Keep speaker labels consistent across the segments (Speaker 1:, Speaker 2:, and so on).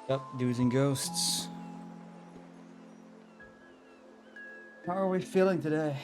Speaker 1: Yep, dudes and ghosts. How are we feeling today?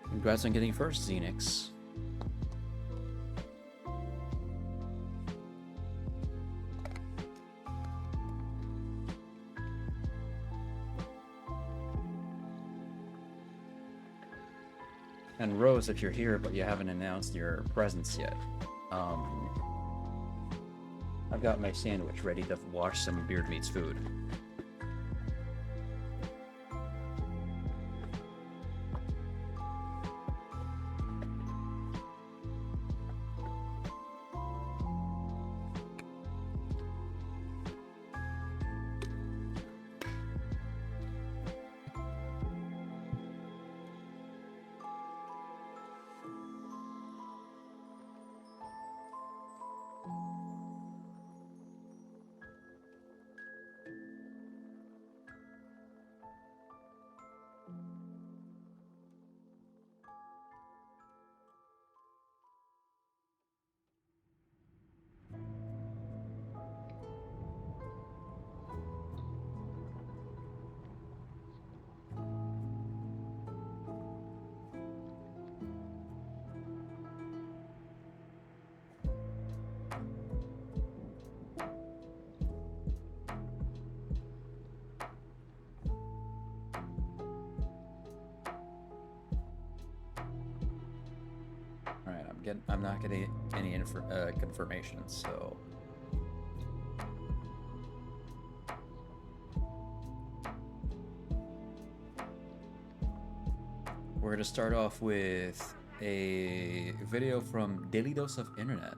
Speaker 1: Congrats on getting first, Xenix. And Rose, if you're here but you haven't announced your presence yet, I've got my sandwich ready to wash some Beard Meats food. I'm not getting any confirmations, so we're gonna start off with a video from Daily Dose of Internet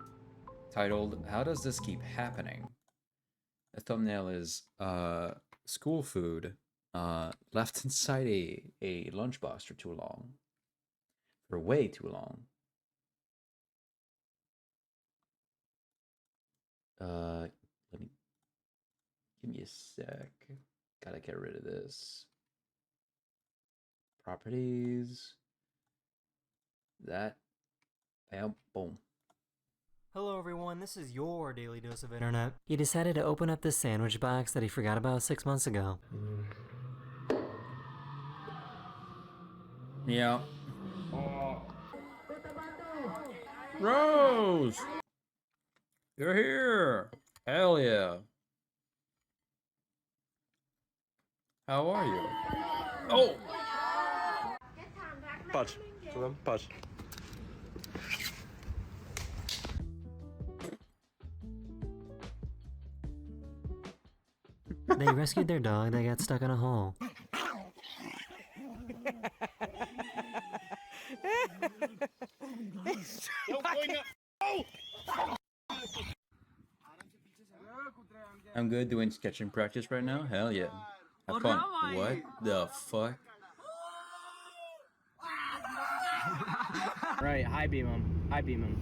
Speaker 1: titled "How Does This Keep Happening?" The thumbnail is school food left inside a lunchbox for too long, for way too long. Let me give me a sec. Gotta get rid of this. Properties. That. Bam. Boom.
Speaker 2: Hello everyone, this is your Daily Dose of Internet. He decided to open up this sandwich box that he forgot about 6 months ago.
Speaker 1: Yeah. Rose! You're here! Hell yeah. How are you? Oh!
Speaker 3: Patrz, co tam? Patrz.
Speaker 2: They rescued their dog that got stuck in a hole.
Speaker 1: I'm good doing sketching practice right now? Hell yeah. Have fun. What the fuck?
Speaker 4: Right, high beam him. High beam him.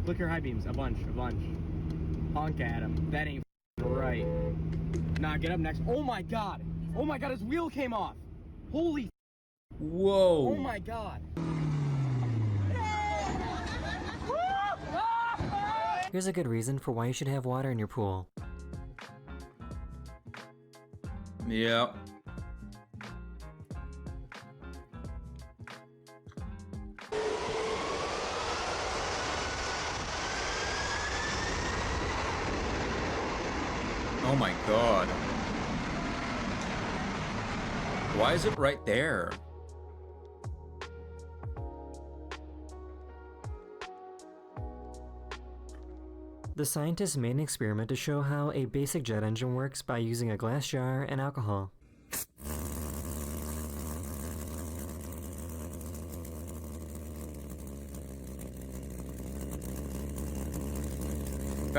Speaker 4: Click your high beams. A bunch. Honk at him. That ain't right. Nah, get up next. Oh my god! Oh my god, his wheel came off! Holy
Speaker 1: Whoa!
Speaker 4: Oh my god!
Speaker 2: Here's a good reason for why you should have water in your pool.
Speaker 1: Yep. Oh my god. Why is it right there?
Speaker 2: The scientists made an experiment to show how a basic jet engine works by using a glass jar and alcohol.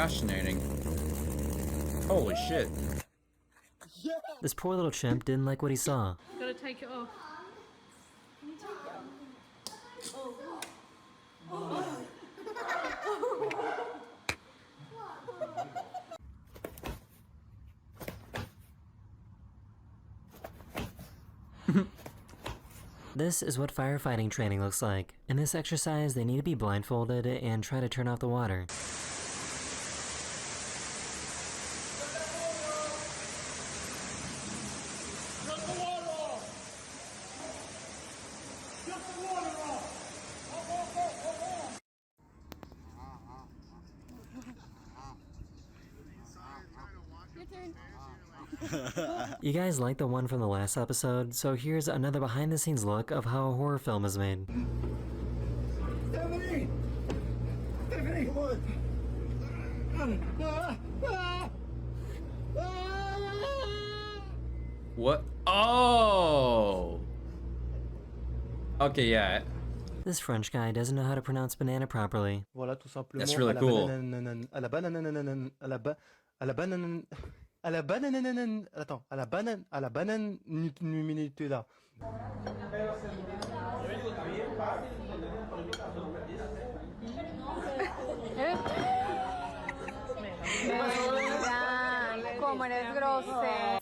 Speaker 1: fascinating. Holy shit.
Speaker 2: This poor little chimp didn't like what he saw.
Speaker 3: Gotta take it off.
Speaker 2: This is what firefighting training looks like. In this exercise, they need to be blindfolded and try to turn off the water. You guys liked the one from the last episode, so here's another behind the scenes look of how a horror film is made.
Speaker 5: Stephanie! Stephanie, come on!
Speaker 1: What? Oh! Okay, yeah.
Speaker 2: This French guy doesn't know how to pronounce banana properly.
Speaker 5: Voilà, tout simplement.
Speaker 1: That's really cool.
Speaker 5: À la banane, à la banane, à la banane, attends, à la banane Nutella.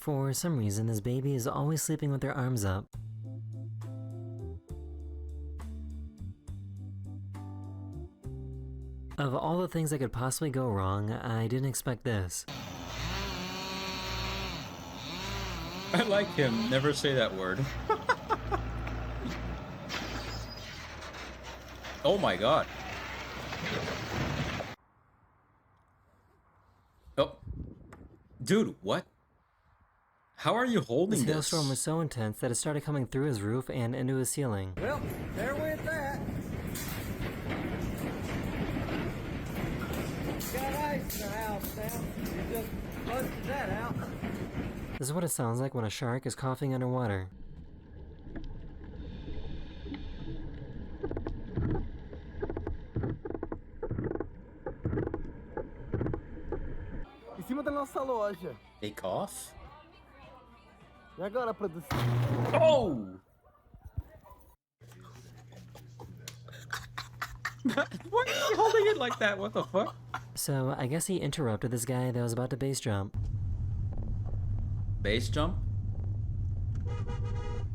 Speaker 2: For some reason, this baby is always sleeping with their arms up. Of all the things that could possibly go wrong, I didn't expect this.
Speaker 1: I like him. Never say that word. Oh my god. Oh. Dude, what? How are you holding
Speaker 2: This
Speaker 1: this?
Speaker 2: hailstorm was so intense that it started coming through his roof and into his ceiling.
Speaker 5: Well, there went that. Got ice in the house now. You just busted that out.
Speaker 2: This is what it sounds like when a shark is coughing underwater.
Speaker 5: Em cima da nossa loja.
Speaker 1: A cough?
Speaker 5: E agora, produção?
Speaker 1: Oh! Why is he holding it like that? What the fuck?
Speaker 2: So, I guess he interrupted this guy that was about to base jump.
Speaker 1: Base jump?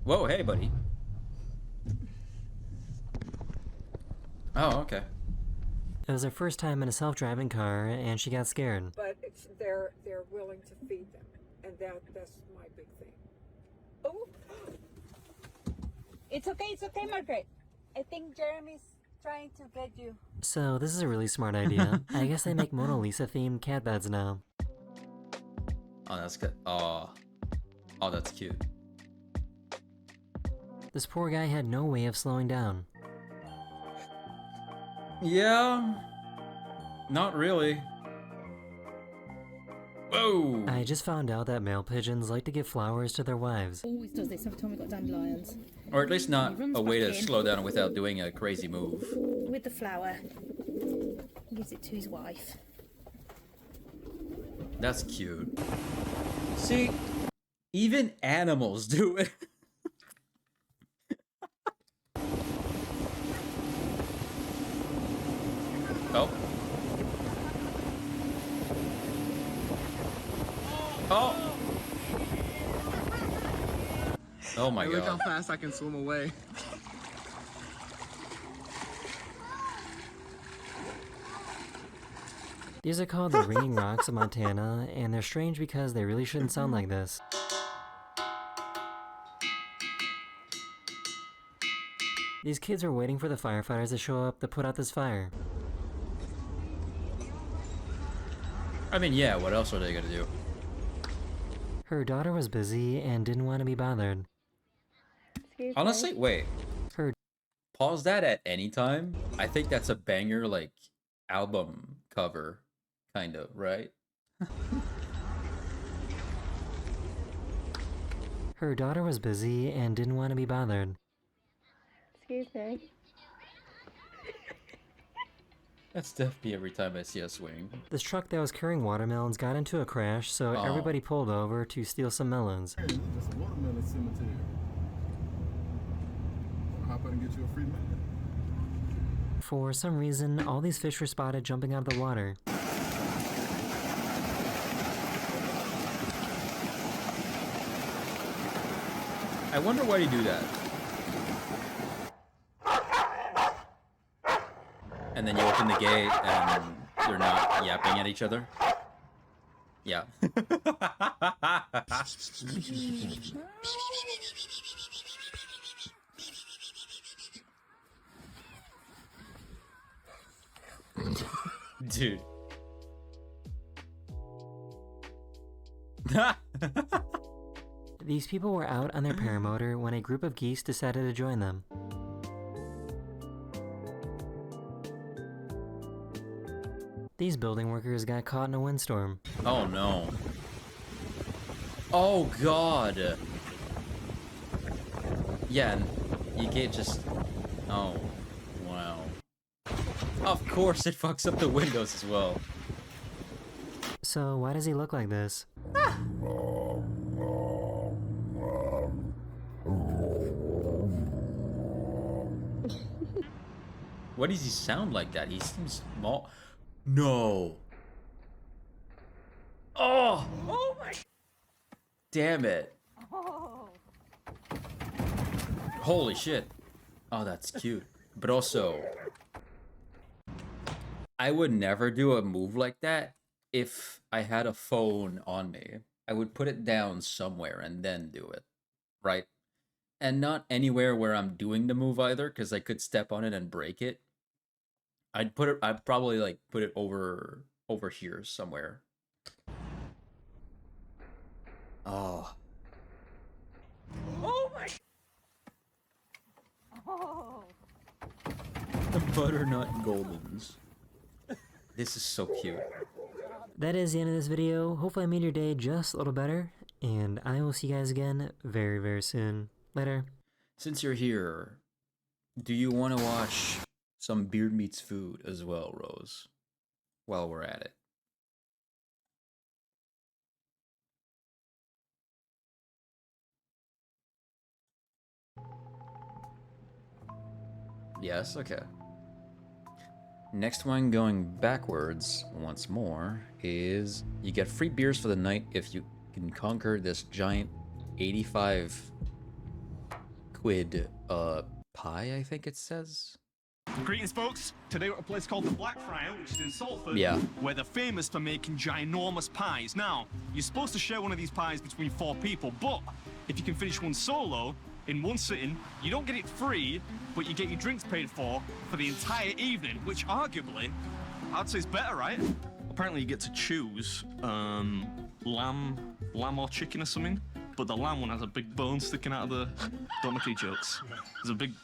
Speaker 1: Whoa, hey, buddy. Oh, okay.
Speaker 2: It was her first time in a self-driving car, and she got scared.
Speaker 6: But they're willing to feed them, and that's my big thing. Oh,
Speaker 7: It's okay, Margaret. I think Jeremy's trying to get you.
Speaker 2: So, this is a really smart idea. I guess they make Mona Lisa-themed cat beds now.
Speaker 1: Oh, that's good. Oh. Oh, that's cute.
Speaker 2: This poor guy had no way of slowing down.
Speaker 1: Yeah. Not really. Whoa!
Speaker 2: I just found out that male pigeons like to give flowers to their wives.
Speaker 3: Always does this every time we got dandelions.
Speaker 1: Or at least not
Speaker 3: He runs
Speaker 1: a way to
Speaker 3: back in.
Speaker 1: slow down without doing a crazy move.
Speaker 3: With the flower. Gives it to his wife.
Speaker 1: That's cute. See, even animals do it. Oh. Oh. Oh my
Speaker 5: Look how
Speaker 1: god.
Speaker 5: fast I can swim away.
Speaker 2: These are called the Ringing Rocks of Montana, and they're strange because they really shouldn't sound like this. These kids are waiting for the firefighters to show up to put out this fire.
Speaker 1: I mean, yeah, what else are they gonna do?
Speaker 2: Her daughter was busy and didn't want to be bothered.
Speaker 1: Honestly, wait.
Speaker 2: Her
Speaker 1: Pause that at any time. I think that's a banger, like, album cover, kind of, right?
Speaker 2: Her daughter was busy and didn't want to be bothered.
Speaker 7: Excuse me.
Speaker 1: That's definitely every time I see a swing.
Speaker 2: This truck that was carrying watermelons got into a crash, so
Speaker 1: Oh.
Speaker 2: everybody pulled over to steal some melons.
Speaker 8: Hey, look, that's a watermelon cemetery. Hop in and get you a free melon.
Speaker 2: For some reason, all these fish were spotted jumping out of the water.
Speaker 1: I wonder why you do that. And then you open the gate and they're not yapping at each other. Yeah. Dude.
Speaker 2: These people were out on their paramotor when a group of geese decided to join them. These building workers got caught in a windstorm.
Speaker 1: Oh no. Oh god. Yeah, and you can't just... Oh. Wow. Of course it fucks up the windows as well.
Speaker 2: So why does he look like this?
Speaker 1: Why does he sound like that? He seems small. No. Oh! Oh my... Damn it. Holy shit. Oh, that's cute. But also, I would never do a move like that if I had a phone on me. I would put it down somewhere and then do it. Right? And not anywhere where I'm doing the move either, because I could step on it and break it. I'd probably like put it over here somewhere. Oh. Oh my. The butternut goldens. This is so cute.
Speaker 2: That is the end of this video. Hopefully I made your day just a little better, and I will see you guys again very, very soon. Later.
Speaker 1: Since you're here, do you want to watch some Beard Meets Food as well, Rose? While we're at it. Yes, okay. Next one, going backwards once more, is you get free beers for the night if you can conquer this giant 85 quid pie, I think it says.
Speaker 9: Greetings, folks. Today we're at a place called the Blackfriar, which is in Salford,
Speaker 1: Yeah.
Speaker 9: where they're famous for making ginormous pies. Now, you're supposed to share one of these pies between 4 people, but if you can finish one solo in one sitting, you don't get it free, but you get your drinks paid for the entire evening, which arguably, I'd say is better, right? Apparently you get to choose lamb or chicken or something, but the lamb one has a big bone sticking out of the... Don't make any jokes. There's a big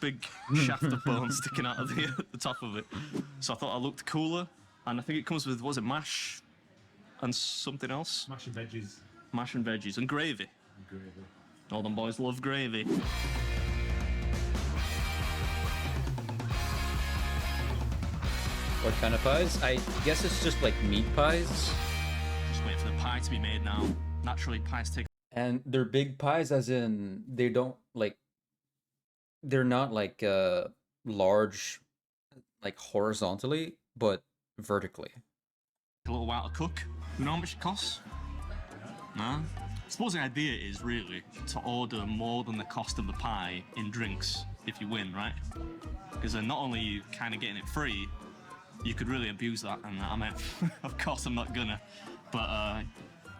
Speaker 9: shaft of bone sticking out of the top of it. So I thought I looked cooler, and I think it comes with, was it mash and something else?
Speaker 10: Mash and veggies.
Speaker 9: Mash and veggies and gravy.
Speaker 10: Gravy.
Speaker 9: All them boys love gravy.
Speaker 1: What kind of pies? I guess it's just like meat pies.
Speaker 9: Just wait for the pie to be made now. Naturally, pies take...
Speaker 1: And they're big pies as in they don't like... They're not like large, like horizontally, but vertically.
Speaker 9: a little while to cook. You know how much it costs? No? I suppose the idea is really to order more than the cost of the pie in drinks if you win, right? Because then not only are you kind of getting it free, you could really abuse that, and I mean, of course I'm not gonna, but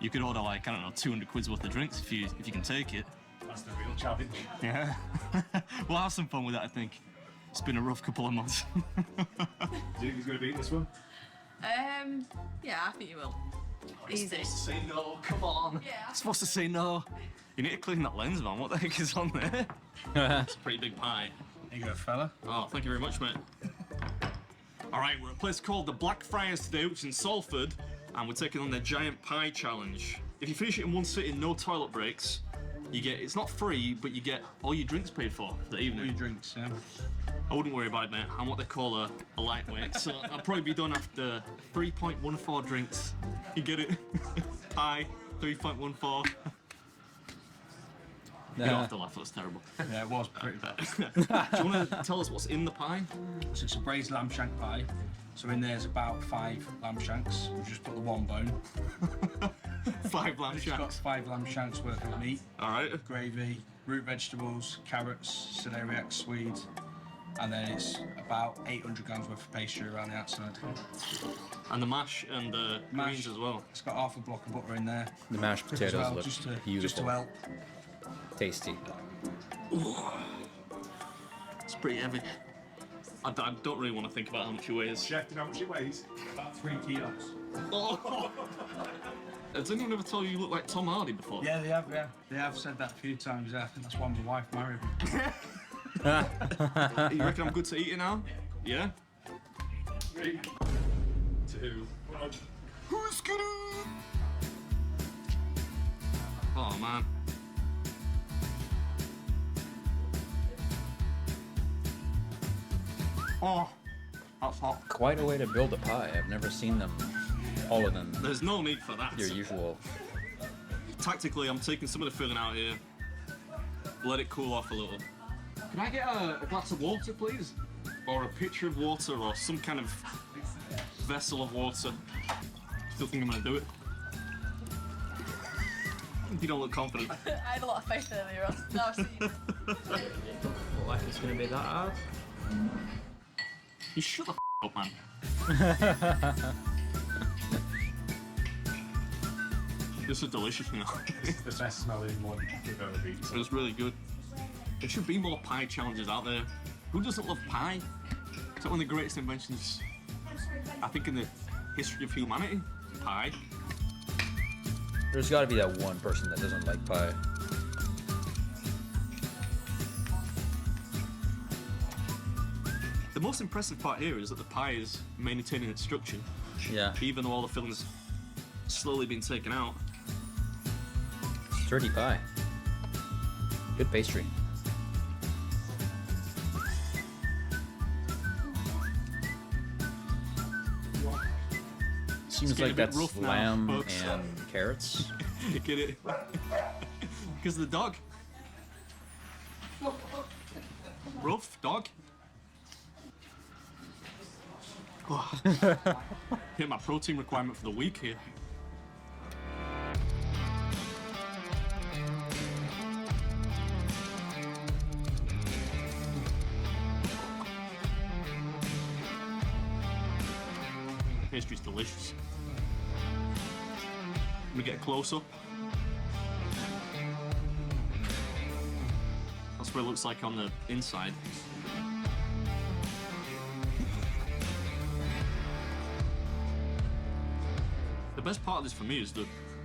Speaker 9: you could order like, I don't know, 200 quid's worth of drinks if you can take it.
Speaker 10: That's the real challenge.
Speaker 9: Yeah. We'll have some fun with that, I think. It's been a rough couple of months.
Speaker 10: Do you think he's going to beat this one?
Speaker 11: Yeah, I think you will. Easy.
Speaker 9: Supposed to say no, come on.
Speaker 11: Yeah.
Speaker 9: I'm supposed to say no. You need to clean that lens, man. What the heck is on there? It's a pretty big pie.
Speaker 10: There you go, fella.
Speaker 9: Oh, thank you very much, mate. All right, we're at a place called the Blackfriars today, which is in Salford, and we're taking on their giant pie challenge. If you finish it in one sitting, no toilet breaks, you get, it's not free, but you get all your drinks paid for the evening.
Speaker 10: All your drinks, yeah.
Speaker 9: I wouldn't worry about it, mate. I'm what they call a lightweight, so I'll probably be done after 3.14 drinks. You get it? Pie, 3.14. You don't have to laugh, that's terrible.
Speaker 10: Yeah, it was pretty bad.
Speaker 9: Do you want to tell us what's in the pie?
Speaker 10: So it's a braised lamb shank pie. So in there's about 5 lamb shanks. We've just put the one bone.
Speaker 9: 5 lamb
Speaker 10: It's got
Speaker 9: shanks.
Speaker 10: 5 lamb shanks worth of meat,
Speaker 9: Alright.
Speaker 10: gravy, root vegetables, carrots, celeriac, swede, and then it's about 800 grams worth of pastry around the outside.
Speaker 9: And the mash and the greens as well.
Speaker 10: It's got half a block of butter in there.
Speaker 1: The mashed
Speaker 10: as
Speaker 1: potatoes
Speaker 10: well,
Speaker 1: look
Speaker 10: just to
Speaker 1: beautiful.
Speaker 10: help.
Speaker 1: Tasty.
Speaker 9: It's pretty heavy. I don't really want to think about how much it weighs.
Speaker 10: Chef, do you know how much it weighs? About 3 kilos.
Speaker 9: Oh. Has anyone ever told you look like Tom Hardy before?
Speaker 10: Yeah, they have. Yeah, they have said that a few times. Yeah, I think that's why my wife married me.
Speaker 9: You reckon I'm good to eat it now? Yeah?
Speaker 10: 3, 2, 1.
Speaker 9: Who's gonna? Oh man. Oh, that's hot.
Speaker 1: Quite a way to build a pie. I've never seen them taller than
Speaker 9: There's no need for that.
Speaker 1: your usual.
Speaker 9: Tactically, I'm taking some of the filling out here. Let it cool off a little. Can I get a glass of water, please? Or a pitcher of water, or some kind of vessel of water? Still think I'm gonna do it? You don't look confident.
Speaker 11: I had a lot of faith earlier on. Now I see you.
Speaker 2: Look like it's gonna be that hard.
Speaker 9: You shut the up, man. This is delicious, you know.
Speaker 10: It's the best smelling one we've ever been.
Speaker 9: It's really good. There should be more pie challenges out there. Who doesn't love pie? It's like one of the greatest inventions, I think, in the history of humanity. Pie.
Speaker 1: There's got to be that one person that doesn't like pie.
Speaker 9: The most impressive part here is that the pie is maintaining its structure,
Speaker 1: Yeah.
Speaker 9: even though all the filling's slowly being taken out.
Speaker 1: Sturdy pie. Good pastry. Seems
Speaker 9: getting
Speaker 1: like
Speaker 9: a bit
Speaker 1: that's
Speaker 9: rough now,
Speaker 1: lamb
Speaker 9: folks.
Speaker 1: and carrots.
Speaker 9: You get it? Because of the dog. Rough dog. Hit my protein requirement for the week here. Pastry's delicious. Let me get a close up. That's what it looks like on the inside. The best part of this for me is the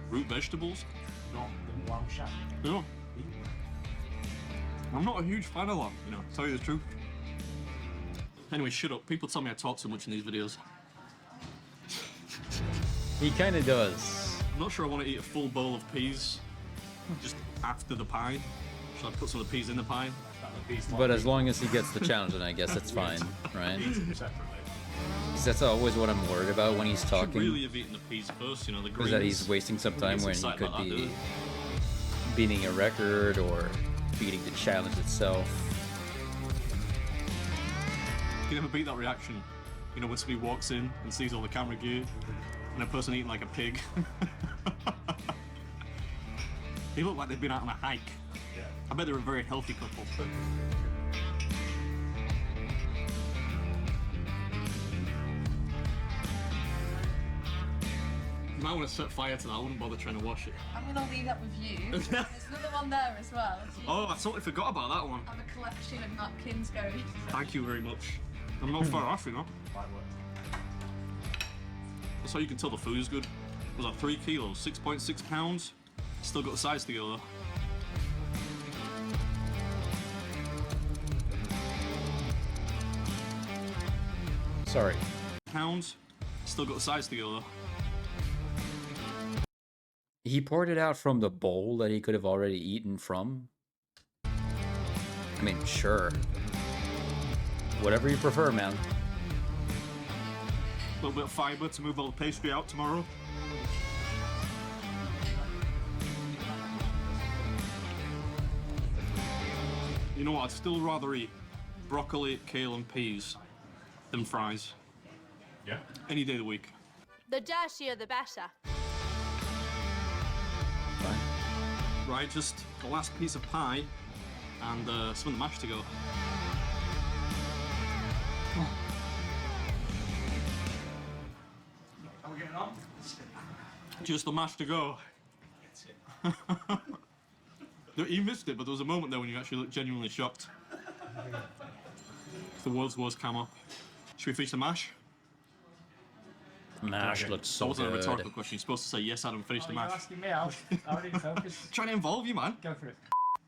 Speaker 9: root vegetables.
Speaker 10: Not the lamb shank.
Speaker 9: You know, I'm not a huge fan of lamb, you know, to tell you the truth. Anyway, shut up. People tell me I talk too much in these videos.
Speaker 1: He kind of does.
Speaker 9: I'm not sure I want to eat a full bowl of peas just after the pie. Should I put some of the peas in the pie?
Speaker 1: But as long as he gets the challenge, then I guess it's fine, right?
Speaker 10: Separately.
Speaker 1: 'Cause that's always what I'm worried about when he's
Speaker 9: Should
Speaker 1: talking.
Speaker 9: really have eaten the peas first, you know, the greens.
Speaker 1: Is that he's wasting some time
Speaker 9: Gets
Speaker 1: when he
Speaker 9: excited
Speaker 1: could
Speaker 9: about that,
Speaker 1: be
Speaker 9: doesn't it?
Speaker 1: beating a record or beating the challenge itself.
Speaker 9: You never beat that reaction, you know, when somebody walks in and sees all the camera gear and a person eating like a pig. They look like they've been out on a hike.
Speaker 10: Yeah.
Speaker 9: I bet they're a very healthy couple. You might want to set fire to that. I wouldn't bother trying to wash it.
Speaker 11: I'm gonna leave that with you. There's another one there as well.
Speaker 9: Oh, I totally forgot about that one.
Speaker 11: I have a collection of napkins going.
Speaker 9: Thank you very much. I'm not far off, you know. That's how you can tell the food is good. Was that 3 kilos, 6.6 pounds? Still got the size to go though.
Speaker 1: Sorry.
Speaker 9: Pounds, still got the size to go though.
Speaker 1: He poured it out from the bowl that he could have already eaten from. I mean, sure. Whatever you prefer, man.
Speaker 9: A little bit of fibre to move all the pastry out tomorrow. You know what? I'd still rather eat broccoli, kale, and peas than fries.
Speaker 12: Yeah.
Speaker 9: Any day of the week.
Speaker 7: The dirtier the better.
Speaker 1: Fine.
Speaker 9: Right, just the last piece of pie and some of the mash to go.
Speaker 10: How are we getting on?
Speaker 9: Just the mash to go. You missed it, but there was a moment there when you actually looked genuinely shocked. The world's worst camo. Should we finish the mash?
Speaker 1: Mash looks
Speaker 9: That
Speaker 1: so
Speaker 9: wasn't a
Speaker 1: good.
Speaker 9: rhetorical question. You're supposed to say yes, Adam, finish the
Speaker 4: You're
Speaker 9: mash.
Speaker 4: asking me. I didn't focus.
Speaker 9: Trying to involve you, man.
Speaker 4: Go for it.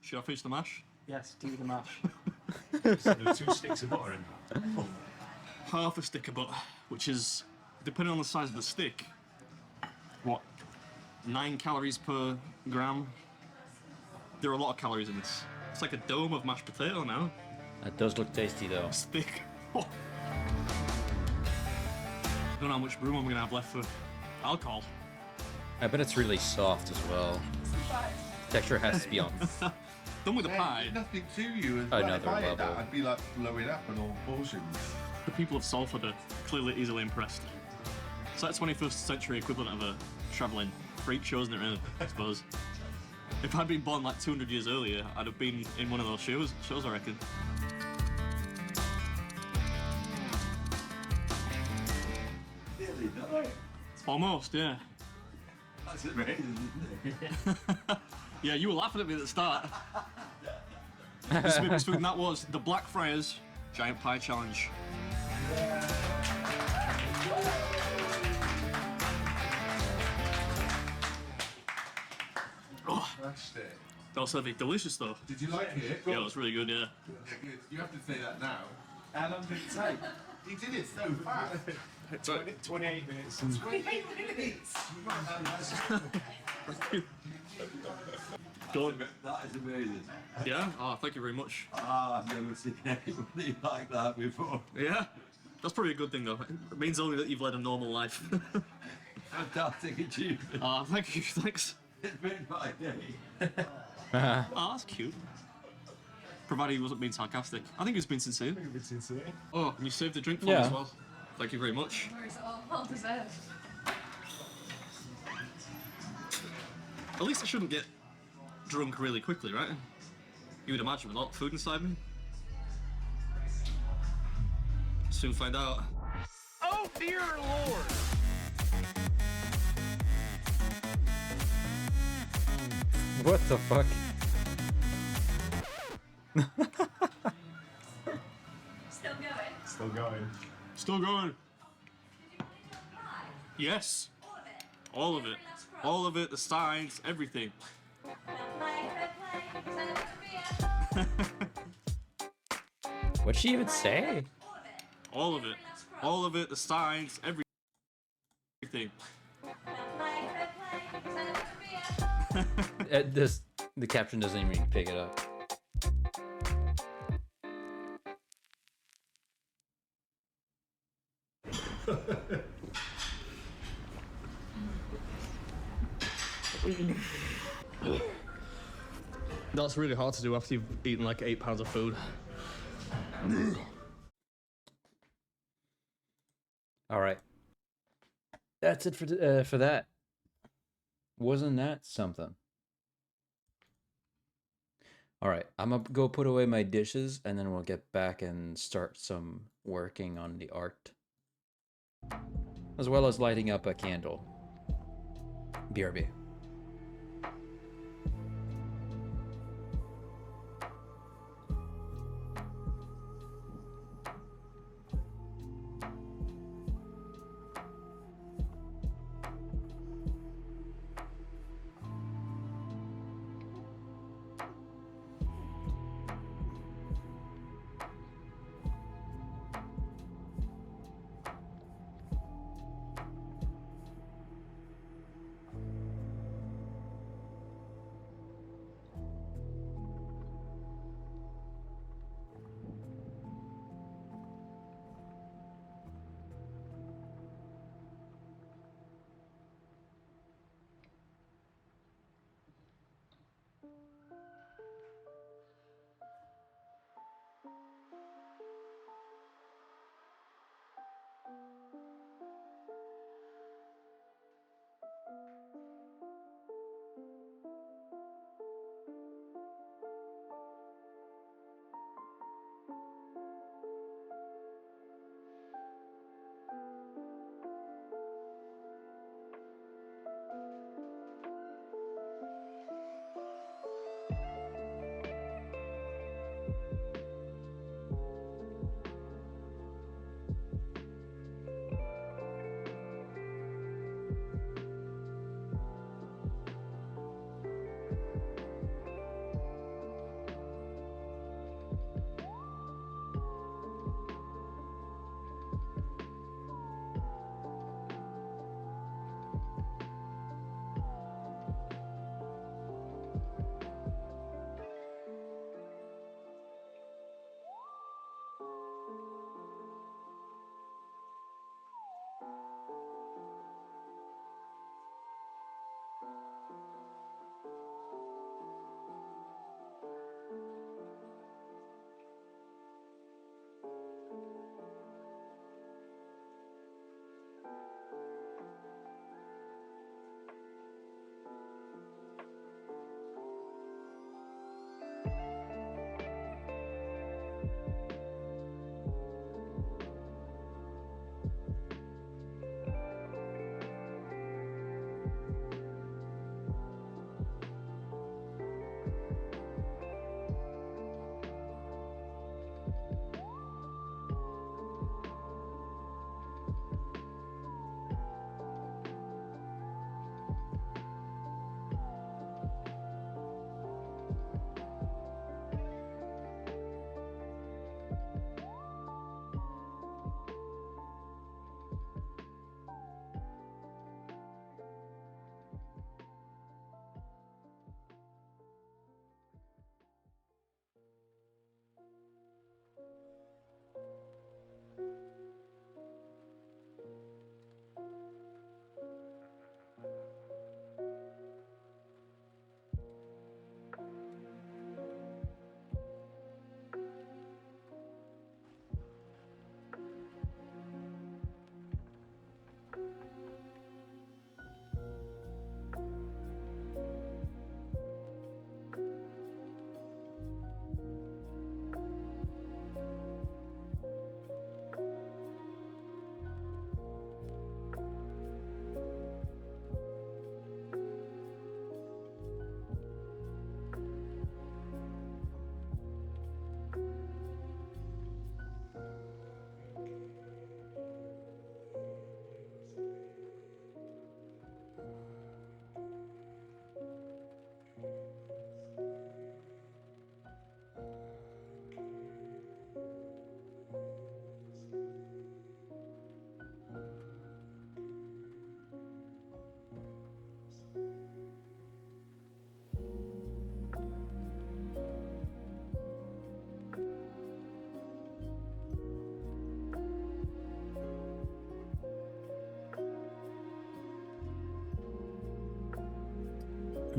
Speaker 9: Should I finish the mash?
Speaker 4: Yes, do the mash.
Speaker 12: So there are 2 sticks of butter in that.
Speaker 9: Half a stick of butter, which is, depending on the size of the stick, what, 9 calories per gram? There are a lot of calories in this. It's like a dome of mashed potato now.
Speaker 1: That does look tasty, though.
Speaker 9: It's thick. Oh. I don't know how much room I'm gonna have left for alcohol.
Speaker 1: I bet it's really soft as well. Texture has to be on
Speaker 9: Done with the pie.
Speaker 8: Nothing to you.
Speaker 1: Another
Speaker 8: If I ate that,
Speaker 1: level.
Speaker 8: I'd be like blowing up on all portions.
Speaker 9: The people of Salford are clearly easily impressed. It's like 21st century equivalent of a travelling freak show, isn't it, really? I suppose. If I'd been born like 200 years earlier, I'd have been in one of those shows, I reckon. Almost, yeah.
Speaker 8: That's amazing, isn't it?
Speaker 9: Yeah, you were laughing at me at the start. This food, that was the Blackfriars Giant Pie Challenge. Oh, that was heavy. Delicious though.
Speaker 8: Did you like it?
Speaker 9: Yeah, it was really good, yeah.
Speaker 8: Yeah, good. You have to say that now. How long did it take? He did it so fast.
Speaker 12: 28 minutes.
Speaker 8: 28 minutes.
Speaker 13: That is amazing.
Speaker 9: Yeah? Oh, thank you very much.
Speaker 13: Ah, I've never seen anybody like that before.
Speaker 9: Yeah? That's probably a good thing though. It means only that you've led a normal life.
Speaker 13: Fantastic achievement.
Speaker 9: Ah, thank you, thanks.
Speaker 13: It's made my day.
Speaker 9: Oh, that's cute. Provided he wasn't being sarcastic. I think he was being sincere. Oh, and you saved the drink for me
Speaker 1: Yeah.
Speaker 9: as well. Thank you very much.
Speaker 11: Well deserved.
Speaker 9: At least I shouldn't get drunk really quickly, right? You would imagine with a lot of food inside me. Soon find out.
Speaker 4: Oh dear Lord!
Speaker 1: What the fuck?
Speaker 11: Still going.
Speaker 12: Still going.
Speaker 9: Still going. Yes. All of it. All of it, the signs, everything.
Speaker 1: What'd she even say?
Speaker 9: All of it. All of it, the signs, everything.
Speaker 1: The caption doesn't even pick it up.
Speaker 9: That's really hard to do after you've eaten like 8 pounds of food.
Speaker 1: All right. That's it for that. Wasn't that something? All right, I'm gonna go put away my dishes and then we'll get back and start some working on the art. As well as lighting up a candle. BRB.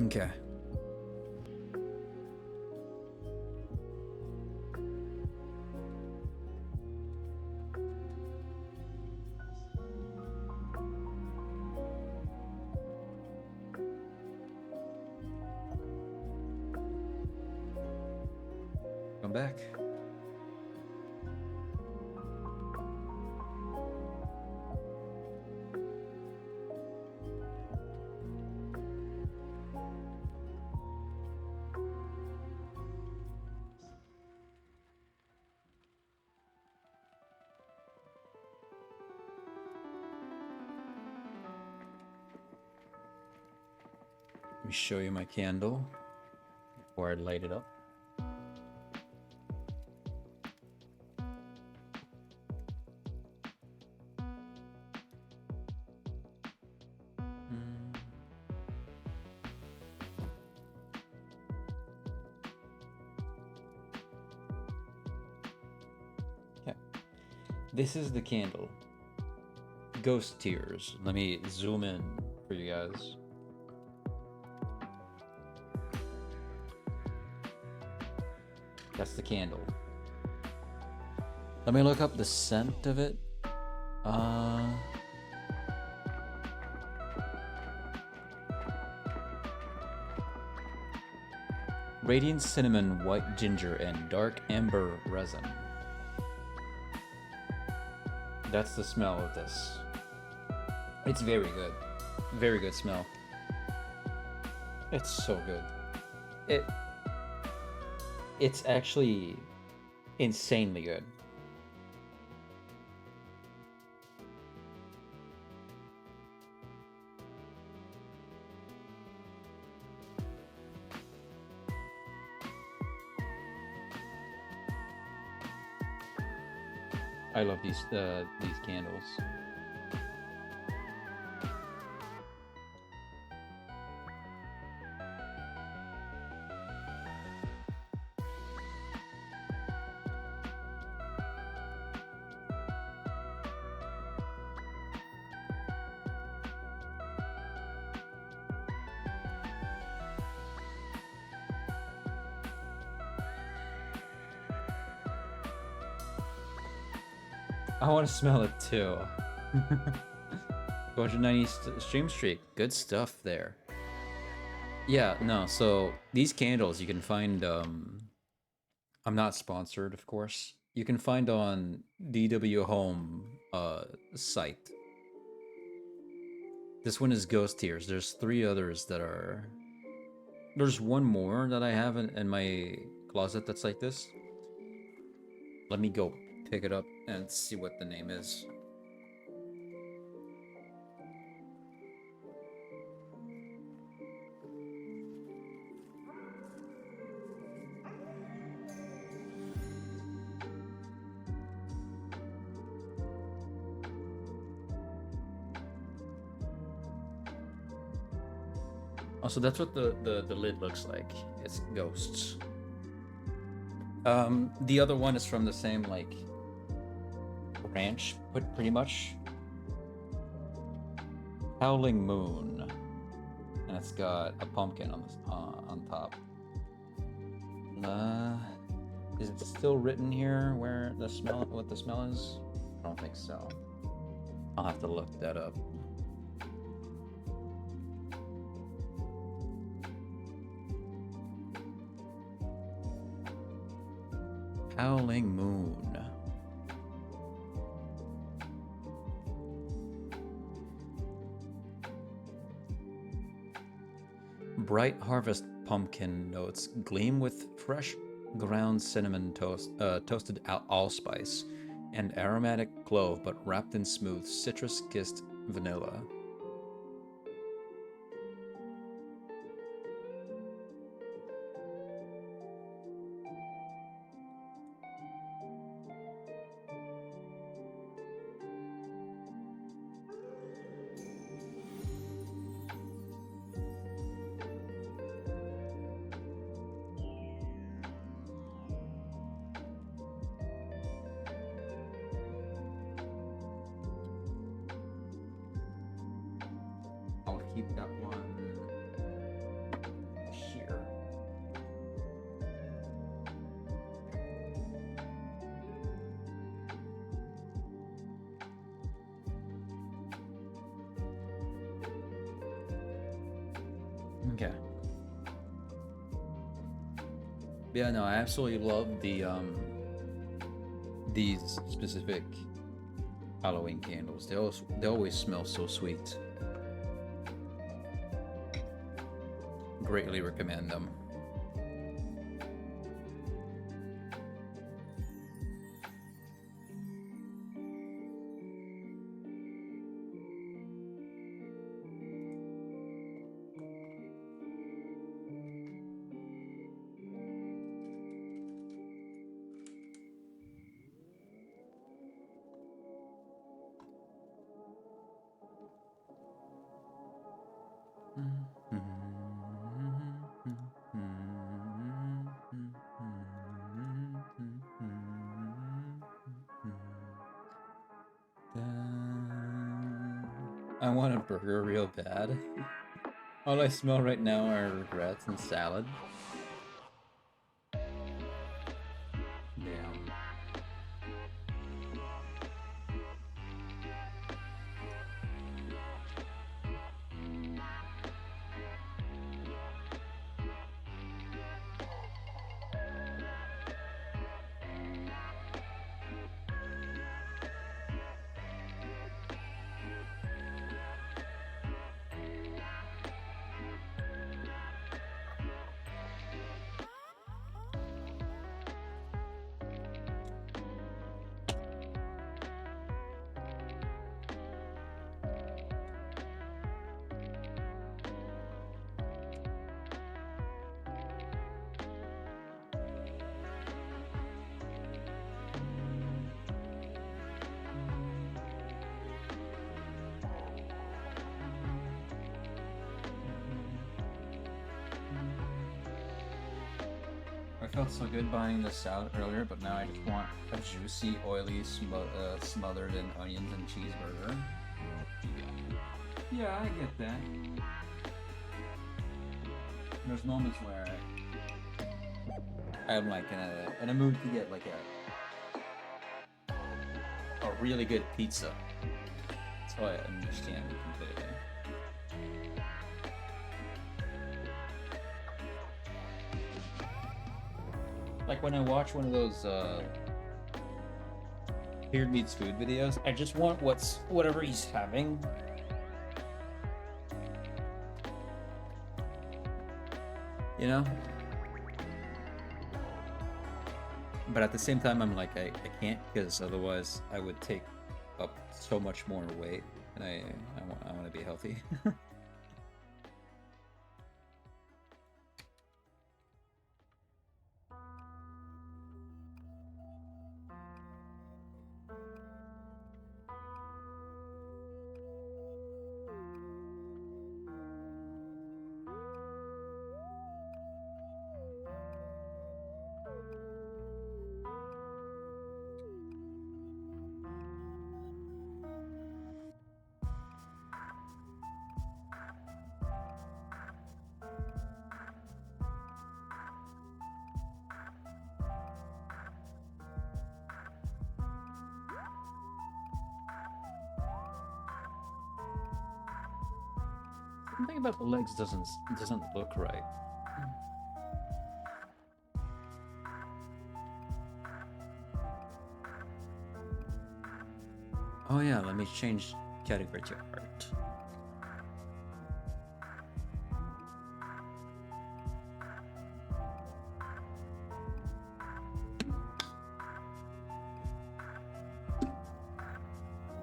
Speaker 1: Okay. Come back. Let me show you my candle before I light it up. Okay. This is the candle. Ghost Tears. Let me zoom in for you guys. That's the candle. Let me look up the scent of it. Radiant cinnamon, white ginger, and dark amber resin. That's the smell of this. It's very good. Very good smell. It's so good. It's actually insanely good. I love these candles. I want to smell it too. 290 stream streak. Good stuff there. Yeah, no, so these candles you can find, I'm not sponsored, of course. You can find on DW Home site. This one is Ghost Tears. There's 3 others that are... There's one more that I have in my closet that's like this. Let me go pick it up and see what the name is. Oh, so that's what the lid looks like. It's ghosts. The other one is from the same, like, ranch, but pretty much. Howling Moon. And it's got a pumpkin on top. Is it still written here where the smell, what the smell is? I don't think so. I'll have to look that up. Howling Moon. Bright harvest pumpkin notes gleam with fresh ground cinnamon toasted allspice and aromatic clove, but wrapped in smooth citrus-kissed vanilla. I'll keep that one Okay. Yeah, no, I absolutely love the these specific Halloween candles. They always smell so sweet. Greatly recommend them. I want a burger real bad. All I smell right now are regrets and salad. Damn. I felt so good buying this salad earlier, but now I just want a juicy, oily, smothered in onions and cheeseburger. Yeah, I get that. There's moments where I'm like in a mood to get like a really good pizza. So I understand completely. Like when I watch one of those Beard Meats Food videos, I just want whatever he's having. You know? But at the same time, I'm like, I can't, because otherwise I would take up so much more weight, and I want to be healthy. Something about the legs doesn't look right. Oh yeah, let me change category to art.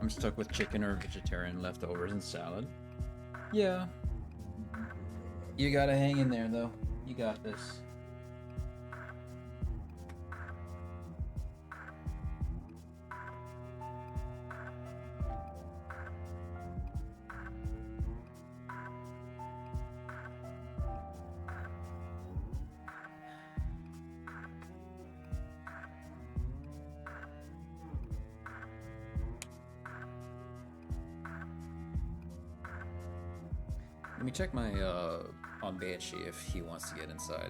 Speaker 1: I'm stuck with chicken or vegetarian leftovers and salad. Yeah. You gotta hang in there, though. You got this. Let me check my on Banshee if he wants to get inside.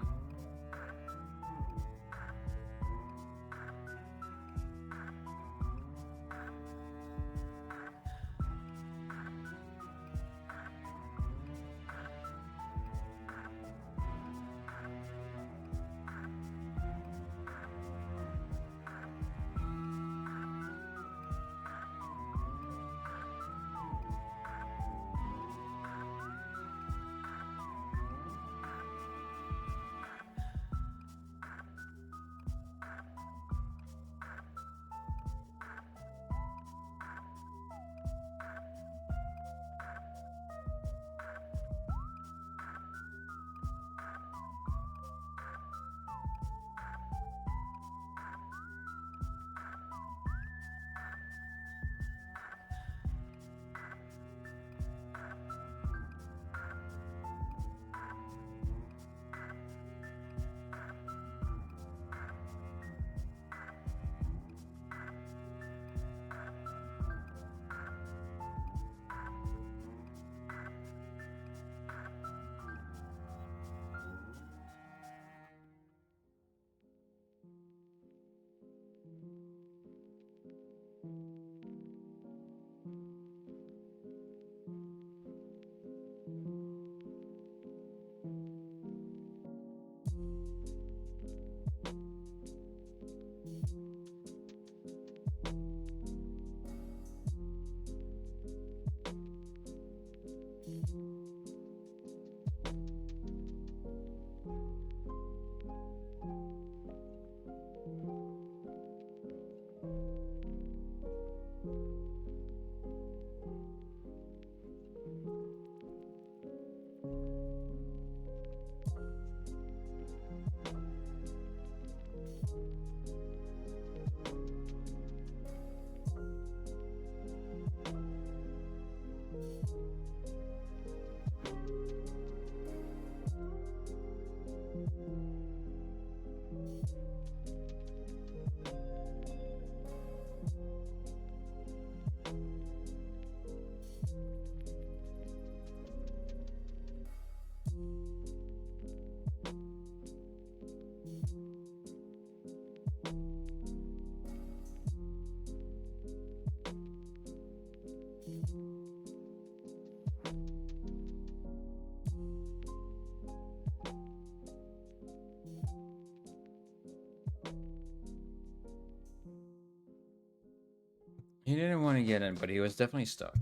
Speaker 1: He didn't want to get in, but he was definitely stuck.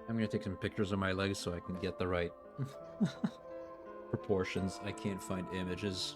Speaker 1: I'm gonna take some pictures of my legs so I can get the right proportions. I can't find images.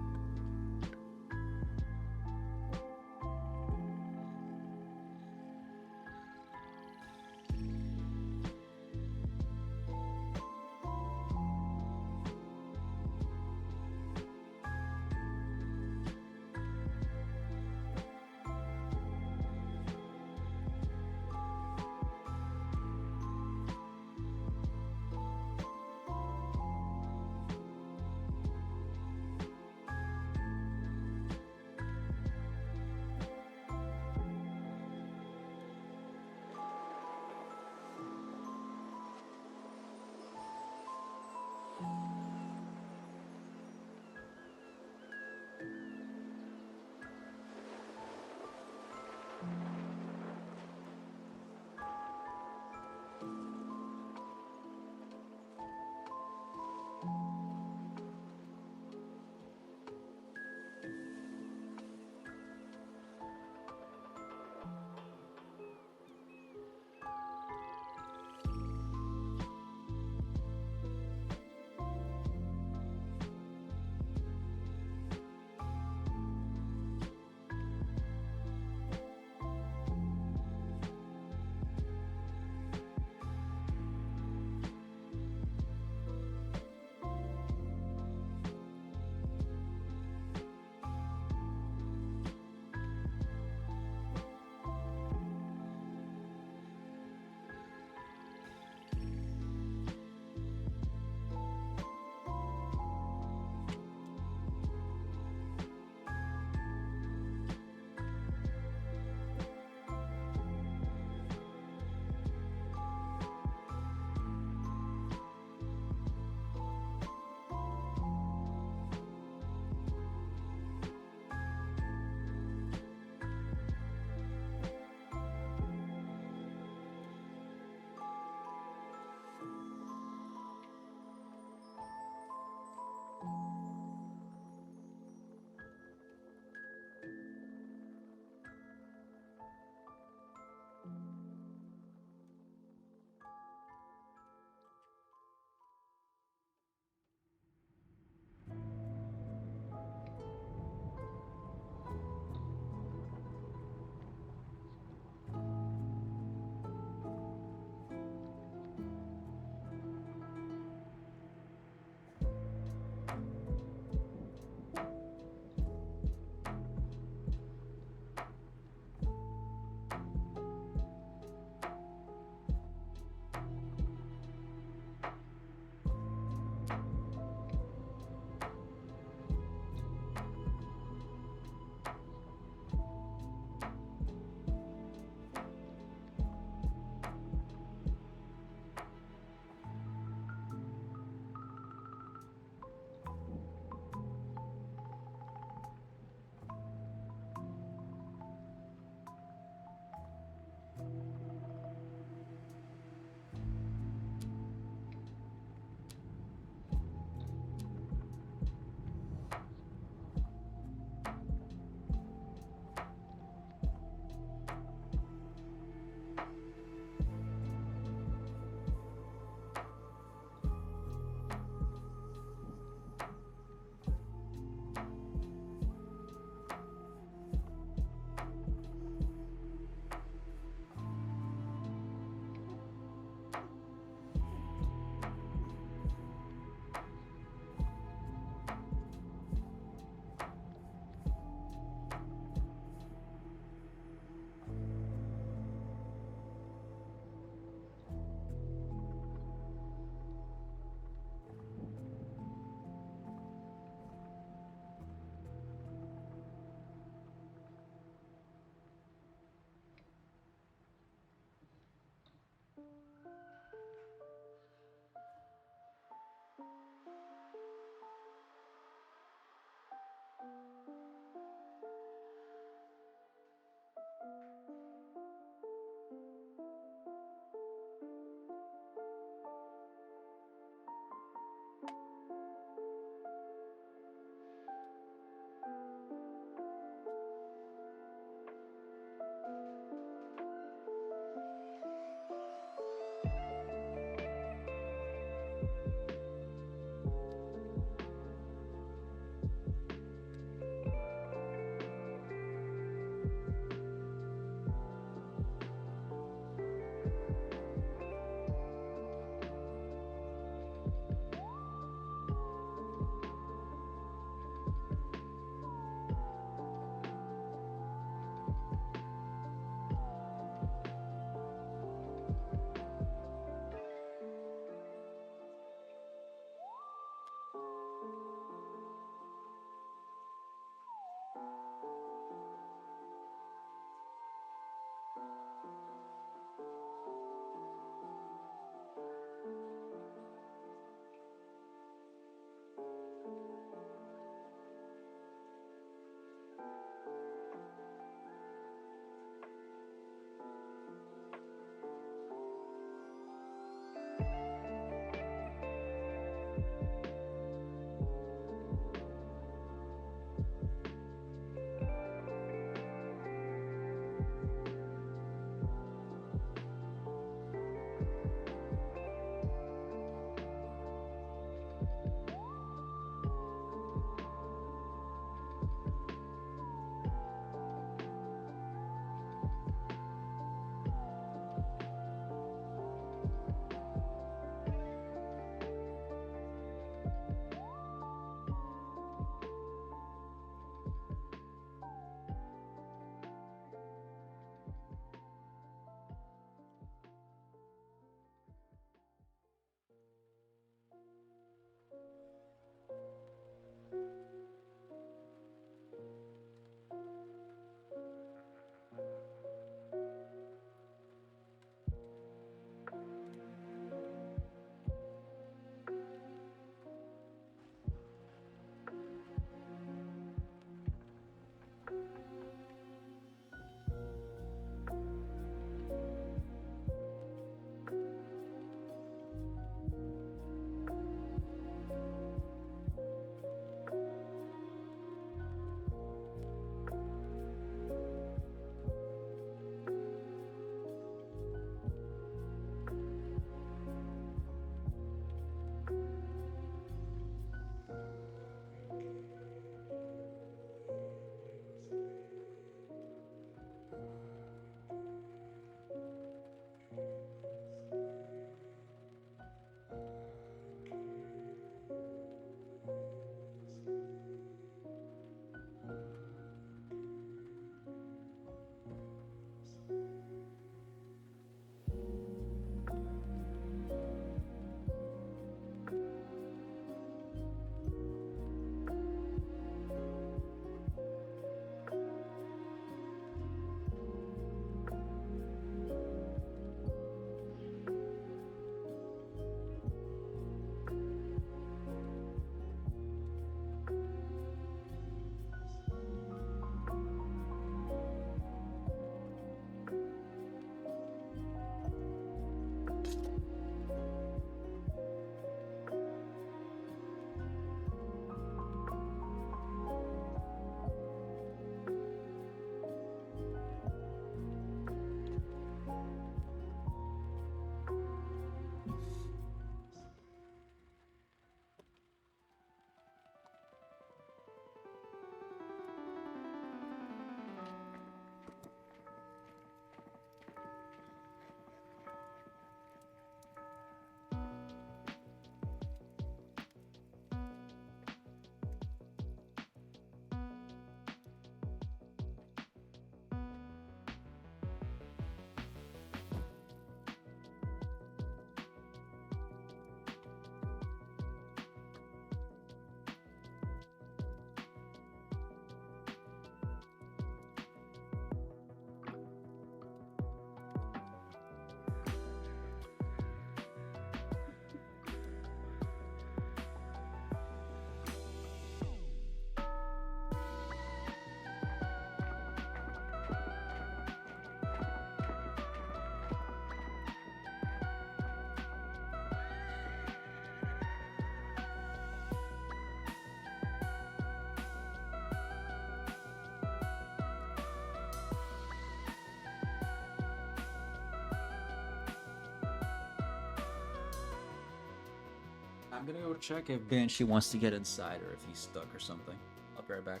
Speaker 1: I'm gonna go check if Banshee wants to get inside or if he's stuck or something. I'll be right back.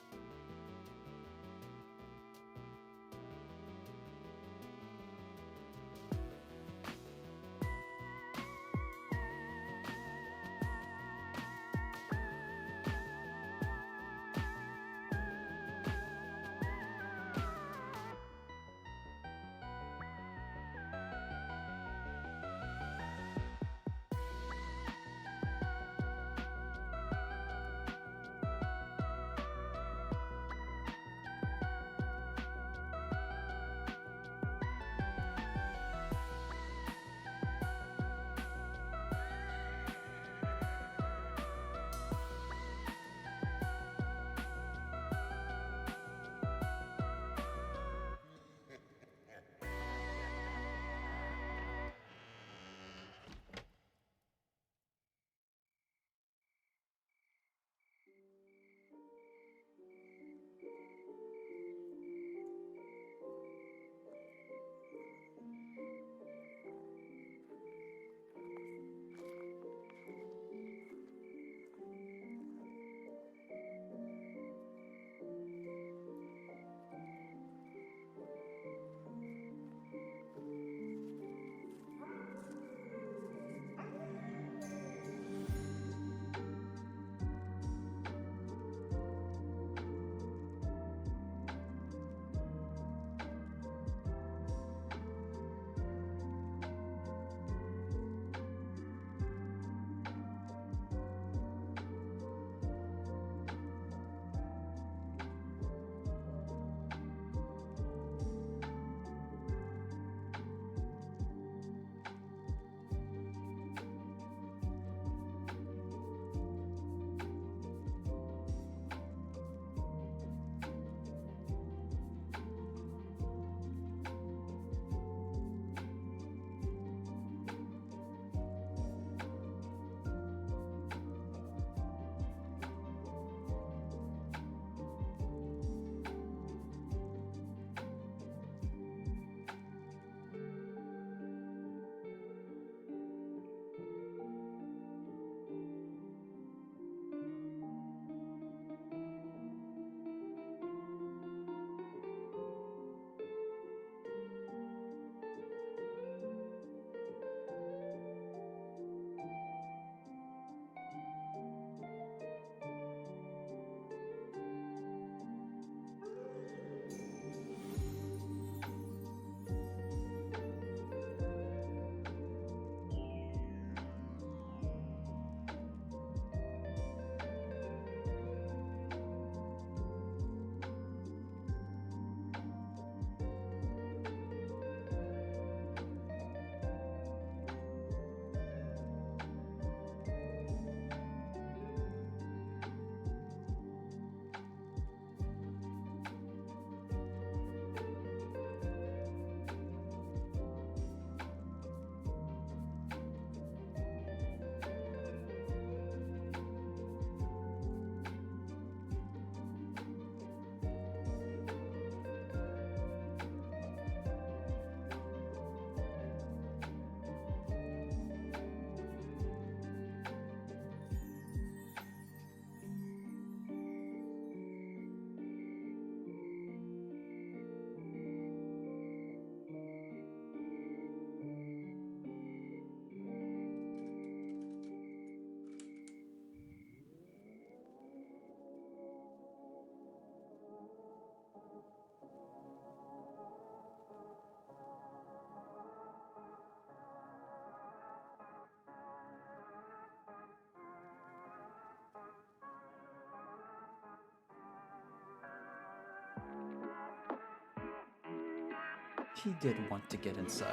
Speaker 1: He did want to get inside.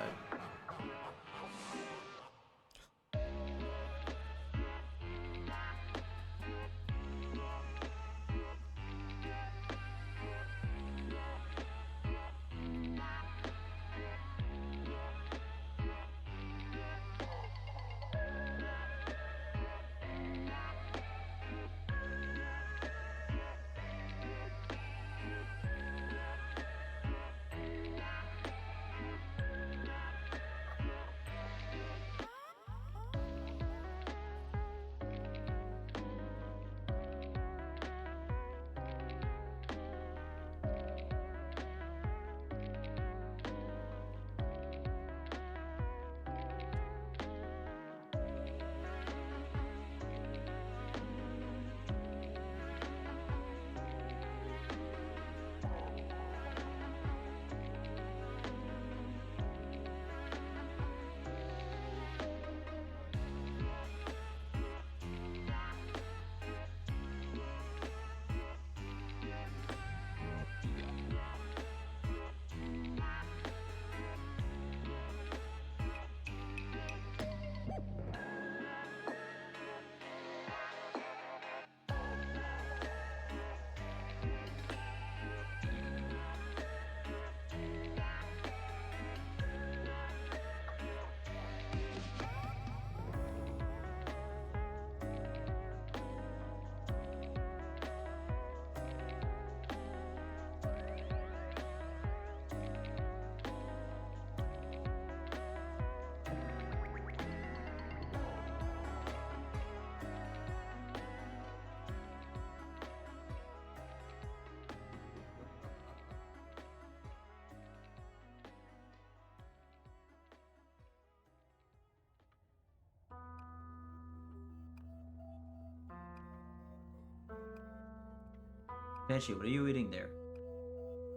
Speaker 1: Pesci, what are you eating there?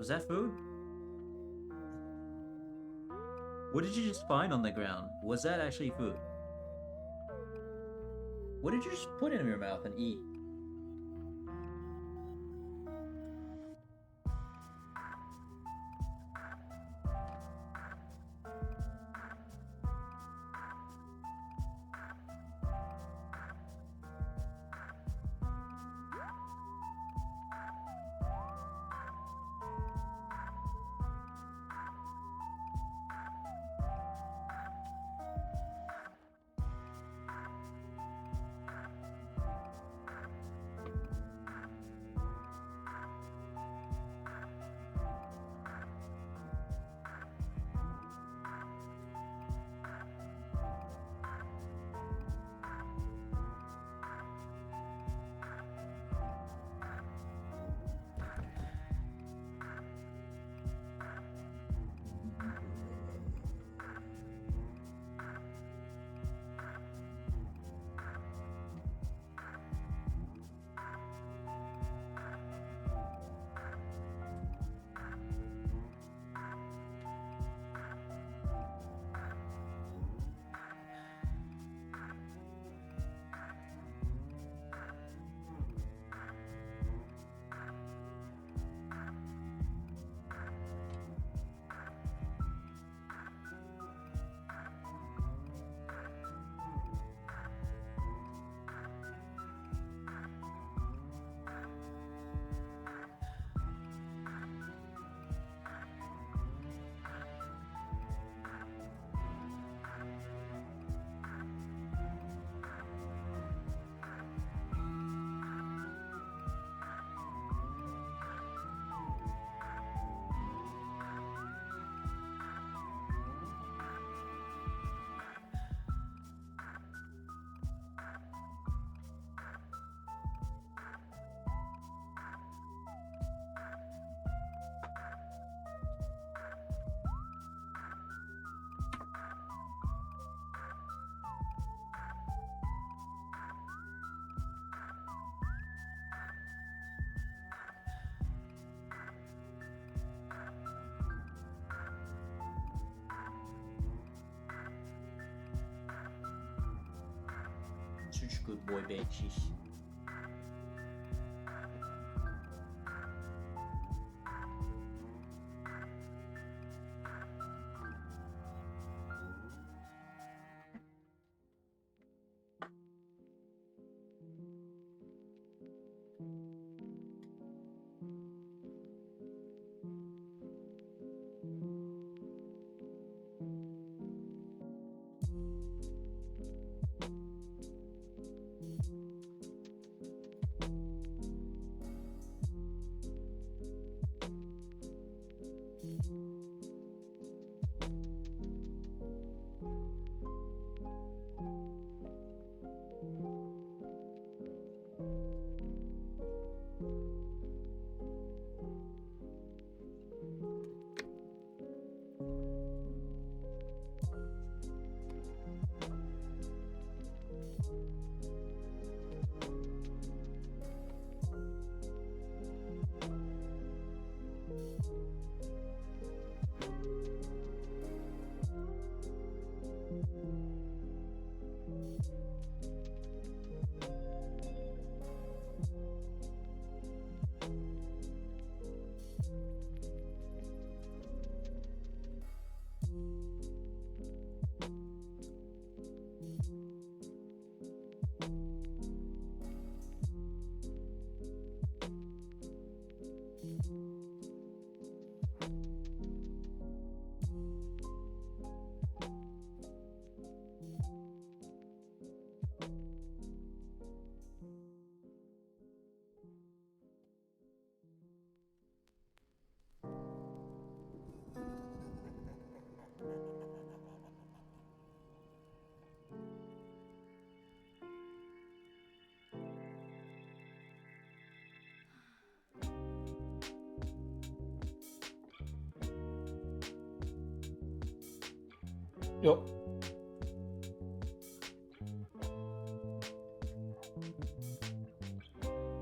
Speaker 1: Was that food? What did you just find on the ground? Was that actually food? What did you just put in your mouth and eat? Such good boy bitches.
Speaker 5: Yo.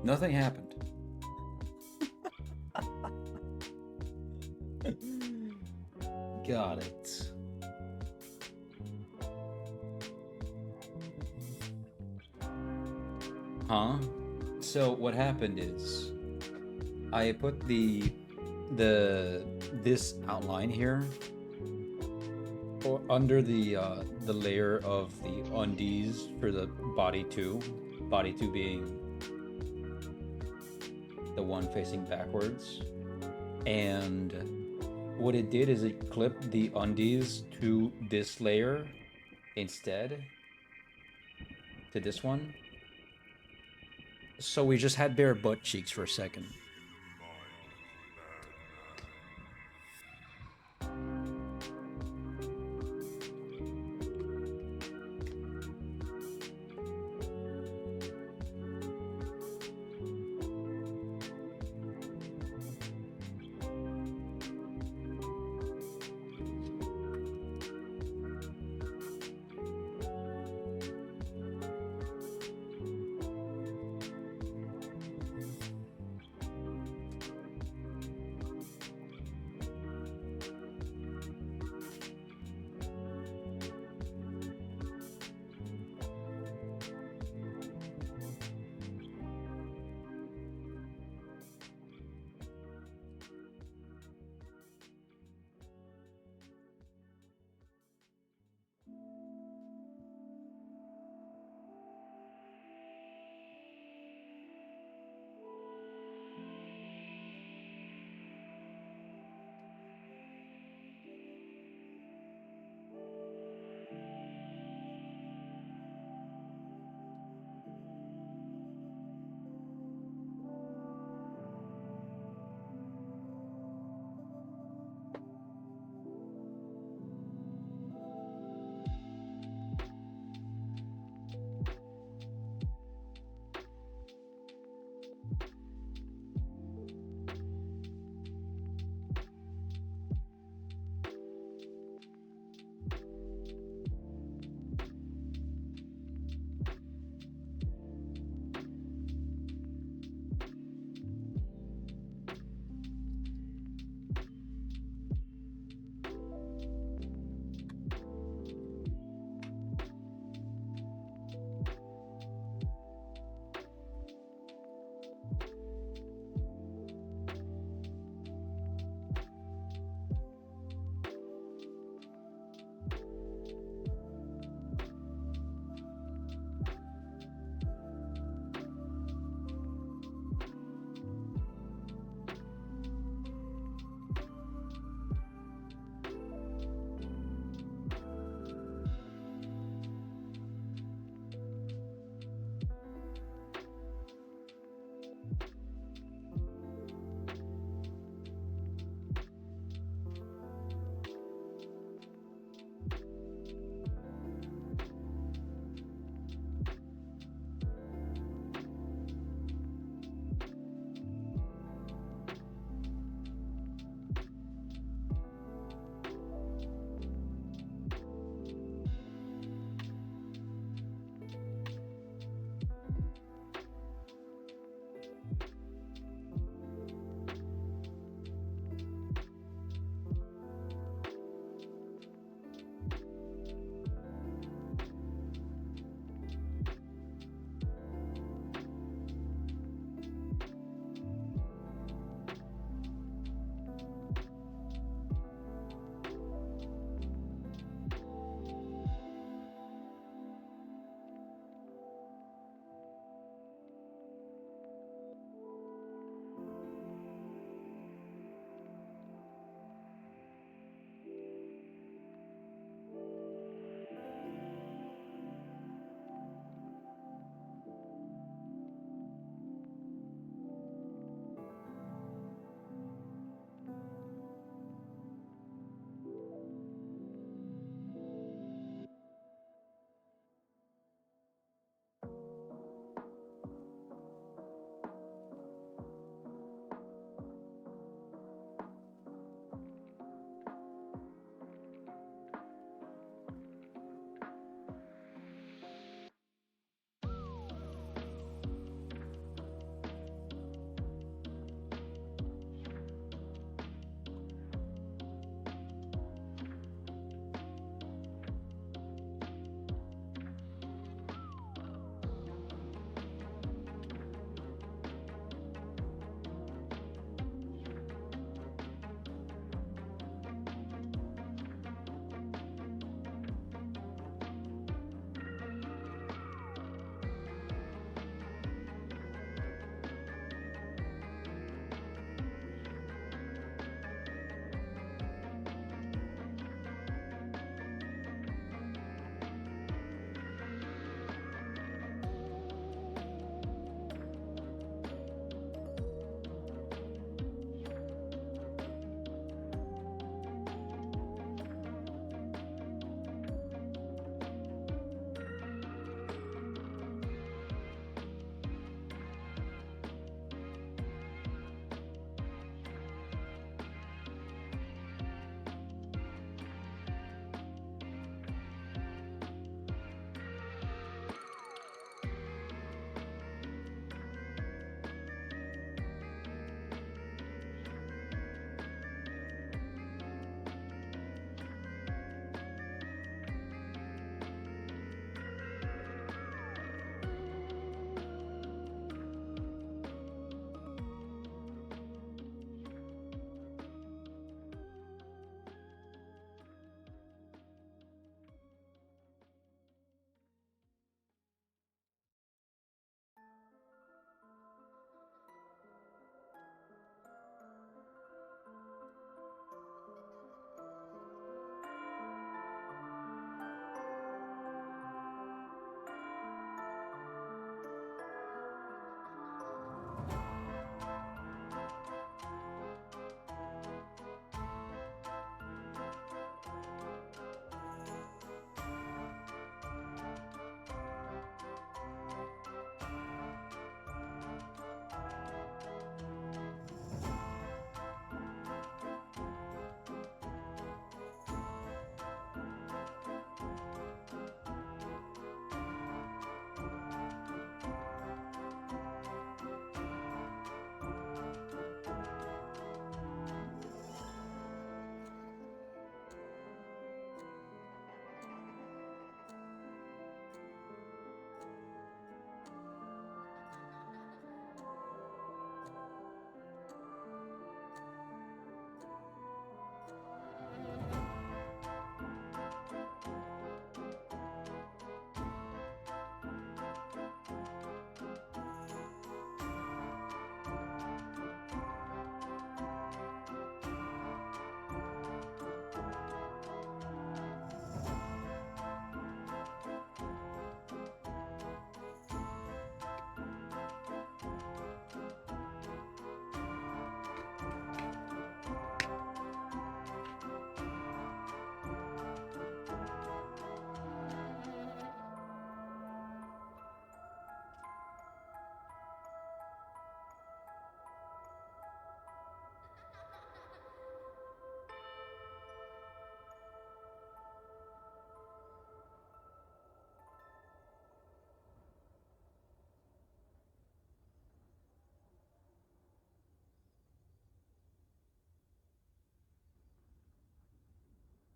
Speaker 1: Nothing happened. got it. Huh? So what happened is I put this outline here or under the layer of the undies for the body two being the one facing backwards. And what it did is it clipped the undies to this layer instead, to this one. So we just had bare butt cheeks for a second.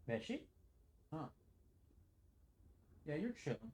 Speaker 1: Bedsheet? Huh. Yeah, you're chilling.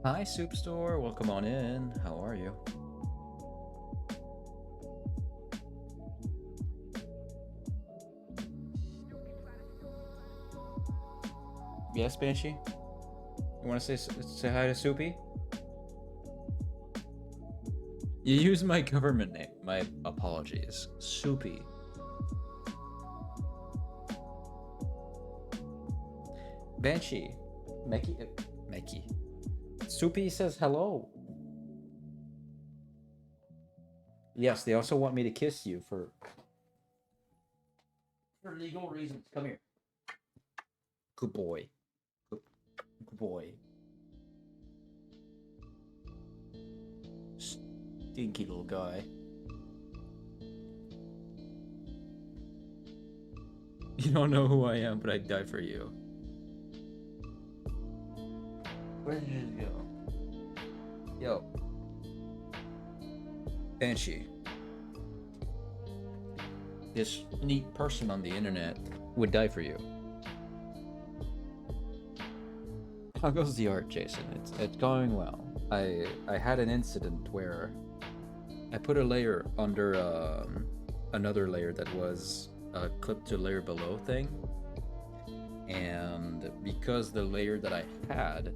Speaker 1: Hi, Soup Store. Welcome on in. How are you? Yes, Banshee? You want to say hi to Soupy? You use my government name. My apologies. Soupy. Banshee. Meki. Soupy says hello. Yes, they also want me to kiss you for legal reasons. Come here. Good boy. Good boy. Stinky little guy. You don't know who I am, but I'd die for you. Where did it go? Yo. Banshee. This neat person on the internet would die for you. How goes the art, Jason? It's going well. I had an incident where I put a layer under another layer that was a clip to layer below thing, and because the layer that I had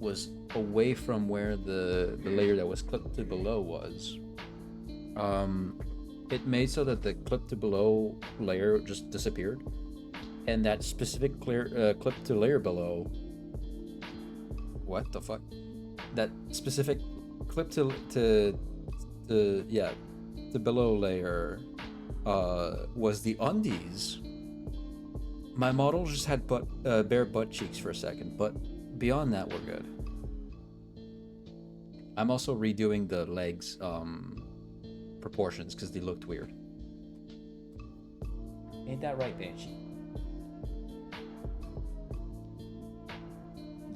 Speaker 1: was away from where the layer that was clipped to below was, it made so that the clip to below layer just disappeared, and that specific clip to layer below, what the fuck? That specific clip to below layer was the undies. My model just had bare butt cheeks for a second, but beyond that, we're good. I'm also redoing the legs proportions because they looked weird. Ain't that right, Banshee?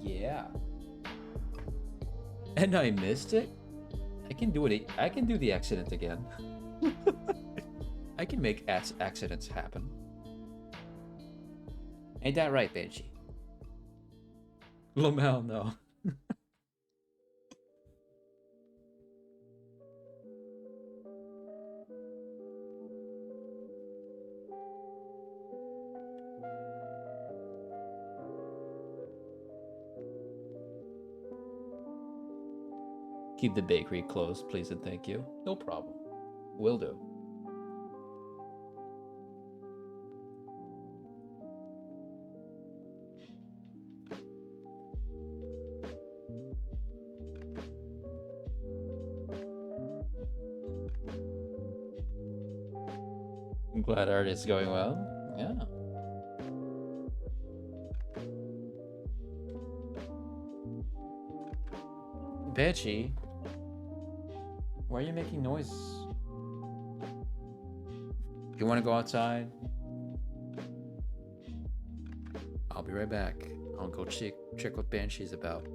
Speaker 1: Yeah. And I missed it? I can do it. I can do the accident again. I can make accidents happen. Ain't that right, Banshee? Lamel, no. Keep the bakery closed, please and thank you. No problem. Will do. I'm glad art is going well. Yeah. Banshee, why are you making noise? You want to go outside? I'll be right back. I'll go check what Banshee's about.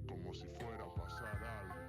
Speaker 14: Como si fuera a pasar algo.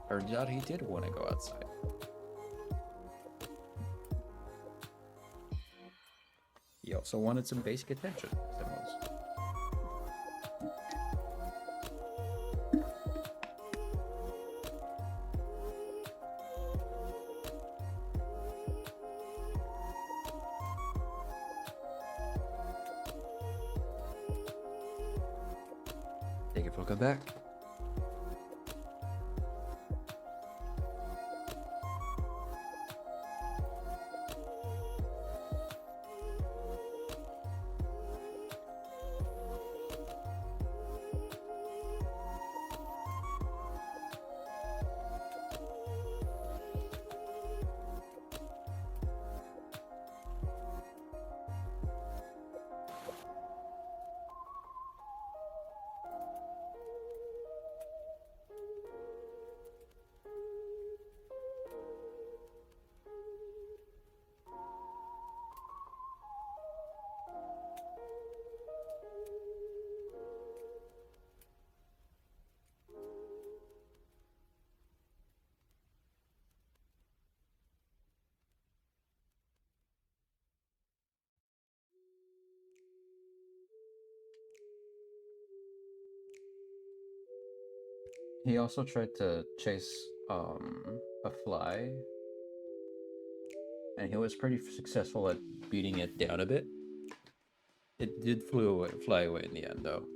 Speaker 1: Turns out he did want to go outside. He also wanted some basic attention, Simmons. Take it, welcome back. He also tried to chase a fly, and he was pretty successful at beating it down a bit. It did fly away in the end, though.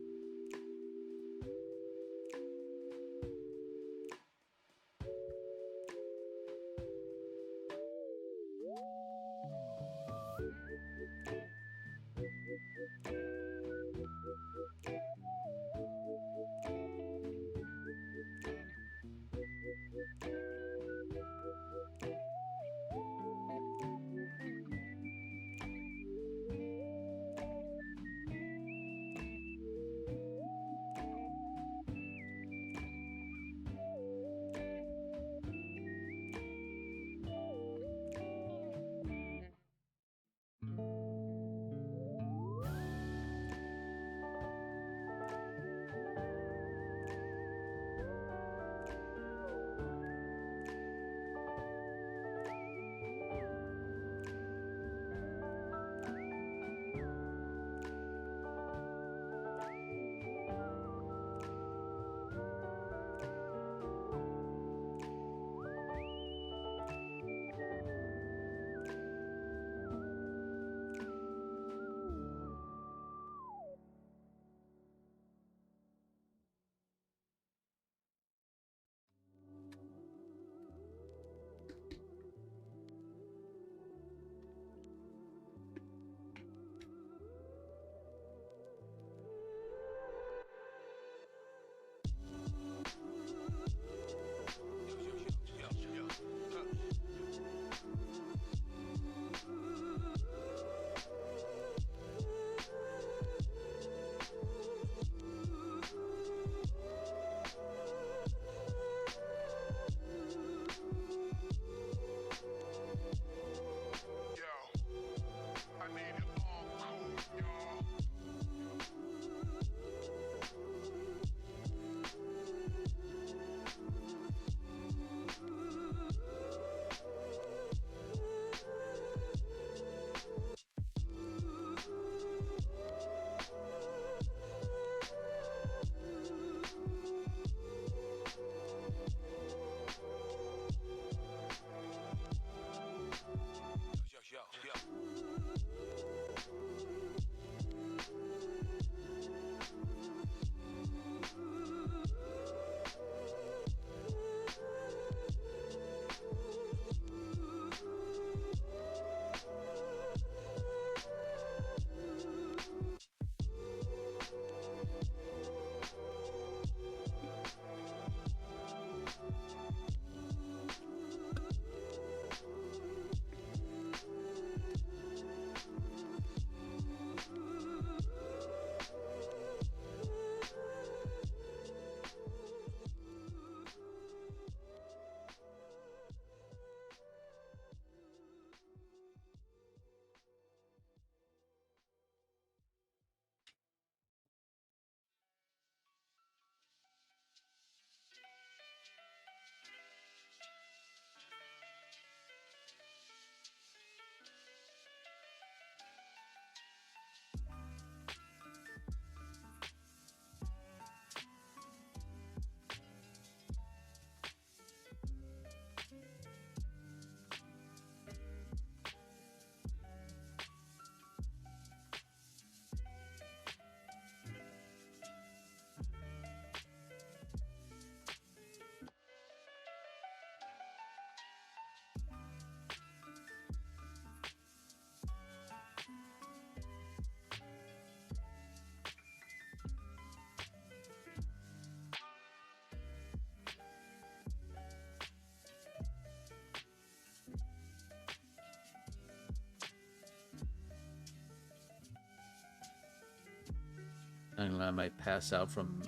Speaker 1: And I might pass out from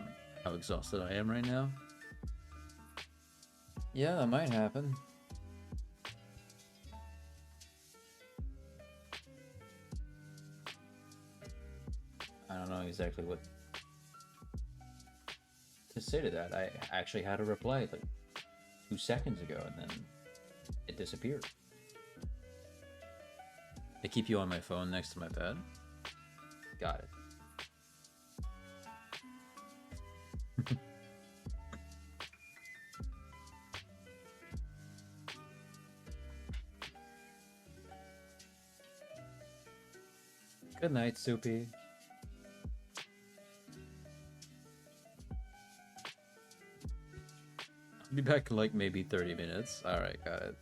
Speaker 1: how exhausted I am right now. Yeah, that might happen. I don't know exactly what to say to that. I actually had a reply like 2 seconds ago and then it disappeared. I keep you on my phone next to my bed. Got it. Good night, Soupy. I'll be back in like maybe 30 minutes. Alright, got it.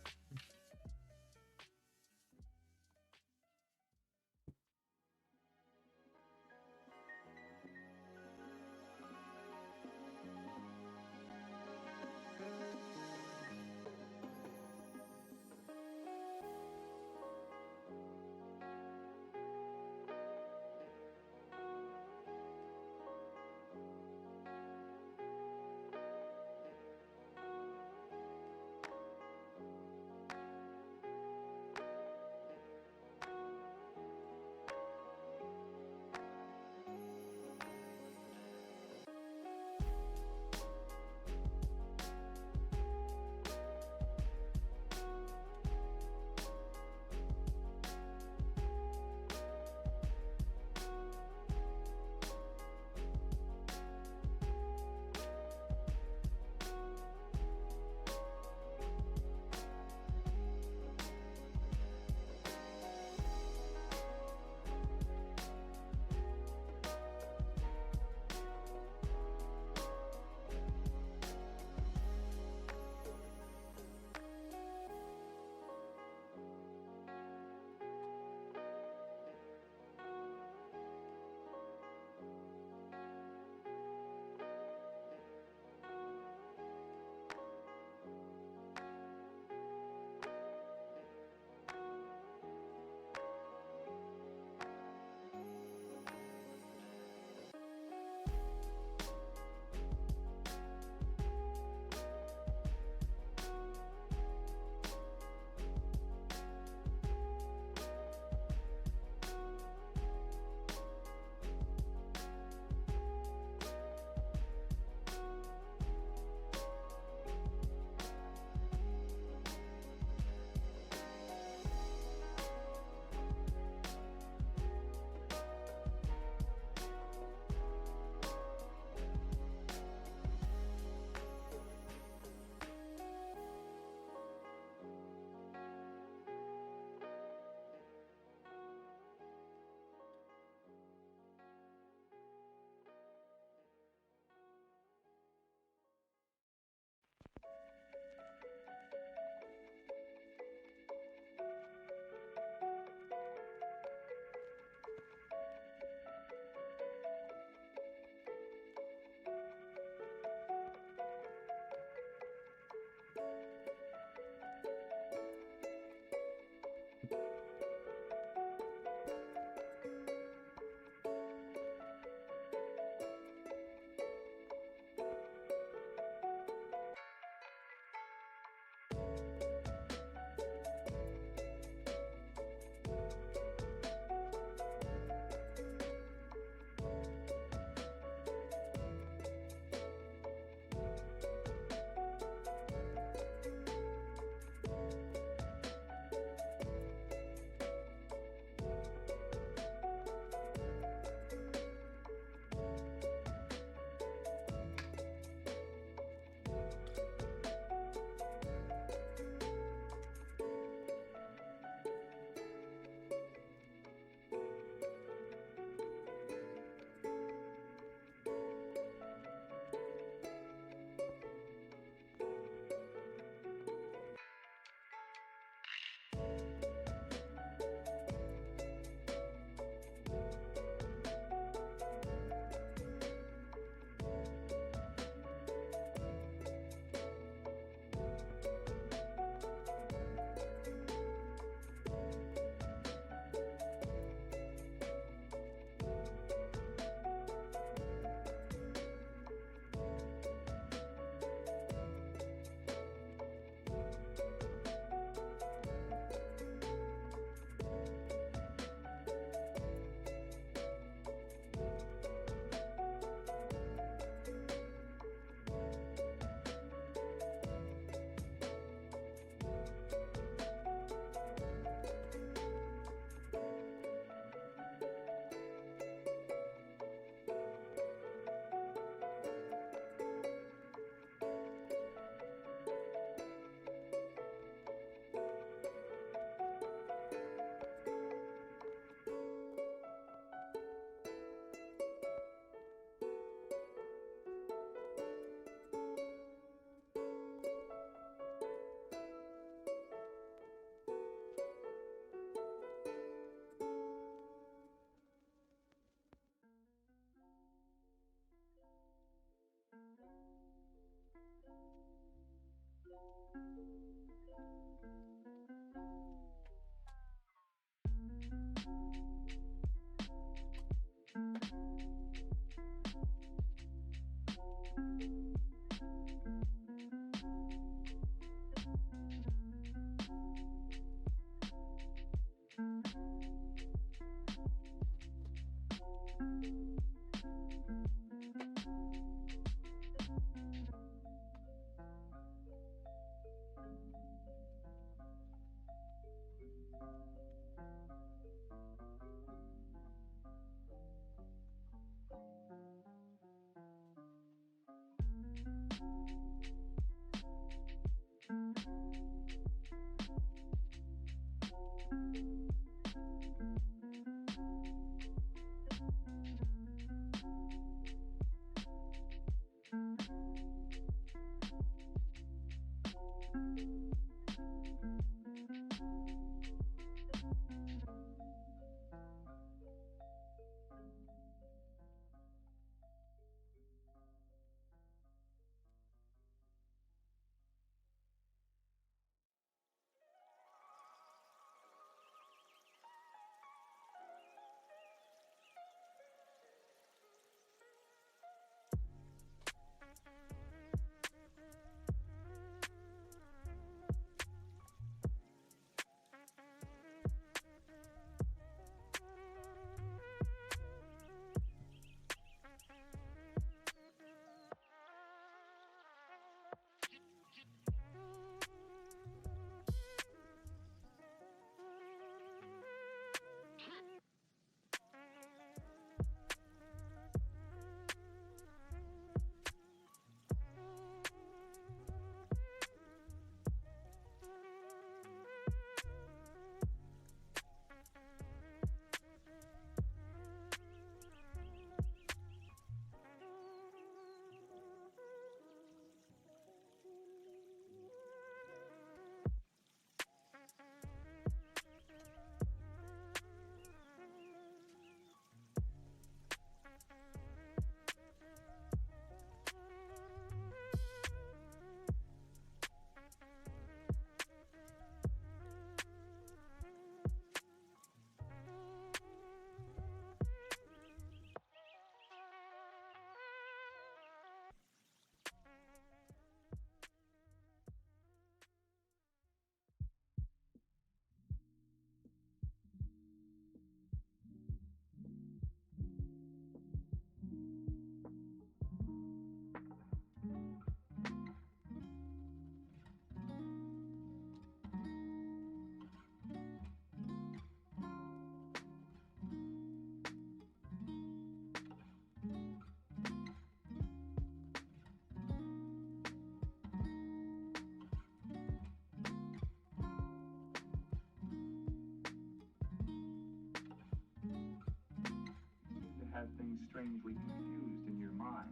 Speaker 15: Have things strangely confused in your mind.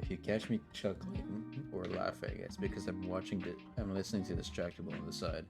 Speaker 1: If you catch me chuckling or laughing, it's because I'm listening to Distractable on the side.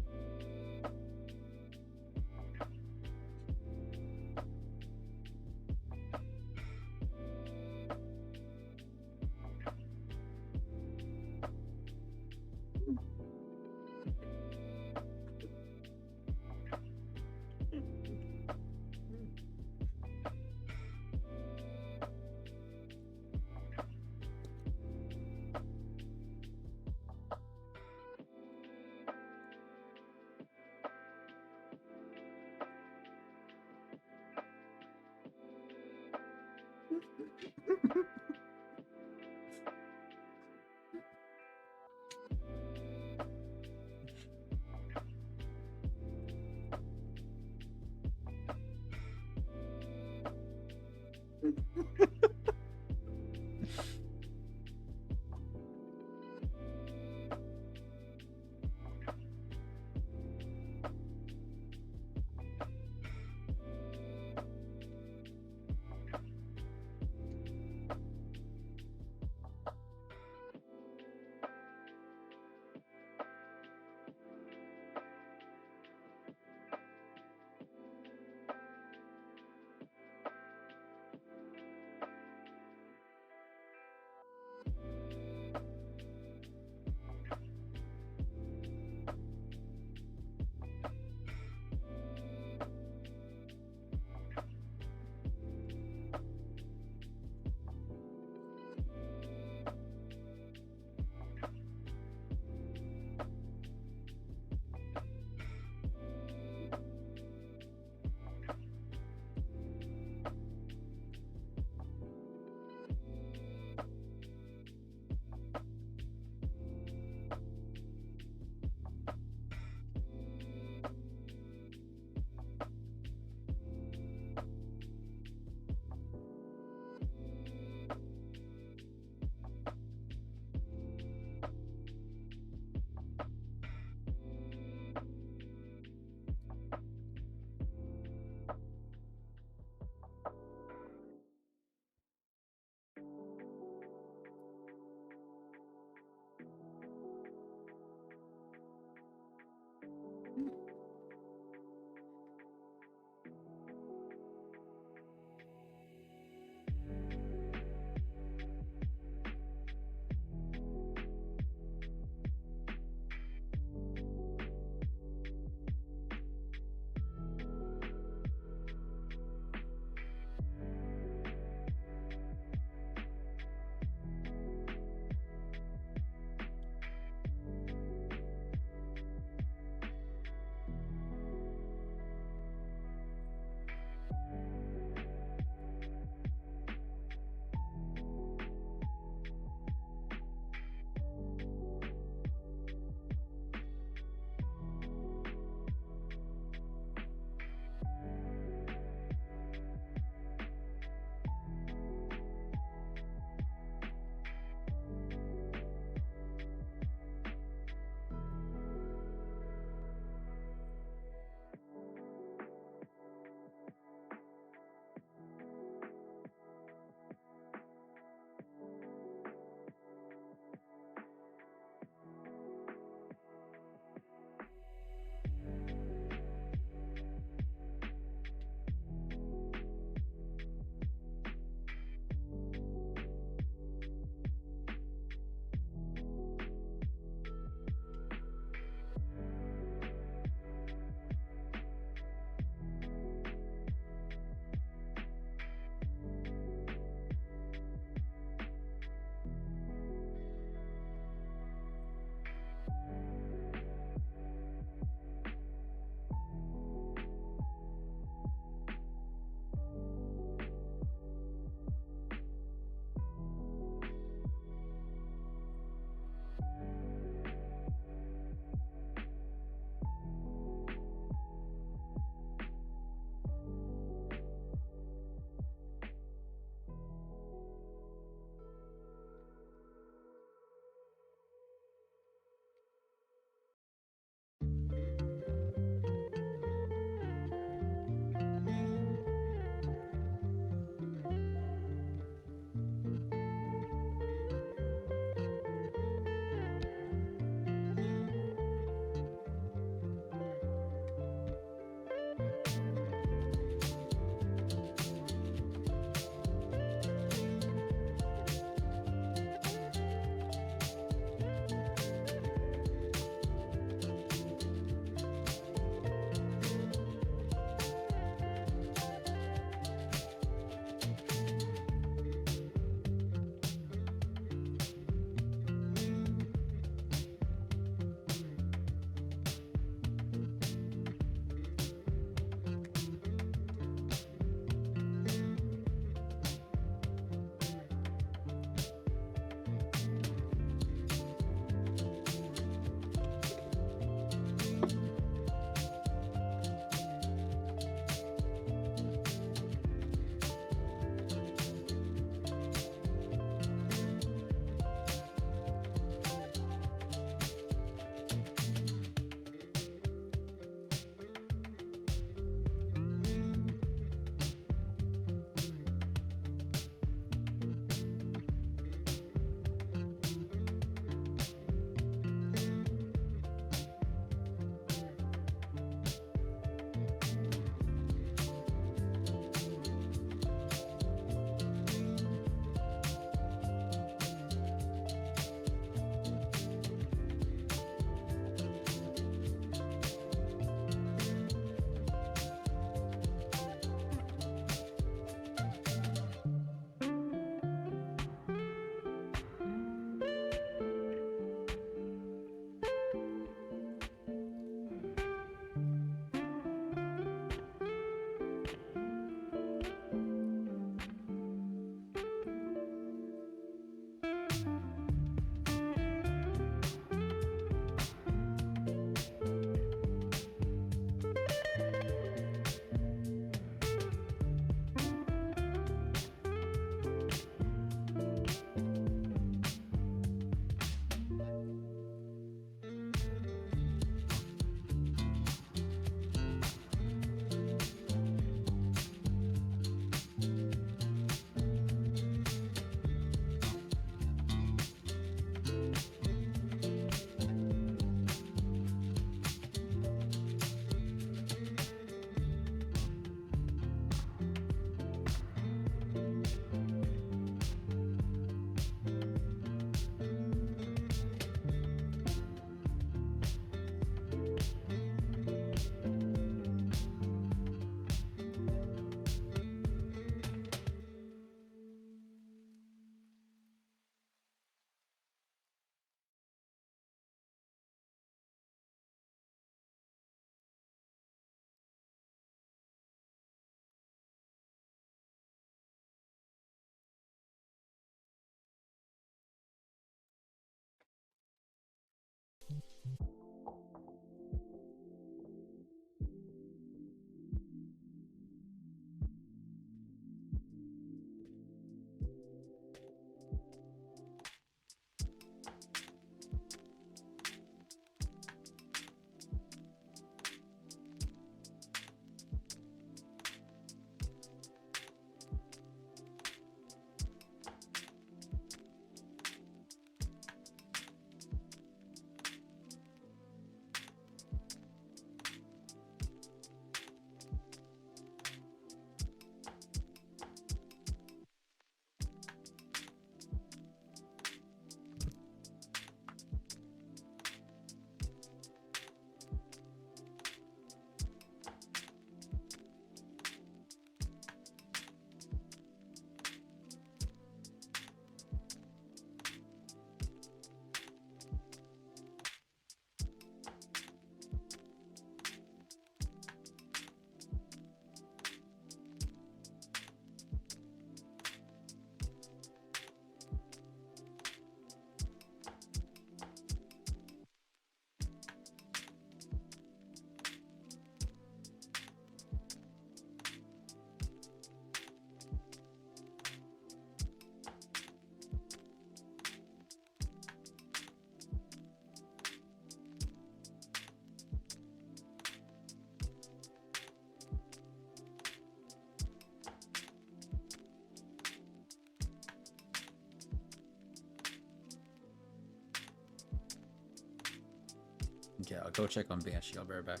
Speaker 1: Okay, I'll go check on Banshee. I'll be right back.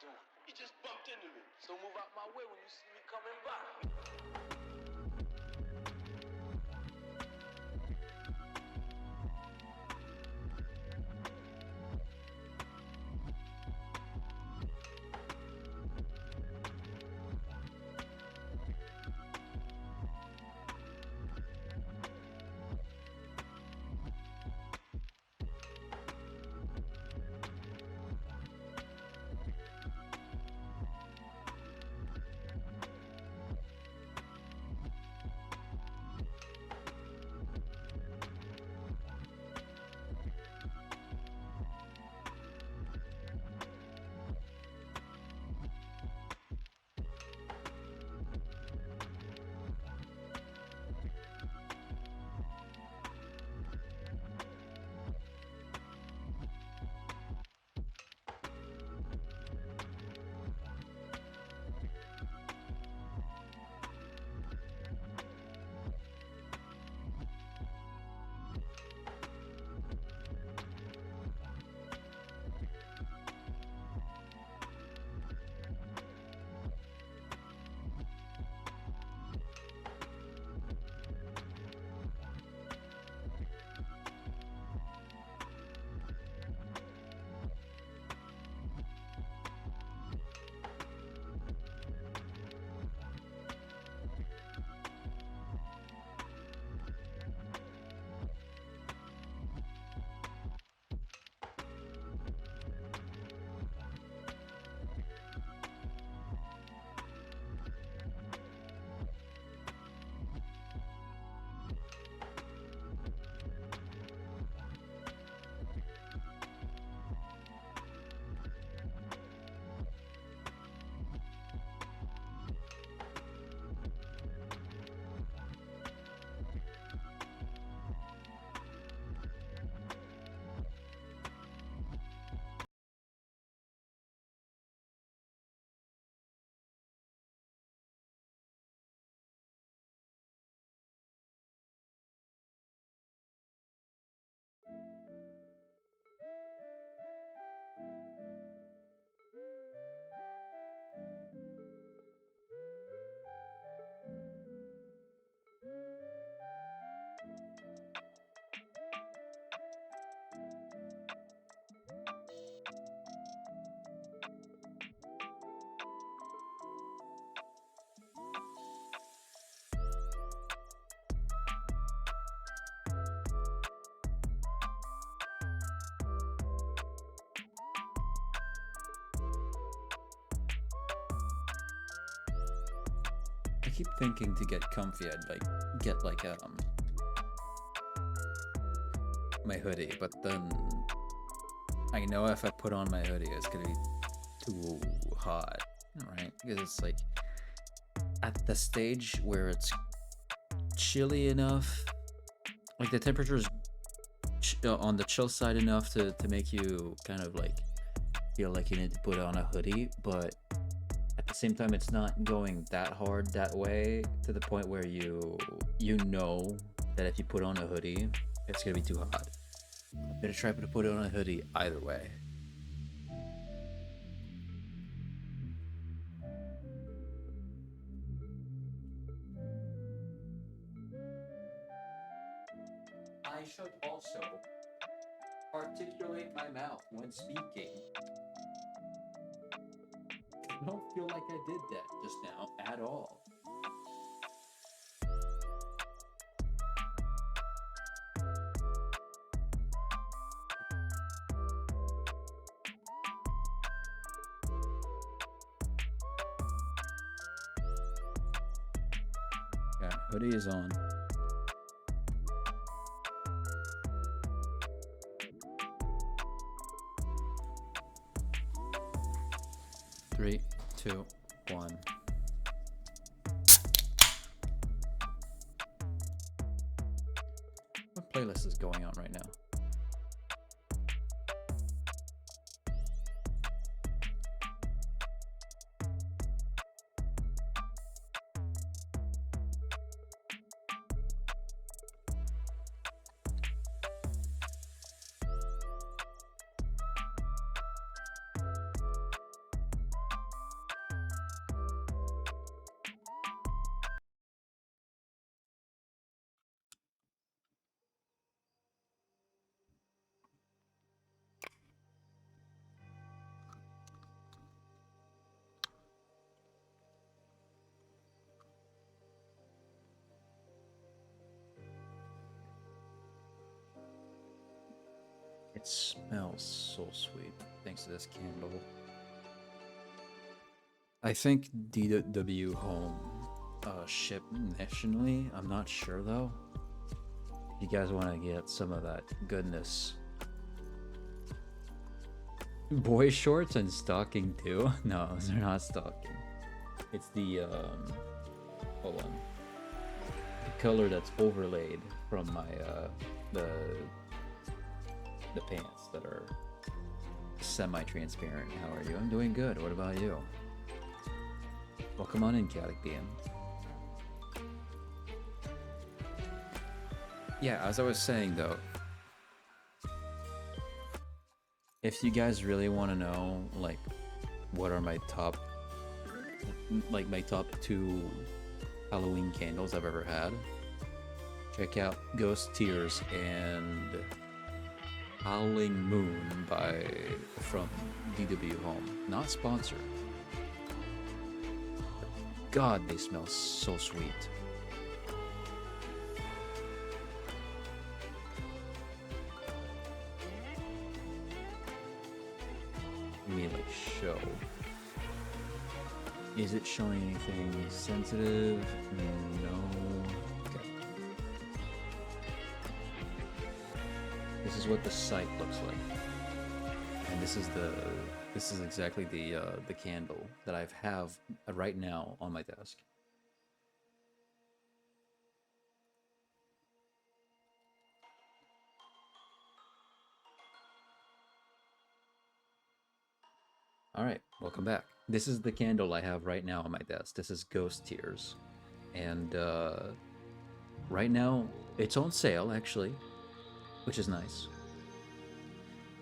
Speaker 16: do? You just bumped into me. So move out my way when you see me coming by.
Speaker 1: I keep thinking to get comfy, I'd like get like my hoodie, but then I know if I put on my hoodie, it's gonna be too hot, right? Because it's like at the stage where it's chilly enough, like the temperature is on the chill side enough to make you kind of like feel like you need to put on a hoodie, but at the same time it's not going that hard that way to the point where you know that if you put on a hoodie it's gonna be too hot. I'm gonna try to put on a hoodie either way. I should also articulate my mouth when speaking. I don't feel like I did that just now at all. Yeah, hoodie is on. Three, two, one. What playlist is going on right now? It smells so sweet thanks to this candle. I think DW Home shipped nationally. I'm not sure though. If you guys want to get some of that goodness. Boy shorts and stocking too? No, they're not stocking. It's the hold on. The color that's overlaid from my the pants that are semi-transparent. How are you? I'm doing good. What about you? Well, come on in, Catholic DM. Yeah, as I was saying though, if you guys really want to know, like, what are my top, like, my top 2 Halloween candles I've ever had, check out Ghost Tears and Howling Moon from DW Home. Not sponsored. God, they smell so sweet. Let me like show. Is it showing anything sensitive? No. Okay. This is what the site looks like, and this is exactly the candle that I have right now on my desk. Alright, welcome back. This is the candle I have right now on my desk. This is Ghost Tears. And right now, it's on sale actually, which is nice.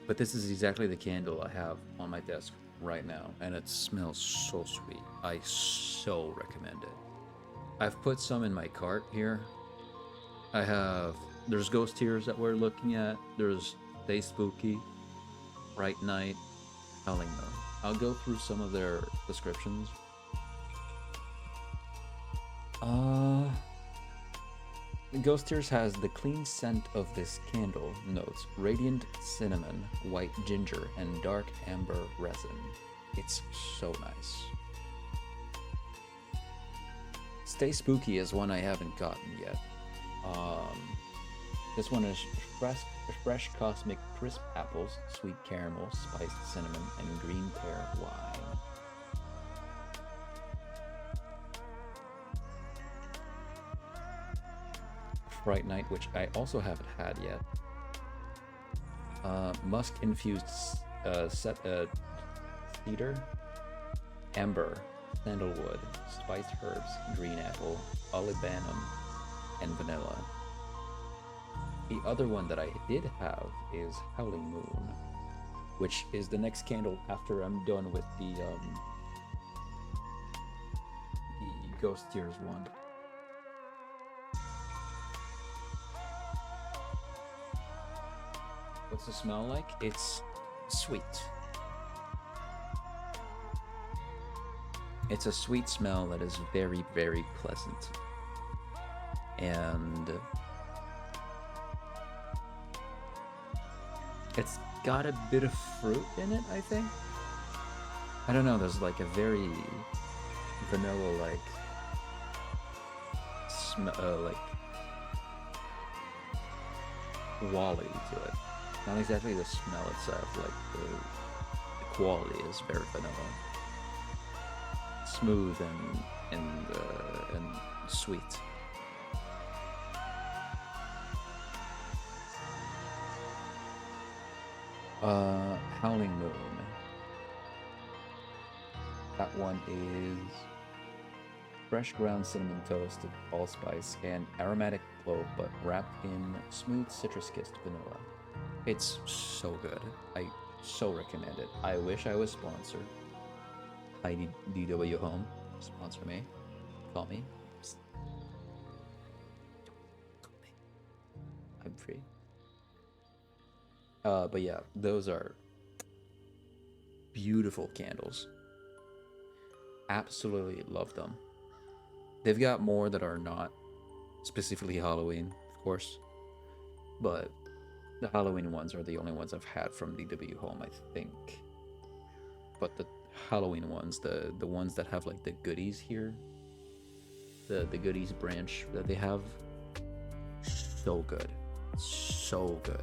Speaker 1: But this is exactly the candle I have on my desk right now, and it smells so sweet. I so recommend it. I've put some in my cart here. There's Ghost Tears that we're looking at. There's Stay Spooky, Bright Night, Howling Moon. I'll go through some of their descriptions. Ghost Tears has the clean scent of this candle notes radiant cinnamon, white ginger, and dark amber resin. It's so nice. Stay Spooky is one I haven't gotten yet. This one is fresh cosmic crisp apples, sweet caramel, spiced cinnamon, and green pear wine. Bright Night, which I also haven't had yet. Musk infused cedar, amber, sandalwood, spiced herbs, green apple, olibanum, and vanilla. The other one that I did have is Howling Moon, which is the next candle after I'm done with the Ghost Tears one. What's the smell like? It's sweet. It's a sweet smell that is very, very pleasant. And it's got a bit of fruit in it, I think. I don't know, there's like a very vanilla-like like quality to it. Not exactly the smell itself, like the quality is very vanilla. Smooth and sweet. Howling Moon. That one is fresh ground cinnamon toasted allspice and aromatic clove, but wrapped in smooth citrus kissed vanilla. It's so good. I so recommend it. I wish I was sponsored. DW Home, sponsor me. Call me. I'm free. But yeah, those are beautiful candles. Absolutely love them. They've got more that are not specifically Halloween, of course, but The Halloween ones are the only ones I've had from DW Home, I think. But the Halloween ones, the ones that have like the goodies here, the goodies branch that they have, so good. So good.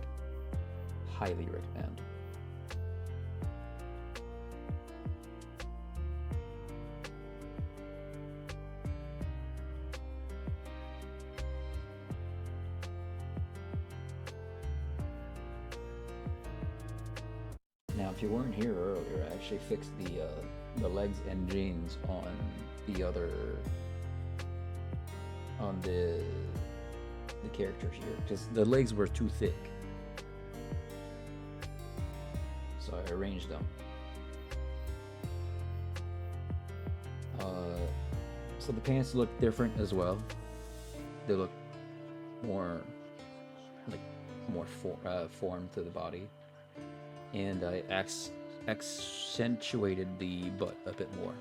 Speaker 1: Highly recommend. Now, if you weren't here earlier, I actually fixed the legs and jeans on the other, on the characters here, because the legs were too thick. So I arranged them. So the pants look different as well. They look more formed to the body. And I accentuated the butt a bit more.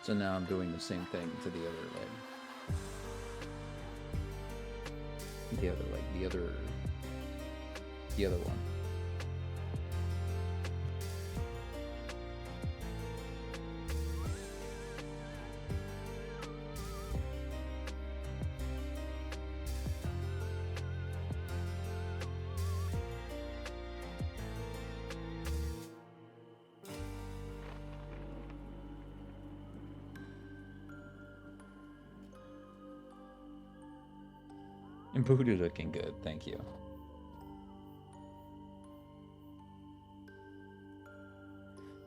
Speaker 1: So now I'm doing the same thing to the other leg. The other leg, the other one. And Voodoo looking good, thank you.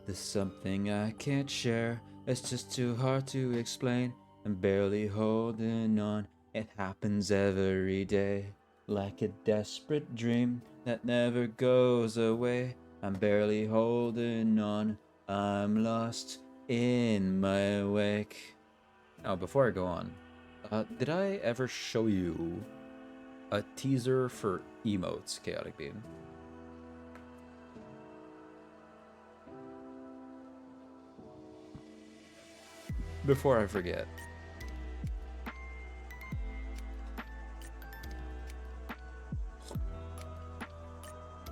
Speaker 1: There's something I can't share, it's just too hard to explain. I'm barely holding on, it happens every day. Like a desperate dream that never goes away. I'm barely holding on, I'm lost in my wake. Now, before I go on, did I ever show you a teaser for emotes, Chaotic Beam? Before I forget.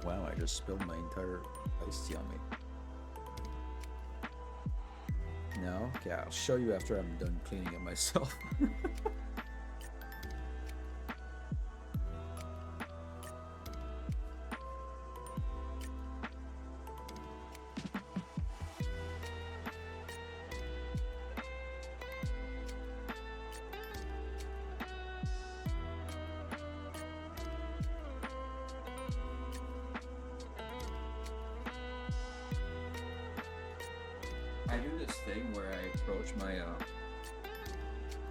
Speaker 1: Wow, I just spilled my entire iced tea on me. No? Okay, I'll show you after I'm done cleaning it myself. I do this thing where I approach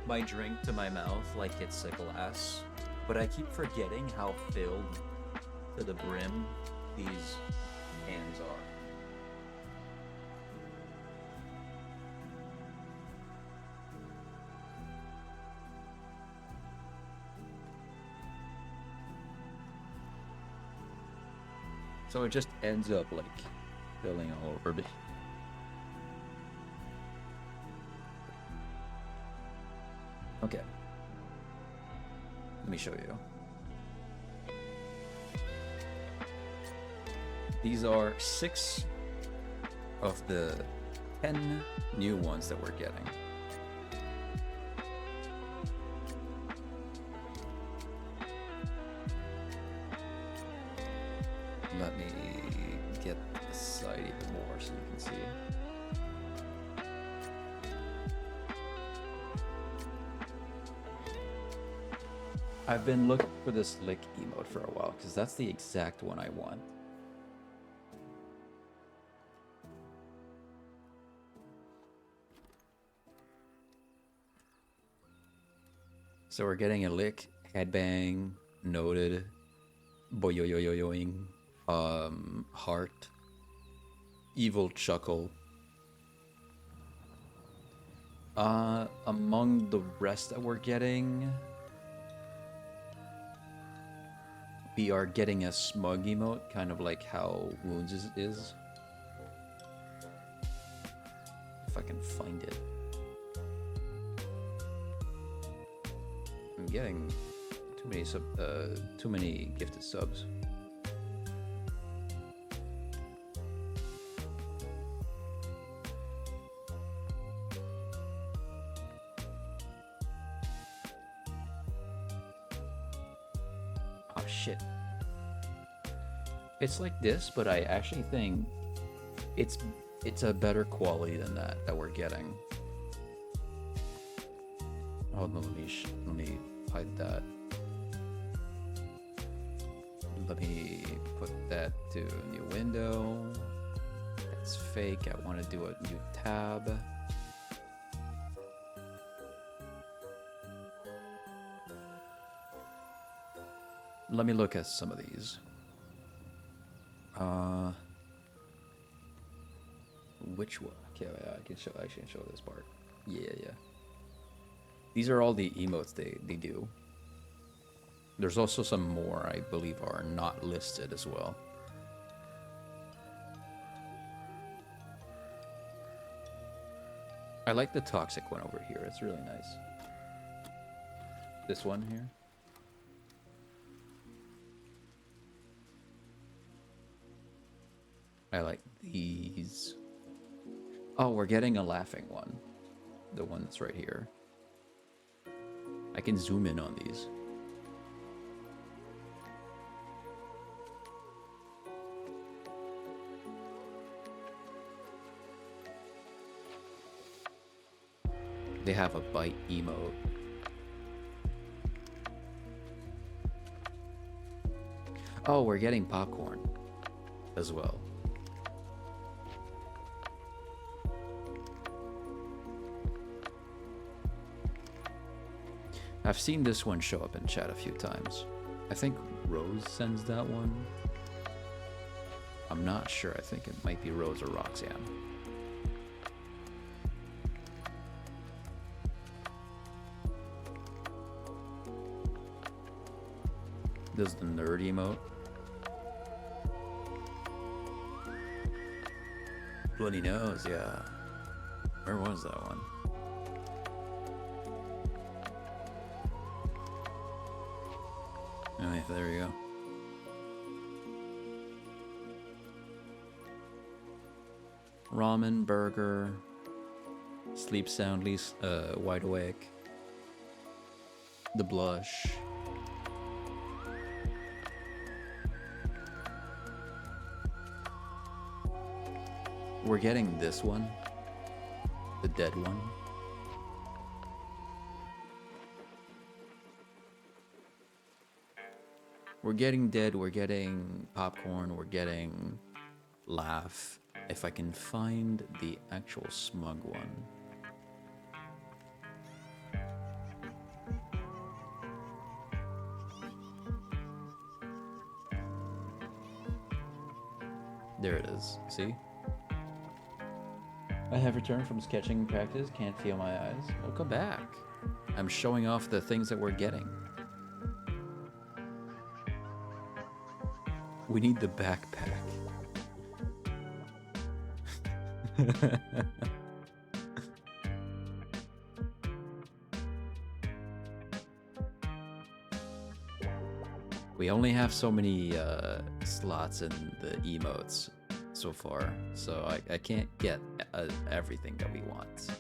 Speaker 1: my drink to my mouth like it's a glass, but I keep forgetting how filled to the brim these cans are. So it just ends up like filling all over me. Okay. Let me show you. These are 6 of the 10 new ones that we're getting. Let me get the side even more so you can see. I've been looking for this lick emote for a while because that's the exact one I want. So we're getting a lick, headbang, noted, boyoyoyoyoing, heart, evil chuckle. Among the rest that we're getting, we are getting a smug emote, kind of like how Wounds is. find it. I'm getting too many gifted subs. Oh shit. It's like this, but I actually think it's a better quality than that we're getting. Oh no, let me hide that. Let me put that to a new window. That's fake. I want to do a new tab. Let me look at some of these. Which one? Okay, I can show. I can show this part. Yeah. These are all the emotes they do. There's also some more I believe are not listed as well. I like the toxic one over here. It's really nice. This one here. I like these. Oh, we're getting a laughing one. The one that's right here. I can zoom in on these. They have a bite emote. Oh, we're getting popcorn as well. I've seen this one show up in chat a few times. I think Rose sends that one. I'm not sure. I think it might be Rose or Roxanne. This is the nerd emote. Bloody nose, yeah. Where was that one? Oh, yeah, there we go. Ramen, burger, sleep soundly, wide awake. The blush. We're getting this one, the dead one. We're getting dead, we're getting popcorn, we're getting laugh. If I can find the actual smug one. There it is, see? I have returned from sketching practice, can't feel my eyes. Welcome back. I'm showing off the things that we're getting. We need the backpack. We only have so many slots in the emotes so far, so I can't get everything that we want.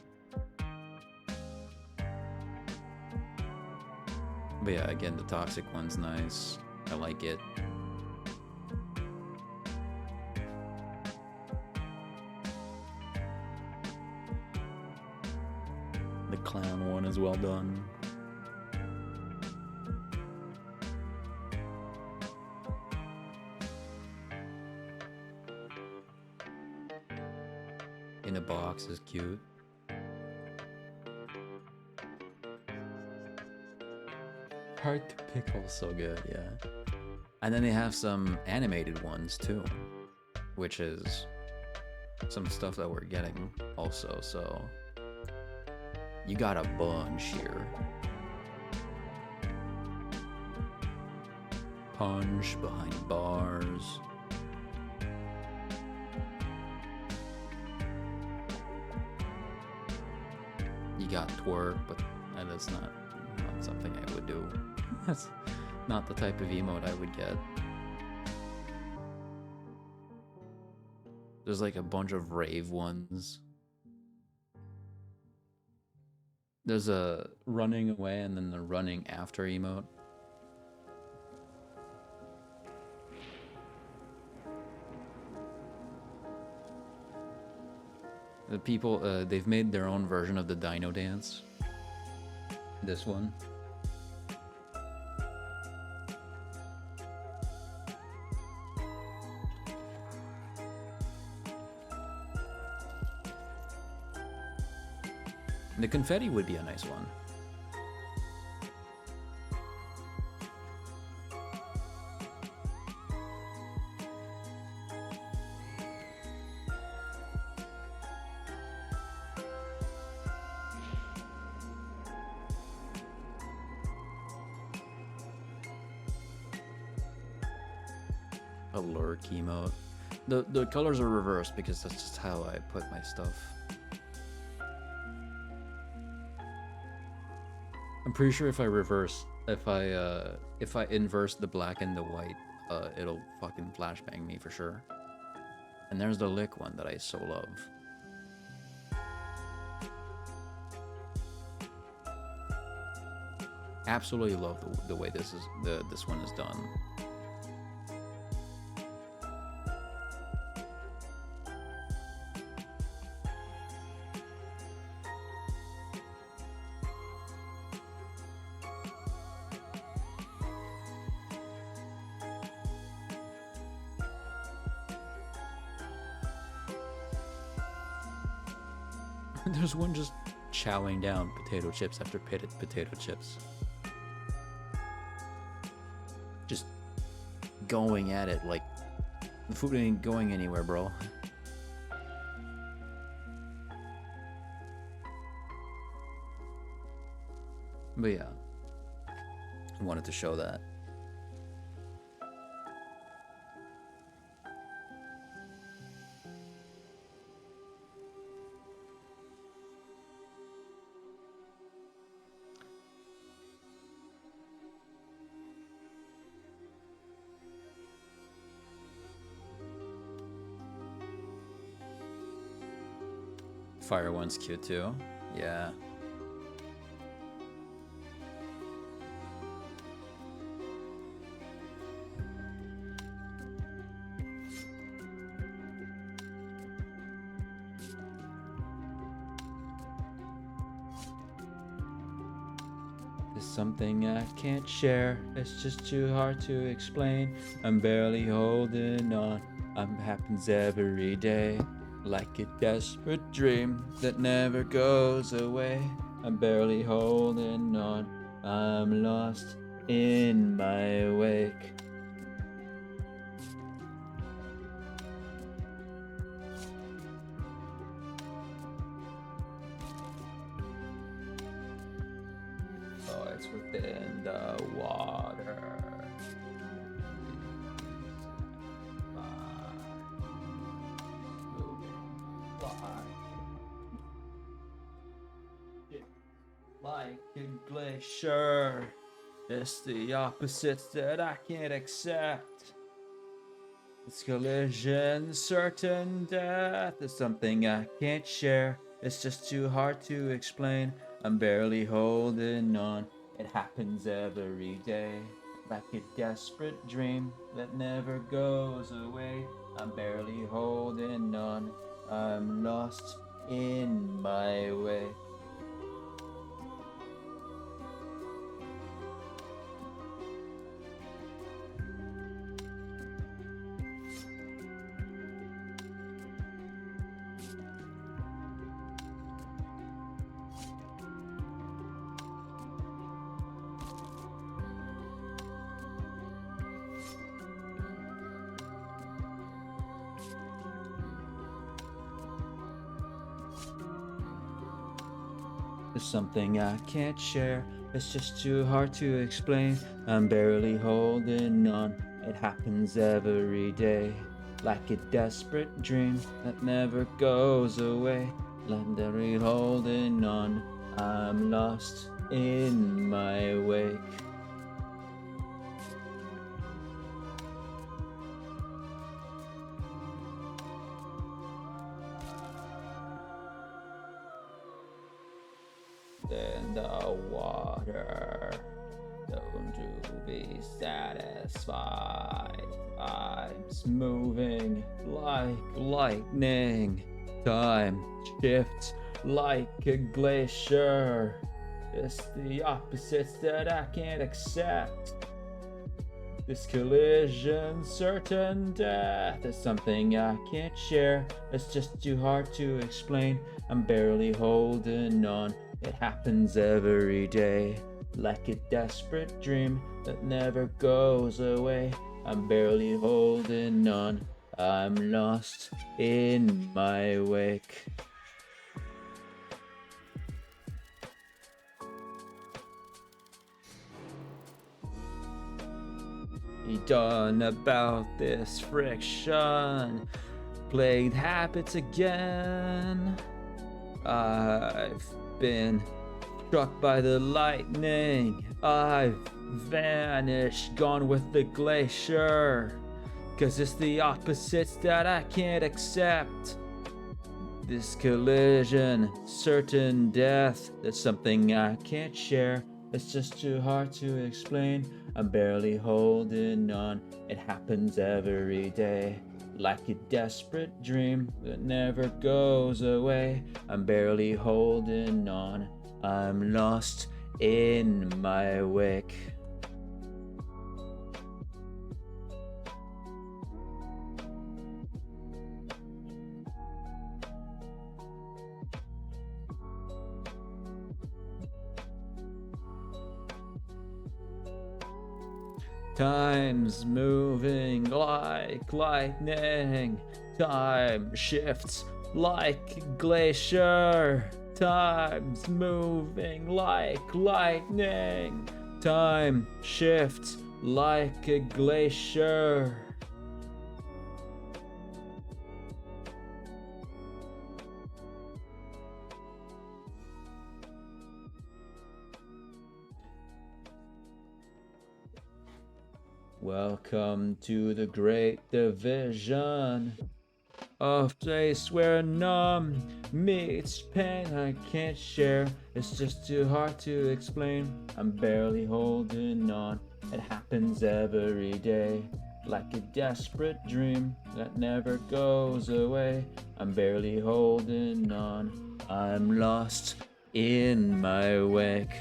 Speaker 1: But yeah, again, the toxic one's nice. I like it. The clown one is well done. In a box is cute. Hard to pickle, so good, yeah. And then they have some animated ones too, which is some stuff that we're getting also, so you got a bunch here. Punch behind bars. got twerk, but that is not something I would do. That's not the type of emote I would get. There's like a bunch of rave ones. There's a running away and then the running after emote. The people, they've made their own version of the Dino Dance. This one. The confetti would be a nice one. A lurk emote. The colors are reversed because that's just how I put my stuff. I'm pretty sure if I inverse the black and the white, it'll fucking flashbang me for sure. And there's the lick one that I so love. Absolutely love the way this one is done. There's one just chowing down potato chips after potato chips. Just going at it like the food ain't going anywhere, bro. But yeah, I wanted to show that. Fire one's cute too. Yeah. There's something I can't share. It's just too hard to explain. I'm barely holding on. It happens every day. Like a desperate dream that never goes away. I'm barely holding on. I'm lost in my wake. Oh, it's within the water. Like a glacier, it's the opposites that I can't accept. It's collision, certain death. It's something I can't share. It's just too hard to explain. I'm barely holding on. It happens every day. Like a desperate dream that never goes away. I'm barely holding on. I'm lost in my way. There's something I can't share. It's just too hard to explain. I'm barely holding on. It happens every day. Like a desperate dream that never goes away. I'm barely holding on. I'm lost in my wake. In the water, don't you be satisfied. Time's moving like lightning. Time shifts like a glacier. It's the opposites that I can't accept. This collision, certain death is something I can't share. It's just too hard to explain. I'm barely holding on. It happens every day, like a desperate dream that never goes away. I'm barely holding on. I'm lost in my wake. You done about this friction, plagued habits again. I've been struck by the lightning. I've vanished, gone with the glacier. 'Cause it's the opposites that I can't accept. This collision, certain death, that's something I can't share. It's just too hard to explain. I'm barely holding on. It happens every day, like a desperate dream that never goes away. I'm barely holding on. I'm lost in my wake. Time's moving like lightning. Time shifts like glacier. Time's moving like lightning. Time shifts like a glacier. Welcome to the great division of place where numb meets pain I can't share. It's just too hard to explain. I'm barely holding on. It happens every day, like a desperate dream that never goes away. I'm barely holding on. I'm lost in my wake.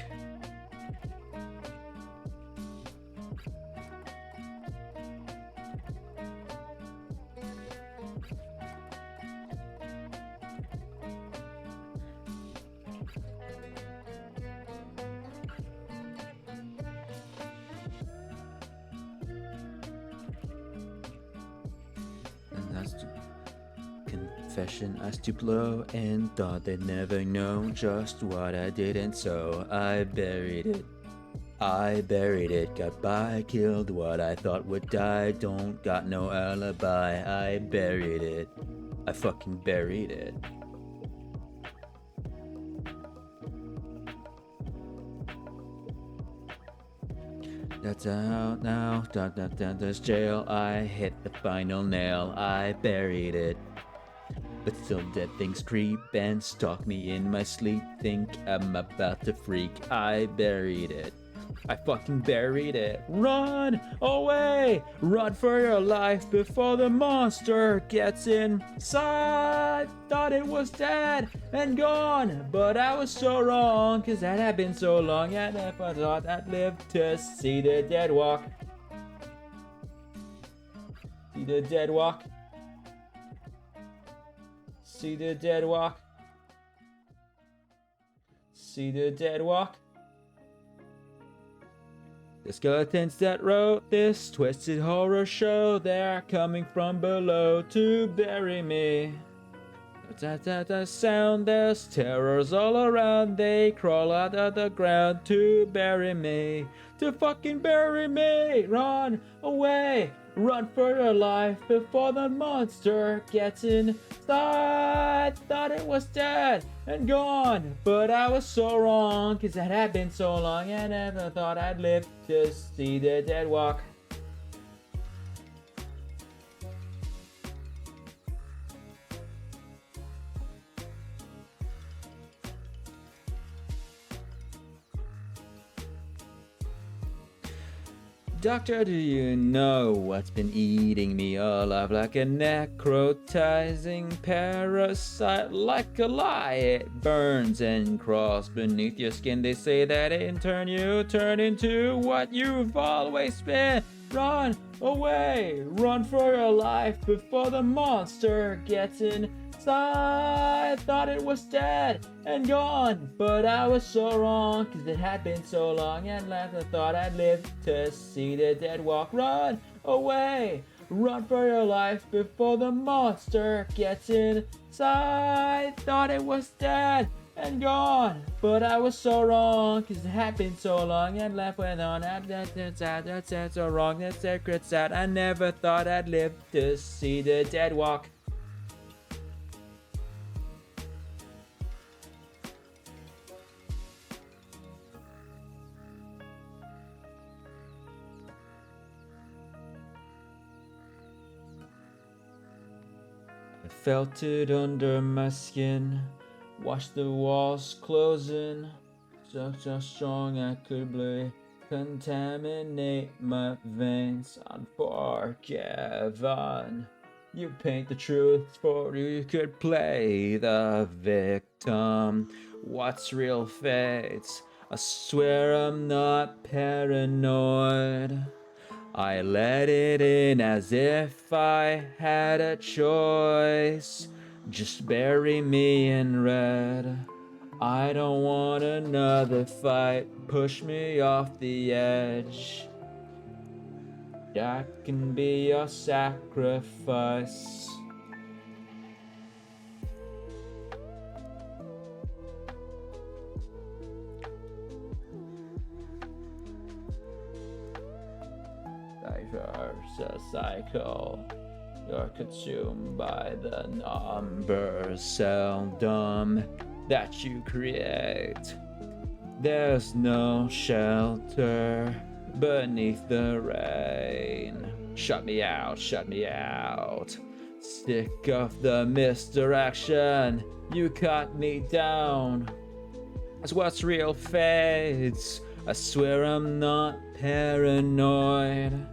Speaker 1: Confession I stooped low and thought they'd never know just what I did, and so I buried it. I buried it, got by, killed what I thought would die, don't got no alibi. I buried it. I fucking buried it. That's out now, this jail. I hit the final nail, I buried it. But still dead things creep and stalk me in my sleep. Think I'm about to freak. I buried it. I fucking buried it. Run away! Run for your life before the monster gets inside. Thought it was dead and gone, but I was so wrong, 'cause that had been so long, and if I thought I'd live to see the dead walk. See the dead walk. See the dead walk. See the dead walk. The skeletons that wrote this twisted horror show, they're coming from below to bury me. The sound, there's terrors all around. They crawl out of the ground to bury me. To fucking bury me. Run away. Run for your life before the monster gets inside. Thought it was dead and gone, but I was so wrong, 'cause it had been so long and I never thought I'd live to see the dead walk. Doctor, do you know what's been eating me alive like a necrotizing parasite? Like a lie, it burns and crawls beneath your skin. They say that in turn you turn into what you've always been. Run away, run for your life before the monster gets inside. Thought it was dead and gone, but I was so wrong, 'cause it had been so long and left. I thought I'd live to see the dead walk. Run away, run for your life before the monster gets inside. Thought it was dead and gone, but I was so wrong, 'cause it had been so long and left went on. That's so wrong, that's sacred sad. I never thought I'd live to see the dead walk. I felt it under my skin, watched the walls closing, so strong I could bleed, contaminate my veins, unforgiven. You paint the truth for you could play the victim. What's real fate? I swear I'm not paranoid. I let it in as if I had a choice. Just bury me in red. I don't want another fight. Push me off the edge. I can be your sacrifice. Diverse a cycle. You're consumed by the numbers seldom that you create. There's no shelter beneath the rain. Shut me out, shut me out. Sick of the misdirection. You cut me down. That's what's real fades. I swear I'm not paranoid.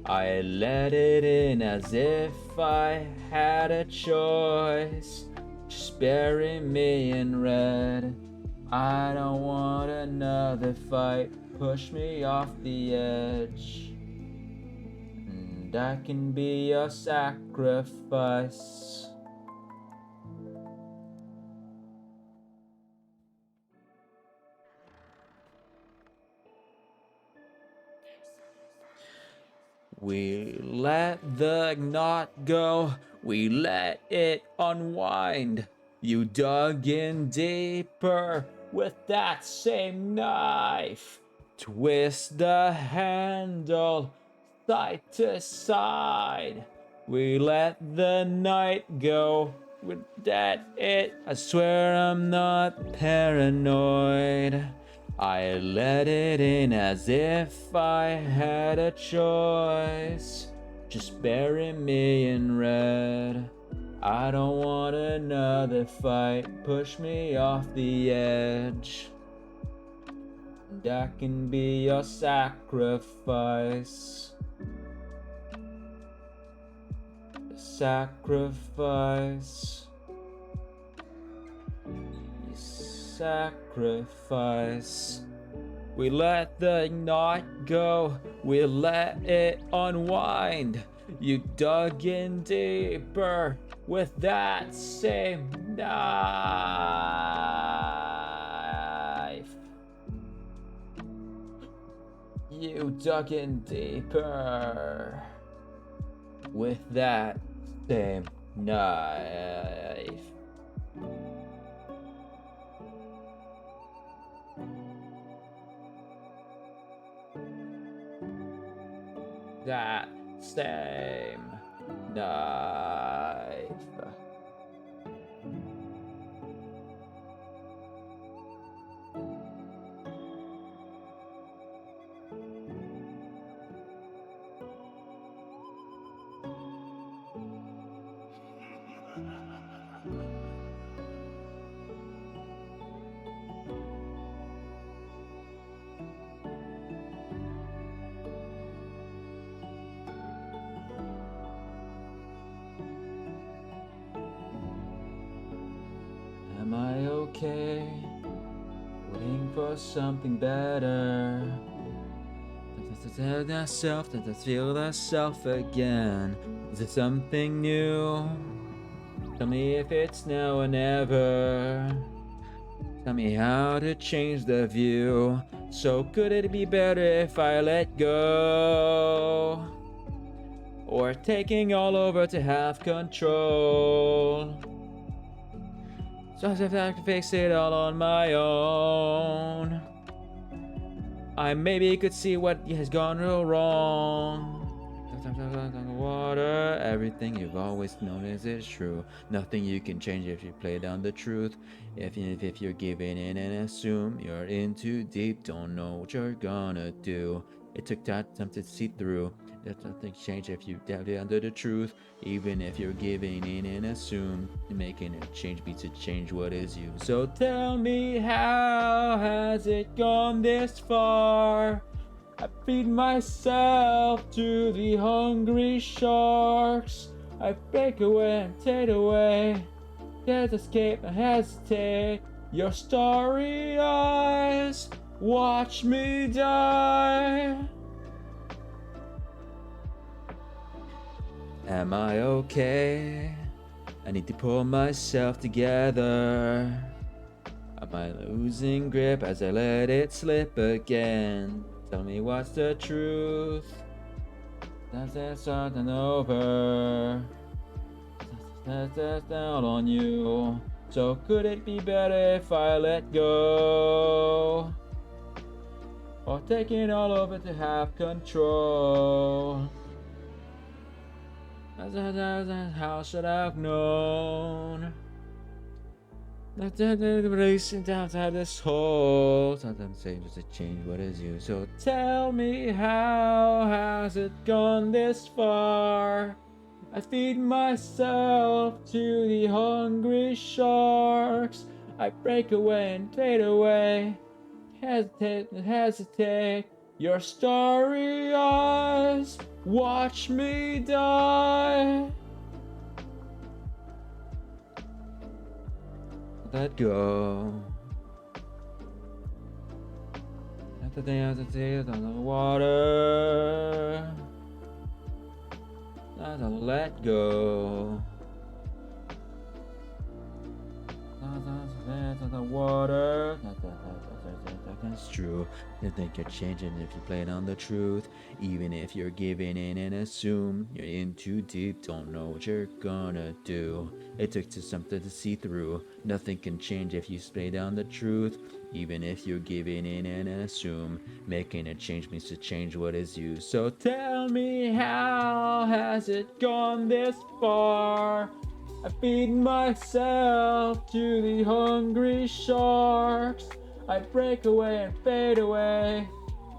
Speaker 1: I let it in as if I had a choice. Just bury me in red. I don't want another fight. Push me off the edge. And I can be your sacrifice. We let the knot go, we let it unwind. You dug in deeper with that same knife. Twist the handle side to side. We let the night go, we let it. I swear I'm not paranoid. I let it in as if I had a choice. Just bury me in red. I don't want another fight. Push me off the edge. And I can be your sacrifice. Sacrifice. Sacrifice. We let the knot go, we let it unwind. You dug in deeper with that same knife. You dug in deeper with that same knife. that same knife. Am I okay? Waiting for something better. To tell myself that I feel myself again. Is it something new? Tell me if it's now or never. Tell me how to change the view. So could it be better if I let go? Or taking all over to have control? So if I can fix it all on my own, I maybe could see what has gone real wrong. Water, everything you've always known is true. Nothing you can change if you play down the truth. If you're giving in and assume you're in too deep, don't know what you're gonna do. It took time to see through. That nothing change if you doubt it under the truth. Even if you're giving in and assume making a change be to change what is you. So tell me, how has it gone this far? I feed myself to the hungry sharks. I break away and take away. Can't escape and hesitate. Your starry eyes watch me die. Am I okay? I need to pull myself together. Am I losing grip as I let it slip again? Tell me what's the truth. Does it starting over? That's down on you. So could it be better if I let go? Or taking all over to have control? How should I have known? Racing down outside this hole. Sometimes saying just to change what is you. So tell me, how has it gone this far? I feed myself to the hungry sharks. I break away and fade away. Hesitate and hesitate. Your starry eyes watch me die. Let go. After they have to take it on the water. Not to let go. On the water. That's true. You think you're changing if you play it on the truth. Even if you're giving in and assume you're in too deep, don't know what you're gonna do. It took to something to see through. Nothing can change if you play down the truth. Even if you're giving in and assume making a change means to change what is you. So tell me, how has it gone this far? I feed myself to the hungry sharks. I break away and fade away.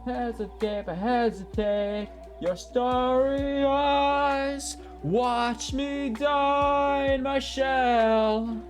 Speaker 1: Hesitate but hesitate. Your starry eyes watch me die in my shell.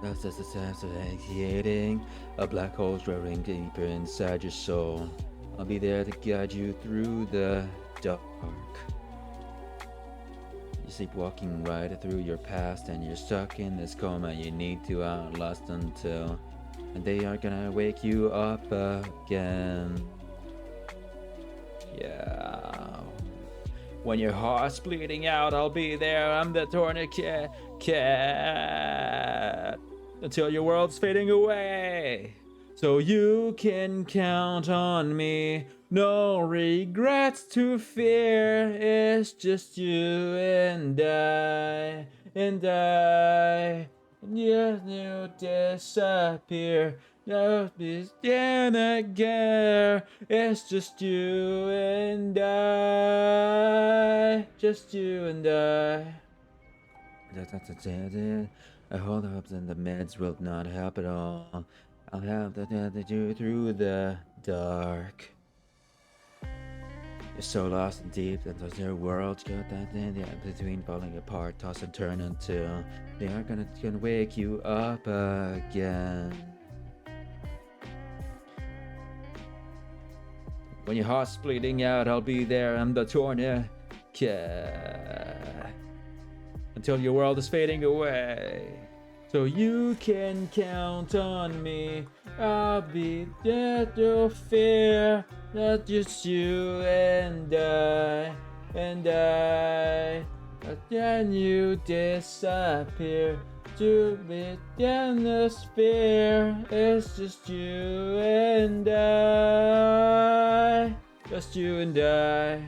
Speaker 1: That's just a sense of anxiety. A black hole dwelling deeper inside your soul. I'll be there to guide you through the dark. You sleepwalking right through your past, and you're stuck in this coma. You need to outlast until they are gonna wake you up again. Yeah. When your heart's bleeding out, I'll be there. I'm the tourniquet cat until your world's fading away. So you can count on me. No regrets to fear. It's just you and I. And yes, you disappear. No, again. It's just you and I. Just you and I. I hold up, then the meds will not help at all. I'll have to get you through the dark. You're so lost and deep that there's your world's got that in between, falling apart, toss and turn until they are gonna wake you up again. When your heart's bleeding out, I'll be there. I'm the tourniquet until your world is fading away. So you can count on me. I'll be there to fear. Not just you and I. But then you disappear to be in the sphere. It's just you and I. Just you and I.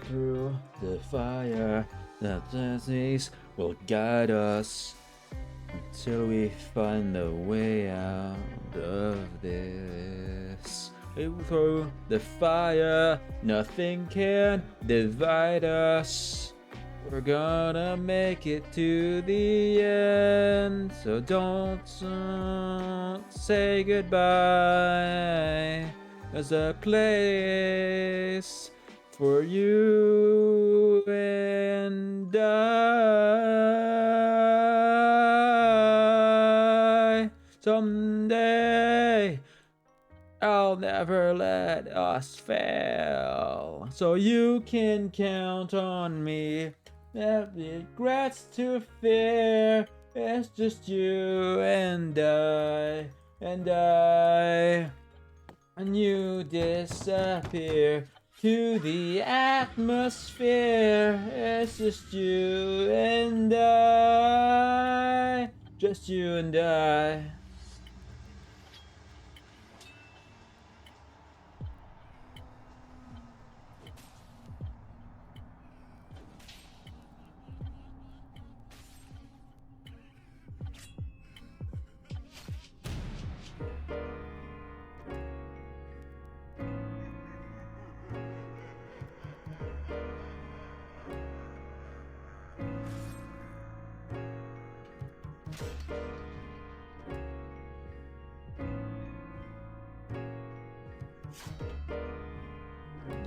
Speaker 1: Through the fire, the disease will guide us until we find the way out of this. Through the fire, nothing can divide us. We're gonna make it to the end, so don't say goodbye. There's a place for you and I. Someday I'll never let us fail. So you can count on me. No regrets to fear. It's just you and I. And you disappear to the atmosphere. It's just you and I. Just you and I.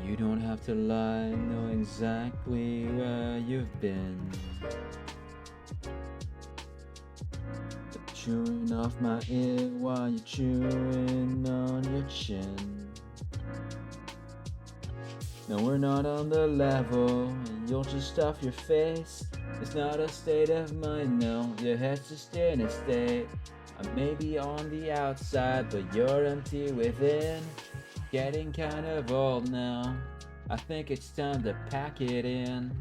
Speaker 1: You don't have to lie, know exactly where you've been. Chewing off my ear while you're chewing on your chin. No, we're not on the level, and you'll just stuff your face. It's not a state of mind, no, your head's just in a state. I may be on the outside, but you're empty within. Getting kind of old now, I think it's time to pack it in.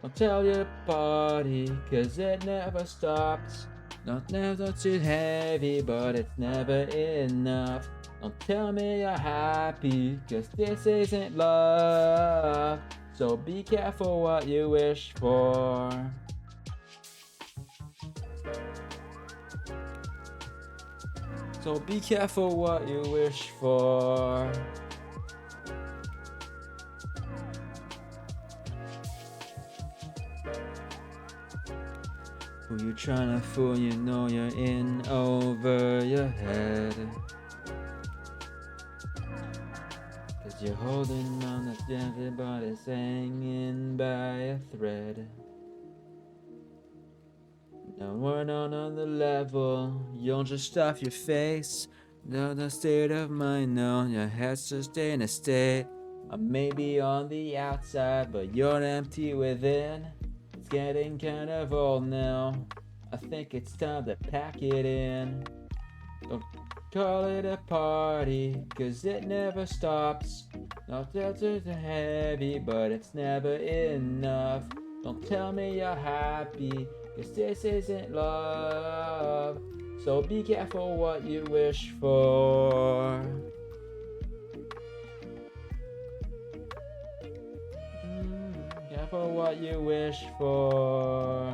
Speaker 1: I'll tell your party, cause it never stops. Not never too heavy, but it's never enough. Don't tell me you're happy, cause this isn't love. So be careful what you wish for. So be careful what you wish for. Who you trying to fool? You know you're in over your head. Cause you're holding on to everybody's hanging by a thread. Now we're not on the level. You'll just stuff your face. Know the state of mind, no, your head's just in a state. I may be on the outside, but you're empty within. It's getting kind of old now. I think it's time to pack it in. Don't call it a party, cause it never stops. Not that it's heavy, but it's never enough. Don't tell me you're happy, cause this isn't love. So be careful what you wish for. Careful what you wish for.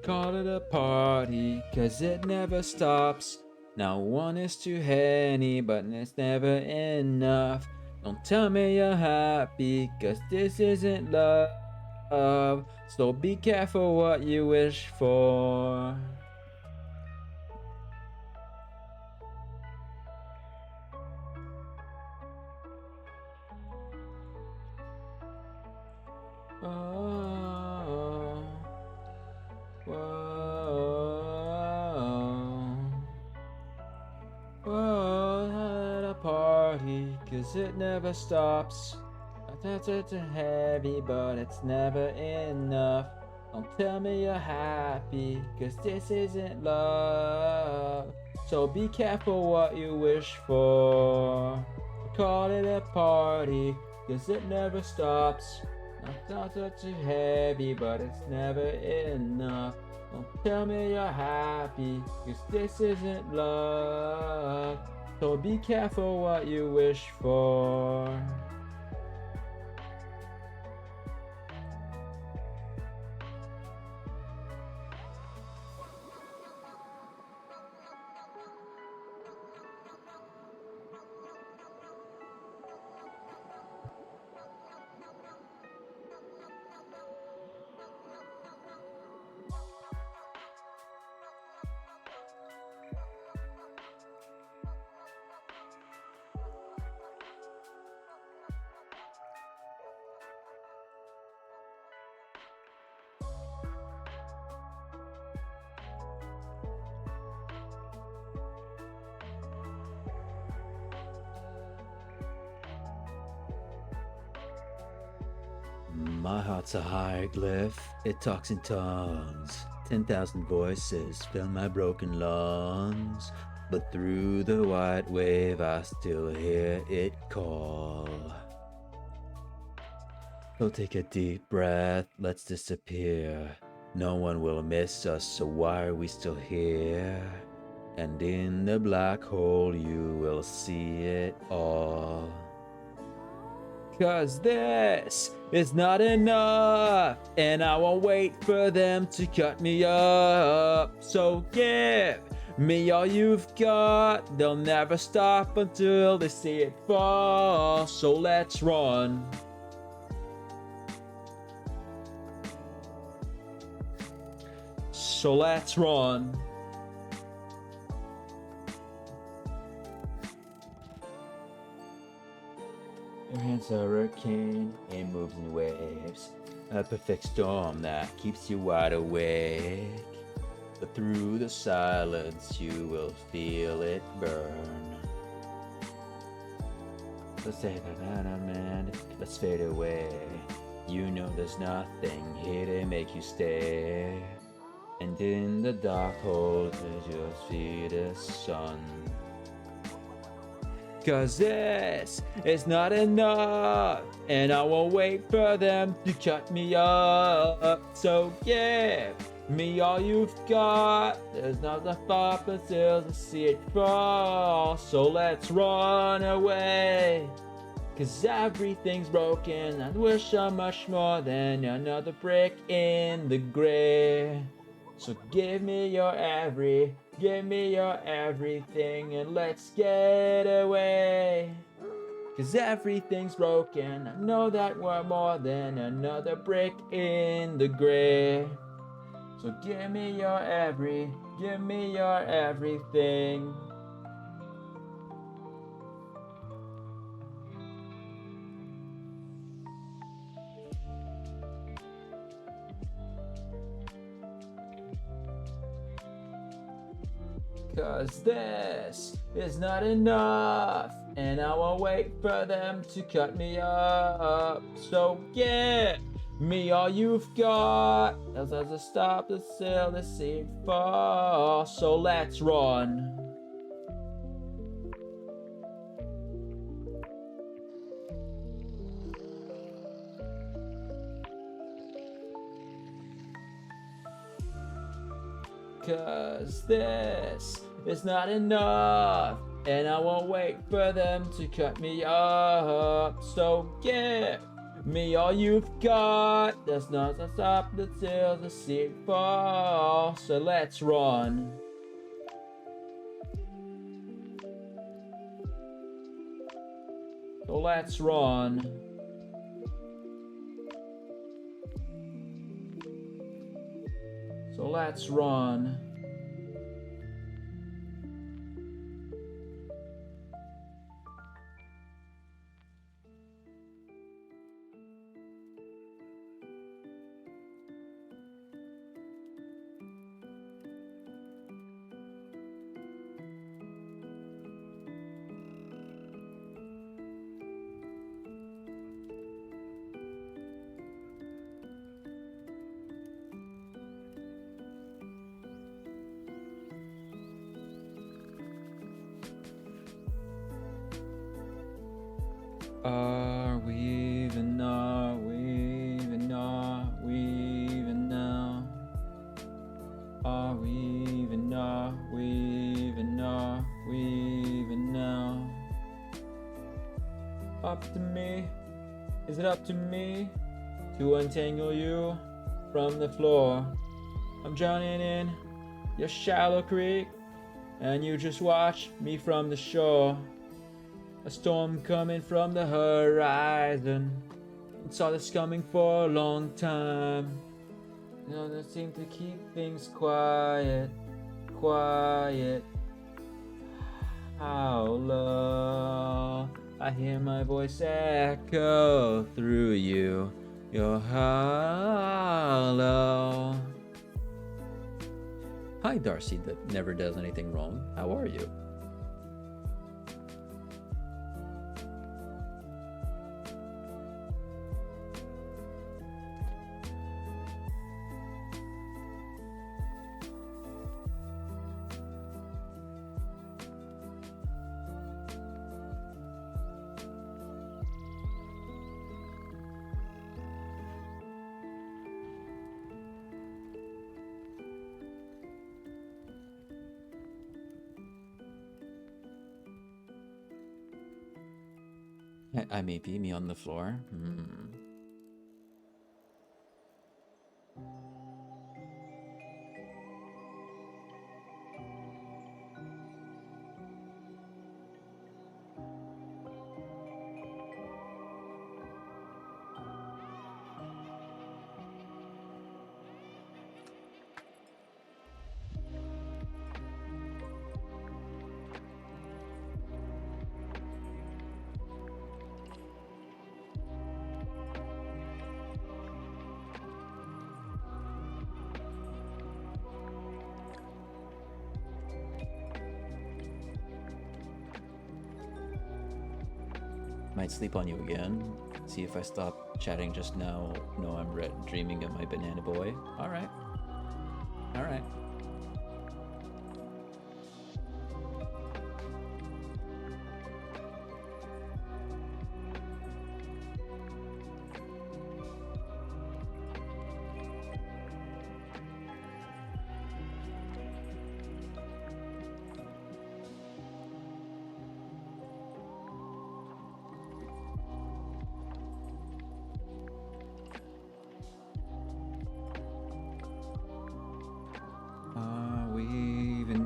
Speaker 1: Call it a party, cause it never stops. Now one is too many, but it's never enough. Don't tell me you're happy, cause this isn't love. So be careful what you wish for. Oh, whoa, at a party, cause it never stops. That's it's heavy, but it's never enough. Don't tell me you're happy, cause this isn't love. So be careful what you wish for. Call it a party, cause it never stops. Not too heavy, but it's never enough. Don't tell me you're happy, cause this isn't love. So be careful what you wish for. My heart's a hieroglyph, it talks in tongues. 10,000 voices fill my broken lungs. But through the white wave I still hear it call. So take a deep breath, let's disappear. No one will miss us, so why are we still here? And in the black hole you will see it all. Cause this is not enough, and I won't wait for them to cut me up. So give me all you've got, they'll never stop until they see it fall. So let's run. So let's run. Your hands are a hurricane, it moves in waves. A perfect storm that keeps you wide awake. But through the silence you will feel it burn. Let's say that man, let's fade away. You know there's nothing here to make you stay. And in the dark holes you'll see the sun. Cause this is not enough, and I won't wait for them to cut me up. So give me all you've got. There's not enough up until to see it fall. So let's run away. Cause everything's broken. I wish I'm much more than another brick in the gray. So give me your give me your everything, and let's get away. Cause everything's broken. I know that we're more than another brick in the gray. So give me your give me your everything. Cause this is not enough, and I won't wait for them to cut me up. So give me all you've got, else as I stop the sail to see it fall. So let's run. Cause this is not enough, and I won't wait for them to cut me up. So give me all you've got. There's not a stop the till the sea fall. So let's run. So let's run. So let's run. Are we even now? Are we even now? Up to me? Is it up to me to untangle you from the floor? I'm drowning in your shallow creek, and you just watch me from the shore. A storm coming from the horizon. Saw this coming for a long time. You know, they seem to keep things quiet. How low I hear my voice echo through you. You're hollow. Hi, Darcy that never does anything wrong. How are you? I may be me on the floor. Might sleep on you again. See if I stop chatting just now. No, I'm dreaming of my banana boy. Alright. Alright.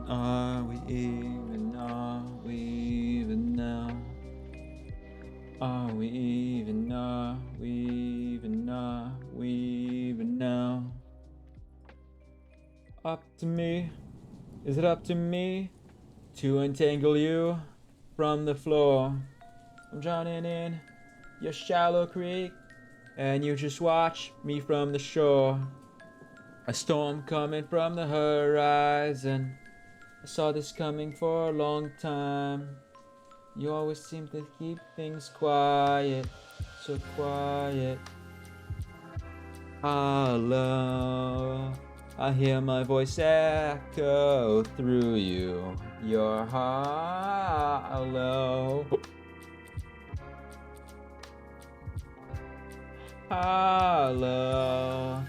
Speaker 1: Are we even now? Are we even now? Up to me? Is it up to me to untangle you from the floor? I'm drowning in your shallow creek, and you just watch me from the shore. A storm coming from the horizon. I saw this coming for a long time. You always seem to keep things quiet, so quiet. Hello, I hear my voice echo through you. Your hello. Hello,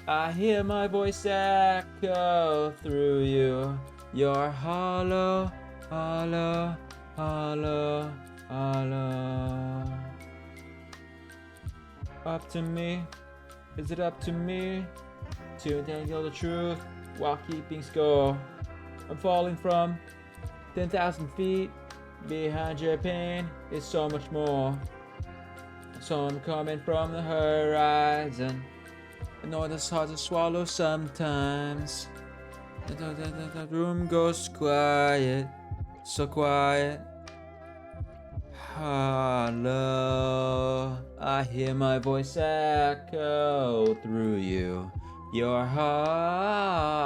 Speaker 1: I hear my voice echo through you. You're hollow, hollow, hollow, hollow. Up to me? Is it up to me to tell the truth while keeping score? I'm falling from 10,000 feet. Behind your pain is so much more. So I'm coming from the horizon. I know that's hard to swallow sometimes. The room goes quiet, so quiet. Hello, I hear my voice echo through you. You're hollow.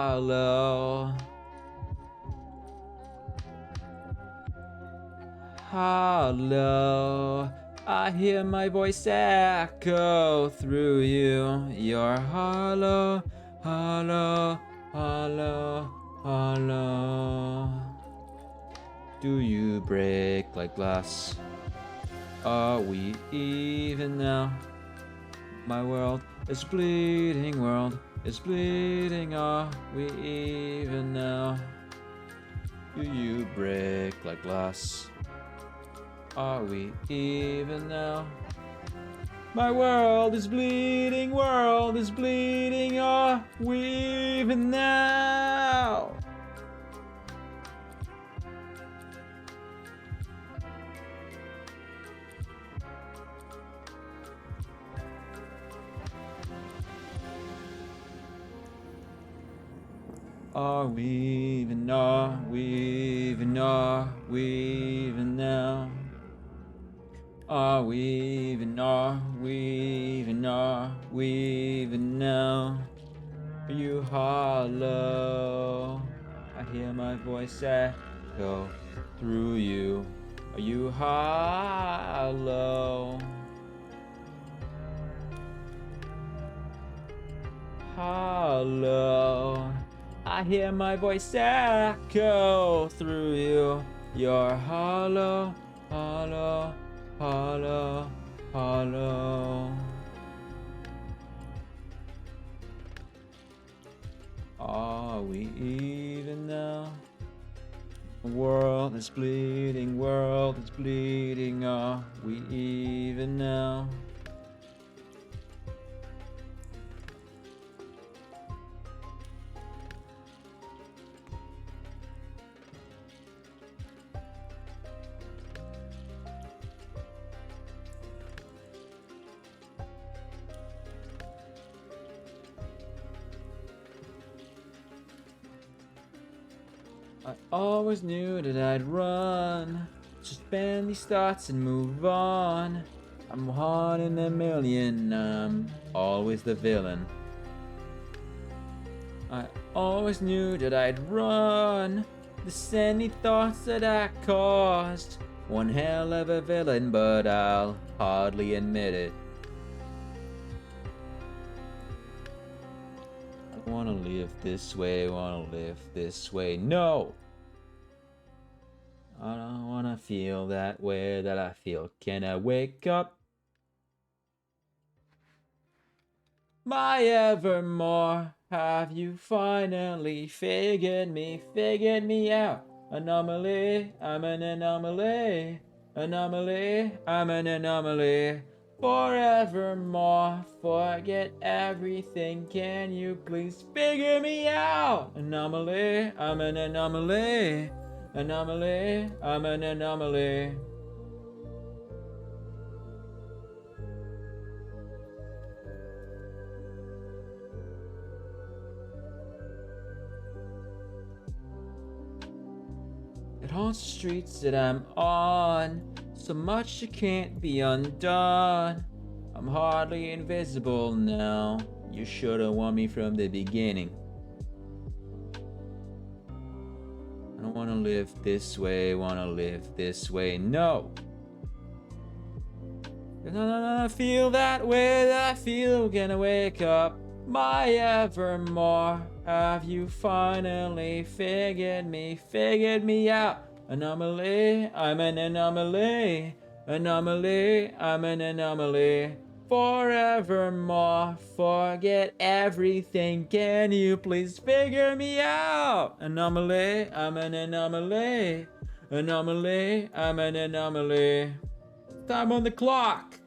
Speaker 1: Hello, I hear my voice echo through you. You're hollow, hollow, hollow, hollow. Do you break like glass? Are we even now? My world is bleeding, world is bleeding. Are we even now? Do you break like glass? Are we even now? My world is bleeding, world is bleeding. Are we even now? Are we even now? We even now? We even now? Are we even are we even are we even now? Are you hollow? I hear my voice echo through you. Are you hollow? Hollow. I hear my voice echo through you. You're hollow, hollow, hollow, hollow. Are we even now? The world is bleeding, world is bleeding. Are we even now? I always knew that I'd run, just bend these thoughts and move on. I'm one in a million, I'm always the villain. I always knew that I'd run, the sandy thoughts that I caused. One hell of a villain, but I'll hardly admit it. I wanna live this way, wanna live this way. No! I don't wanna feel that way that I feel. Can I wake up? My evermore, have you finally figured me out? Anomaly, I'm an anomaly. Anomaly, I'm an anomaly. Forevermore, forget everything. Can you please figure me out? Anomaly, I'm an anomaly. Anomaly, I'm an anomaly. It haunts the streets that I'm on, so much it can't be undone. I'm hardly invisible now. You should've warned me from the beginning. I don't wanna live this way, wanna live this way, no! I feel that way that I feel, gonna wake up. My evermore, have you finally figured me out? Anomaly, I'm an anomaly. Anomaly, I'm an anomaly. Forevermore, forget everything. Can you please figure me out? Anomaly, I'm an anomaly. Anomaly, I'm an anomaly. Time on the clock.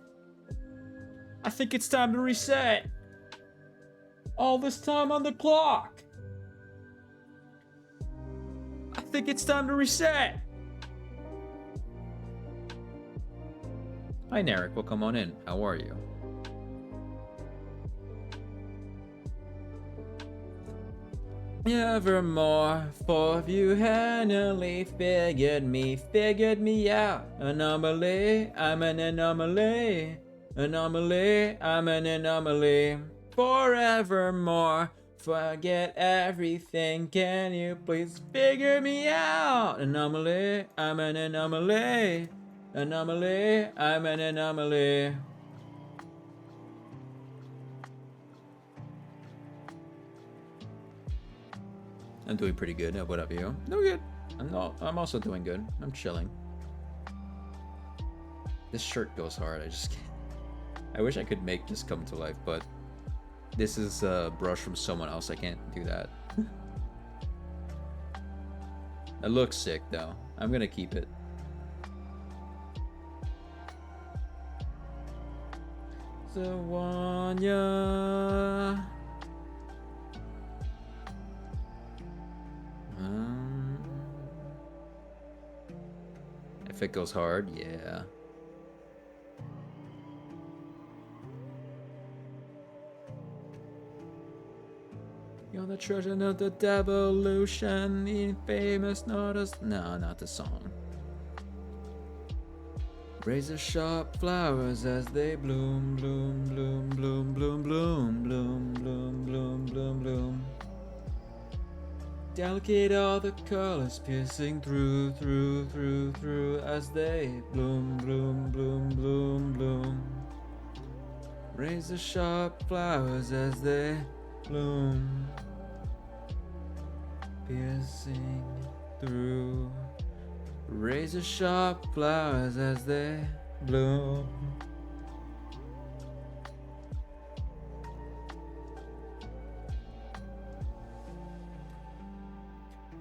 Speaker 1: I think it's time to reset. All this time on the clock. I think it's time to reset. Hi, Narek. Well, come on in. How are you? Evermore, for you handily figured me out. Anomaly, I'm an anomaly. Anomaly, I'm an anomaly. Forevermore, forget everything. Can you please figure me out? Anomaly, I'm an anomaly. Anomaly, I'm an anomaly. I'm doing pretty good. What up, you? No good. I'm also doing good. I'm chilling. This shirt goes hard. I just can't. I wish I could make this come to life, but this is a brush from someone else. I can't do that. It looks sick though. I'm gonna keep it. Zawanya. If it goes hard, yeah. You're the treasure of the devolution, the infamous notice. No, not the song. Razor sharp flowers as they bloom, bloom, bloom, bloom, bloom, bloom, bloom, bloom, bloom, bloom, bloom. Delicate are the colors piercing through, through, through, through as they bloom, bloom, bloom, bloom, bloom. Razor sharp flowers as they bloom, piercing through. Razor sharp flowers as they bloom.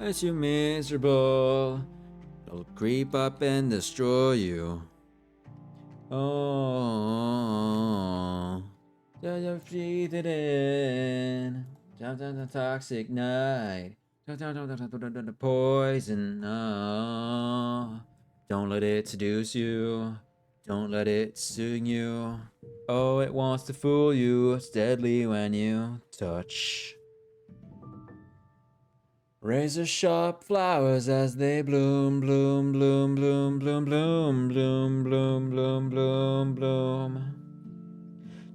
Speaker 1: As you miserable, it'll creep up and destroy you. Oh, just breathe it in. Down the toxic night. The poison. Oh, don't let it seduce you. Don't let it sting you. Oh, it wants to fool you. It's deadly when you touch. Razor sharp flowers as they bloom, bloom, bloom, bloom, bloom, bloom, bloom, bloom, bloom, bloom, bloom.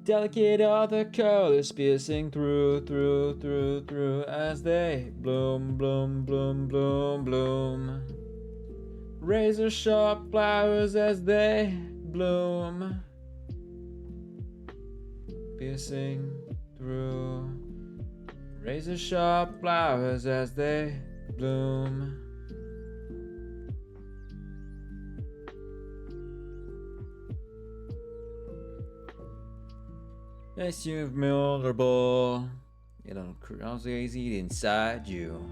Speaker 1: Delicate are the colors piercing through, through, through, through as they bloom, bloom, bloom, bloom, bloom. razor sharp flowers as they bloom, piercing through. Razor sharp flowers as they bloom. Yes, you're vulnerable. You don't crazy eat inside you.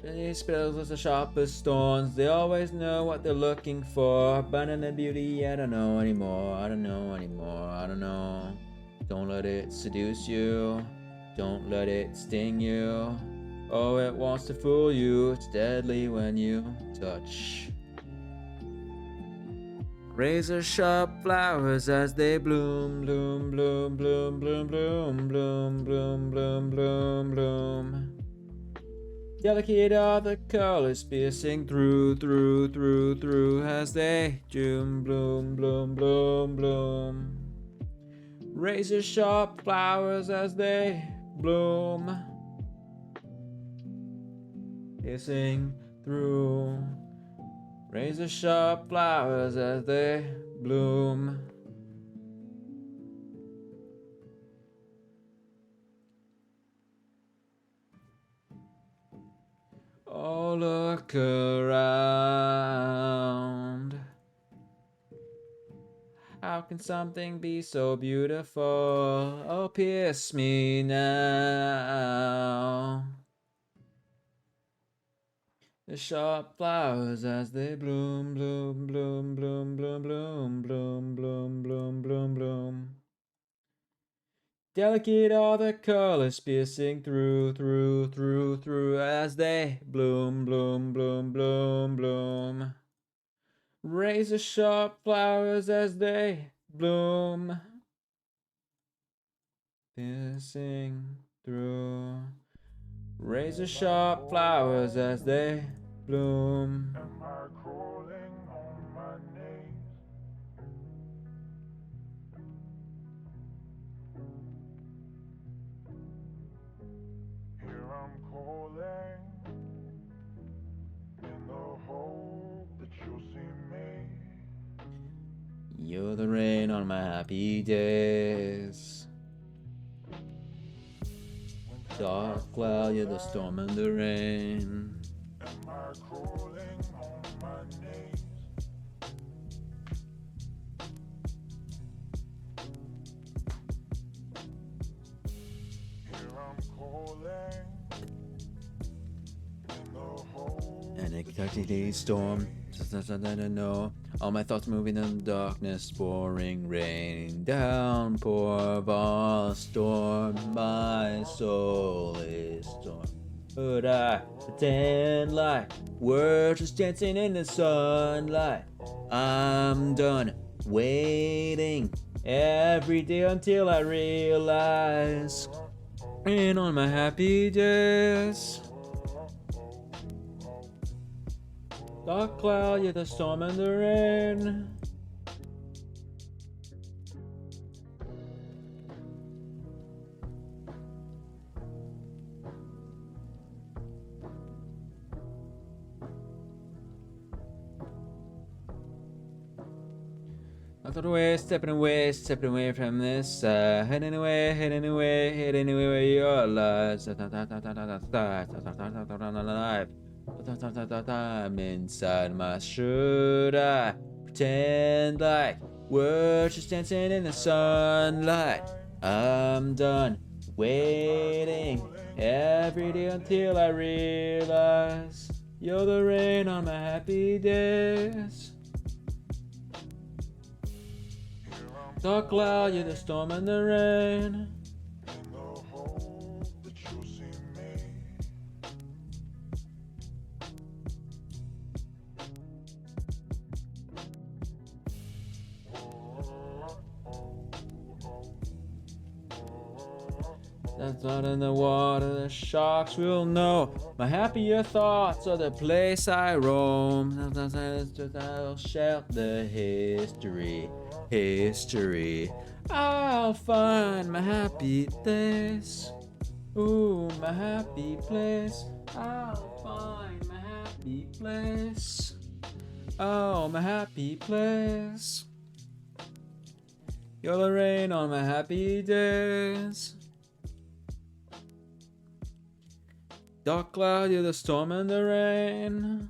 Speaker 1: These spells are the sharpest thorns. They always know what they're looking for. Banana beauty, I don't know anymore. I don't know anymore. I don't know. Don't let it seduce you. Don't let it sting you. Oh, it wants to fool you. It's deadly when you touch. Razor sharp flowers as they bloom, bloom, bloom, bloom, bloom, bloom, bloom, bloom, bloom, bloom, bloom. Delicate are the colors piercing through, through, through, through as they bloom, bloom, bloom, bloom, bloom. Razor sharp flowers as they bloom, piercing through. Razor sharp flowers as they bloom. Oh, look around. How can something be so beautiful? Oh, pierce me now. The sharp flowers as they bloom, bloom, bloom, bloom, bloom, bloom, bloom, bloom, bloom, bloom, bloom. Delicate are the colors piercing through, through, through, through as they bloom, bloom, bloom, bloom, bloom. Razor sharp flowers as they bloom, piercing through. Razor sharp flowers as they bloom.
Speaker 14: Am I crawling on my knees? Here I'm calling in the hope that you'll see me.
Speaker 1: You're the rain on my happy days. Dark cloud, you're the storm and the rain.
Speaker 14: Am I crawling on my knees? Here I'm calling in the hope.
Speaker 1: And a continued storm, I don't know. All my thoughts moving in the darkness, pouring rain, downpour of all storm. My soul is torn. But I pretend like we're just dancing in the sunlight. I'm done waiting every day until I realize. And on my happy days, dark cloud, you're the storm and the rain. Stepping away from this. Heading away where your lies. I'm inside my shirt. I pretend like we're just dancing in the sunlight. I'm done waiting every day until I realize you're the rain on my happy days. Dark cloud, you're the storm and the rain. That's not in the water, the sharks will know. My happier thoughts are the place I roam. I'll shout the history. I'll find my happy days. Ooh, my happy place. I'll find my happy place. Oh, my happy place. You're the rain on my happy days. Dark cloud, you're the storm and the rain.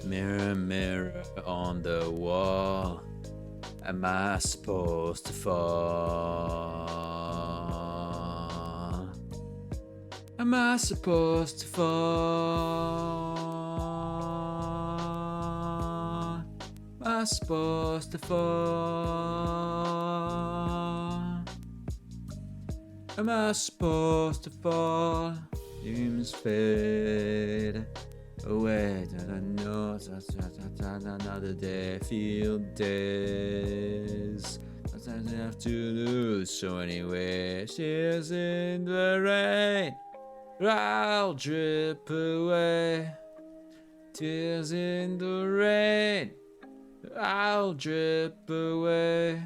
Speaker 1: Mirror, mirror on the wall, am I supposed to fall? Am I supposed to fall? Am I supposed to fall? Am I supposed to fall? Dreams fade away, another day, field days. Sometimes I have to lose, so anyway, tears in the rain, I'll drip away. Tears in the rain, I'll drip away.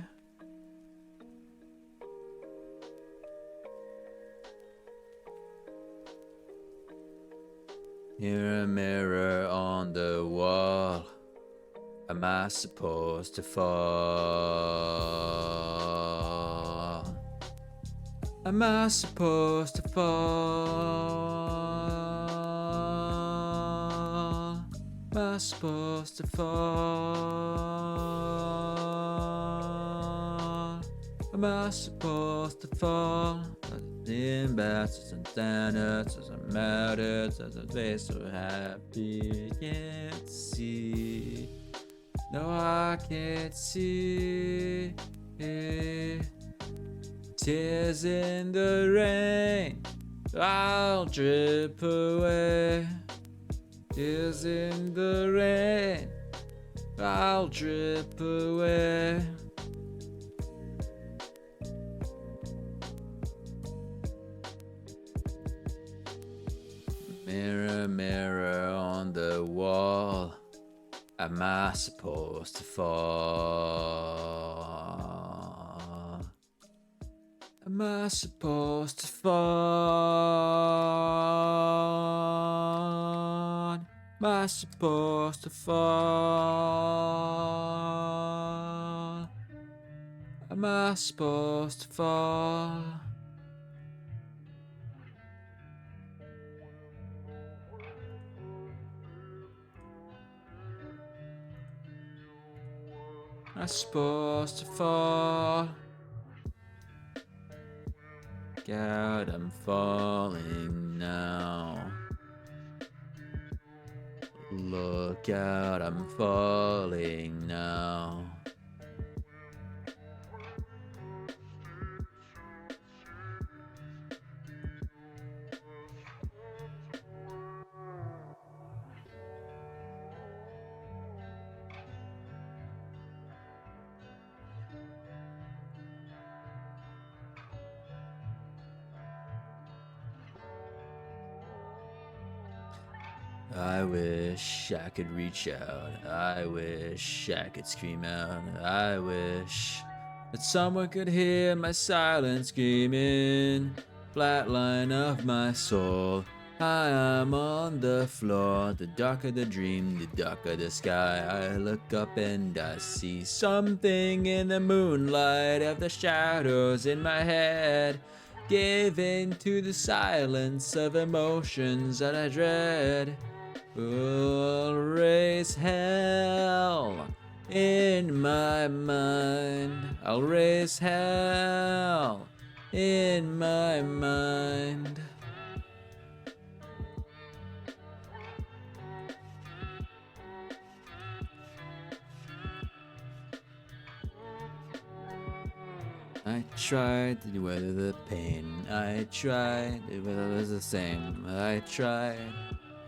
Speaker 1: Mirror, mirror on the wall, am I supposed to fall? Am I supposed to fall? Am I supposed to fall? Am I supposed to fall? In bats and standards, doesn't matter, doesn't be so happy. Can't see, no, I can't see. Tears in the rain, I'll drip away. Tears in the rain, I'll drip away. Mirror, mirror on the wall, am I supposed to fall? Am I supposed to fall? Am I supposed to fall? Am I supposed to fall? I'm supposed to fall. God, I'm falling now. Look out, I'm falling now. I wish I could reach out. I wish I could scream out. I wish that someone could hear my silent screaming. Flatline of my soul, I am on the floor. The darker the dream, the darker the sky. I look up and I see something in the moonlight of the shadows in my head. Give in to the silence of emotions that I dread. We'll raise hell In my mind, I'll raise hell. In my mind. I tried to weather the pain. I tried, it was the same. I tried,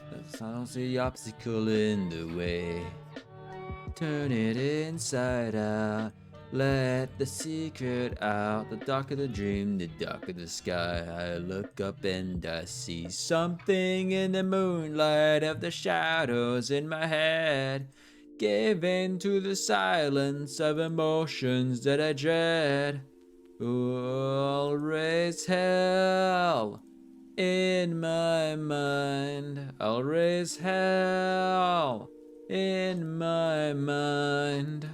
Speaker 1: but I don't see obstacle in the way. Turn it inside out. Let the secret out. The darker the dream, the darker the sky. I look up and I see something in the moonlight of the shadows in my head. Give in to the silence of emotions that I dread. I'll raise hell in my mind. I'll raise hell in my mind.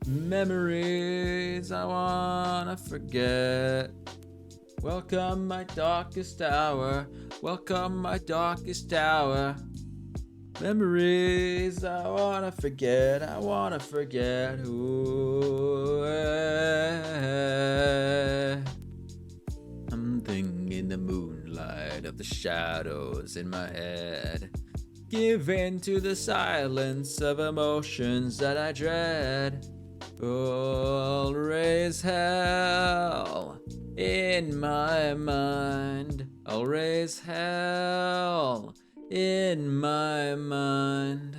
Speaker 1: Memories I wanna forget. Welcome my darkest hour. Welcome my darkest hour. Memories I wanna forget. I wanna forget who. Something in the moonlight of the shadows in my head. Give in to the silence of emotions that I dread. I'll raise hell in my mind. I'll raise hell in my mind.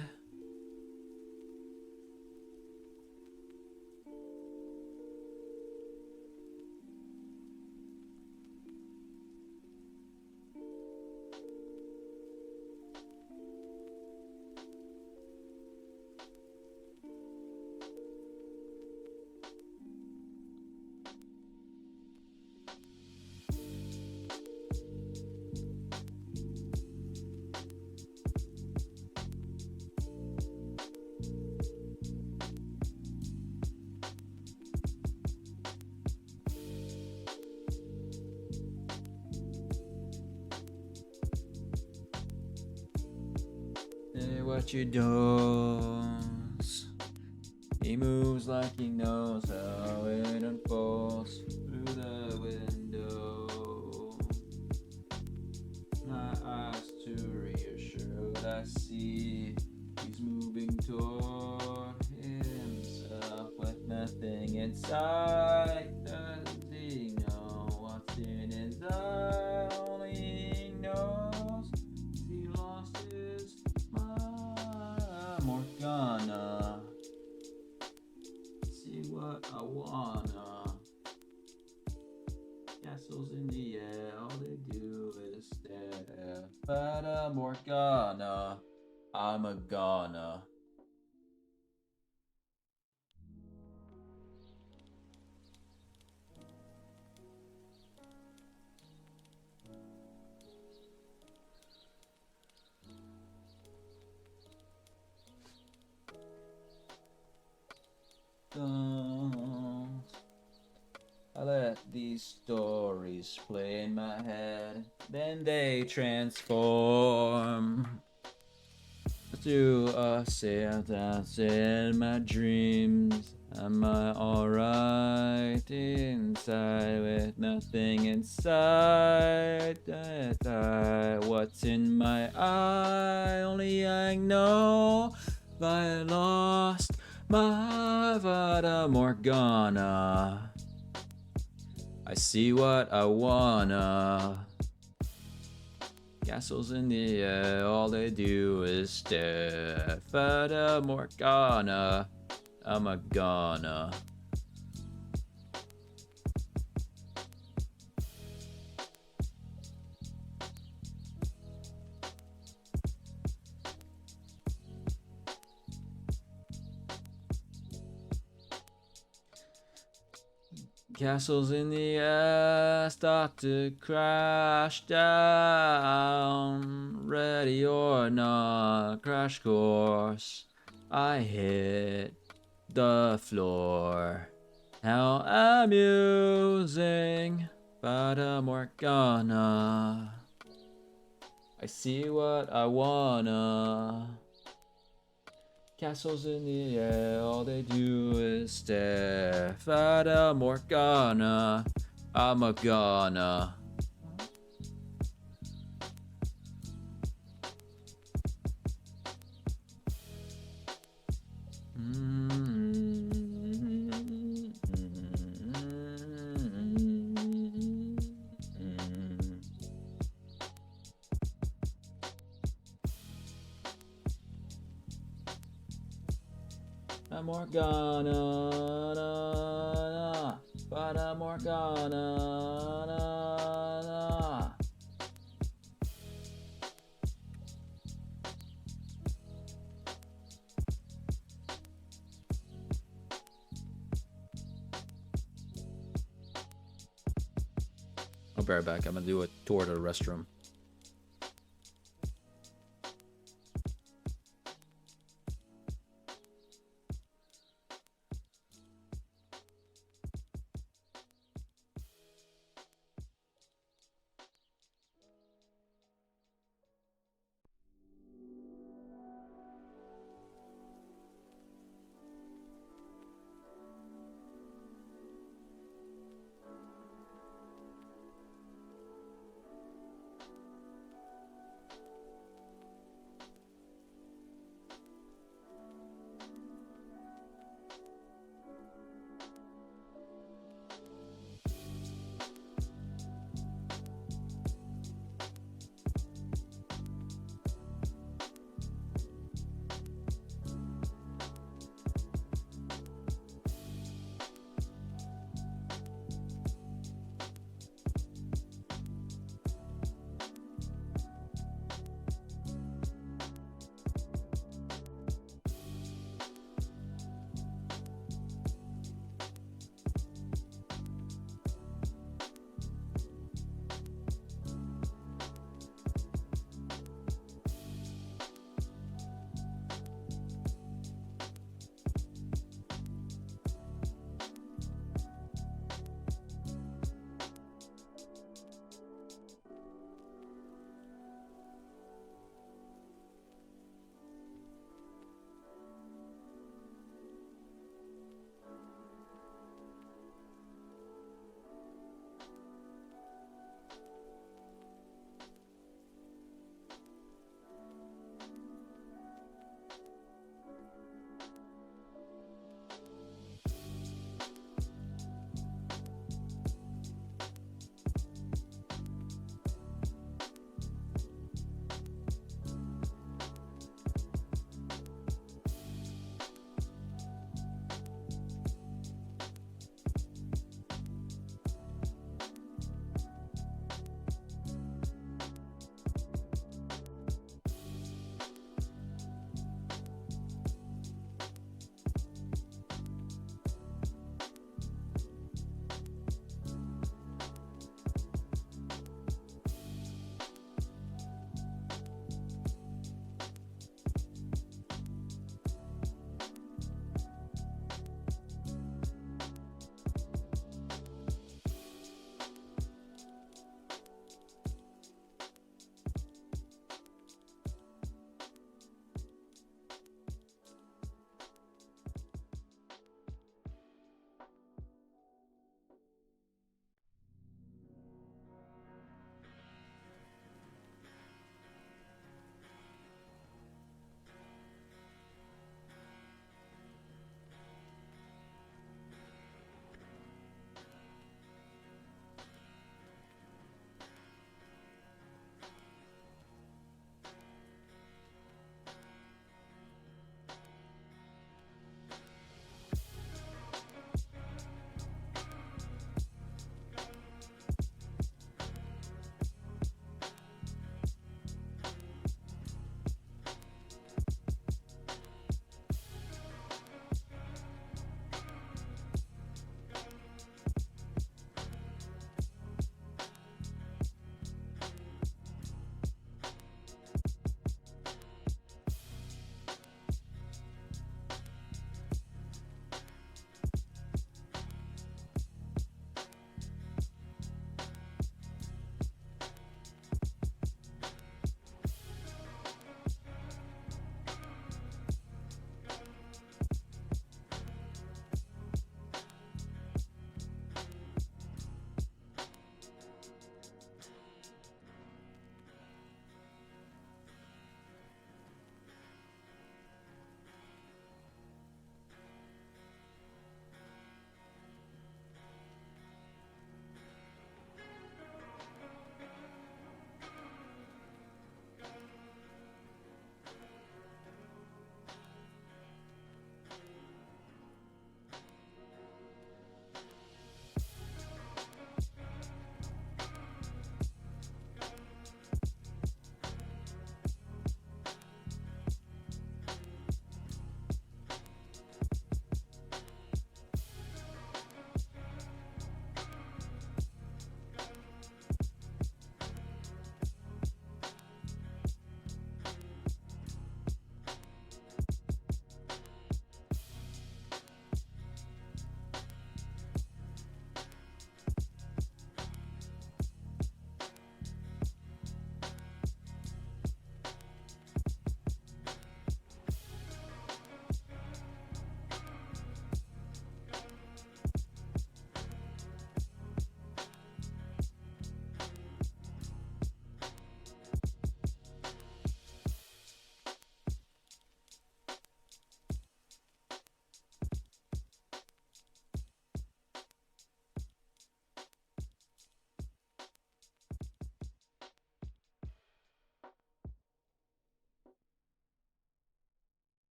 Speaker 1: Say what you does. He moves like he knows how it unfolds through the window. My eyes to reassure what I see. He's moving toward himself with nothing inside. Does he know what's in his eye? Only he knows. He lost his mind. Morgana. See what I wanna. Castles in the air, all they do is stare. Fata Morgana, I'm a goner. I let these stories play in my head, then they transform to a sail dance in my dreams. Am I alright inside with nothing inside? What's in my eye? Only I know. I lost my Fata Morgana. I see what I wanna. Castles in the air, all they do is stare. Fata Morgana, I'm a goner. Castles in the air start to crash down. Ready or not, crash course. I hit the floor. How amusing. Fata Morgana. I see what I wanna. Castles in the air, all they do is stare. Fata Morgana, I'm a gonna. Morgana, na, na, Fata Morgana, na, na. I'll be right back. I'm gonna do a tour to the restroom.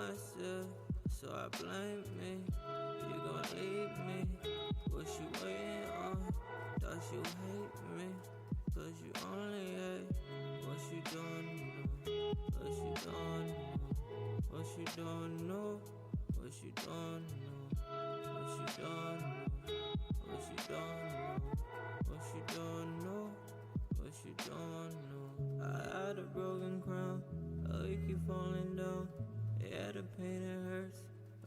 Speaker 17: myself, so I blame me. You gon' leave me, what you waiting on? Thought you hate me, cause you only hate what you don't know, what you don't know, what you don't know, what you don't know, what you don't know, what you don't know, what you don't know, what you don't know. I had a broken crown, oh you keep falling down. Yeah, the pain it hurts,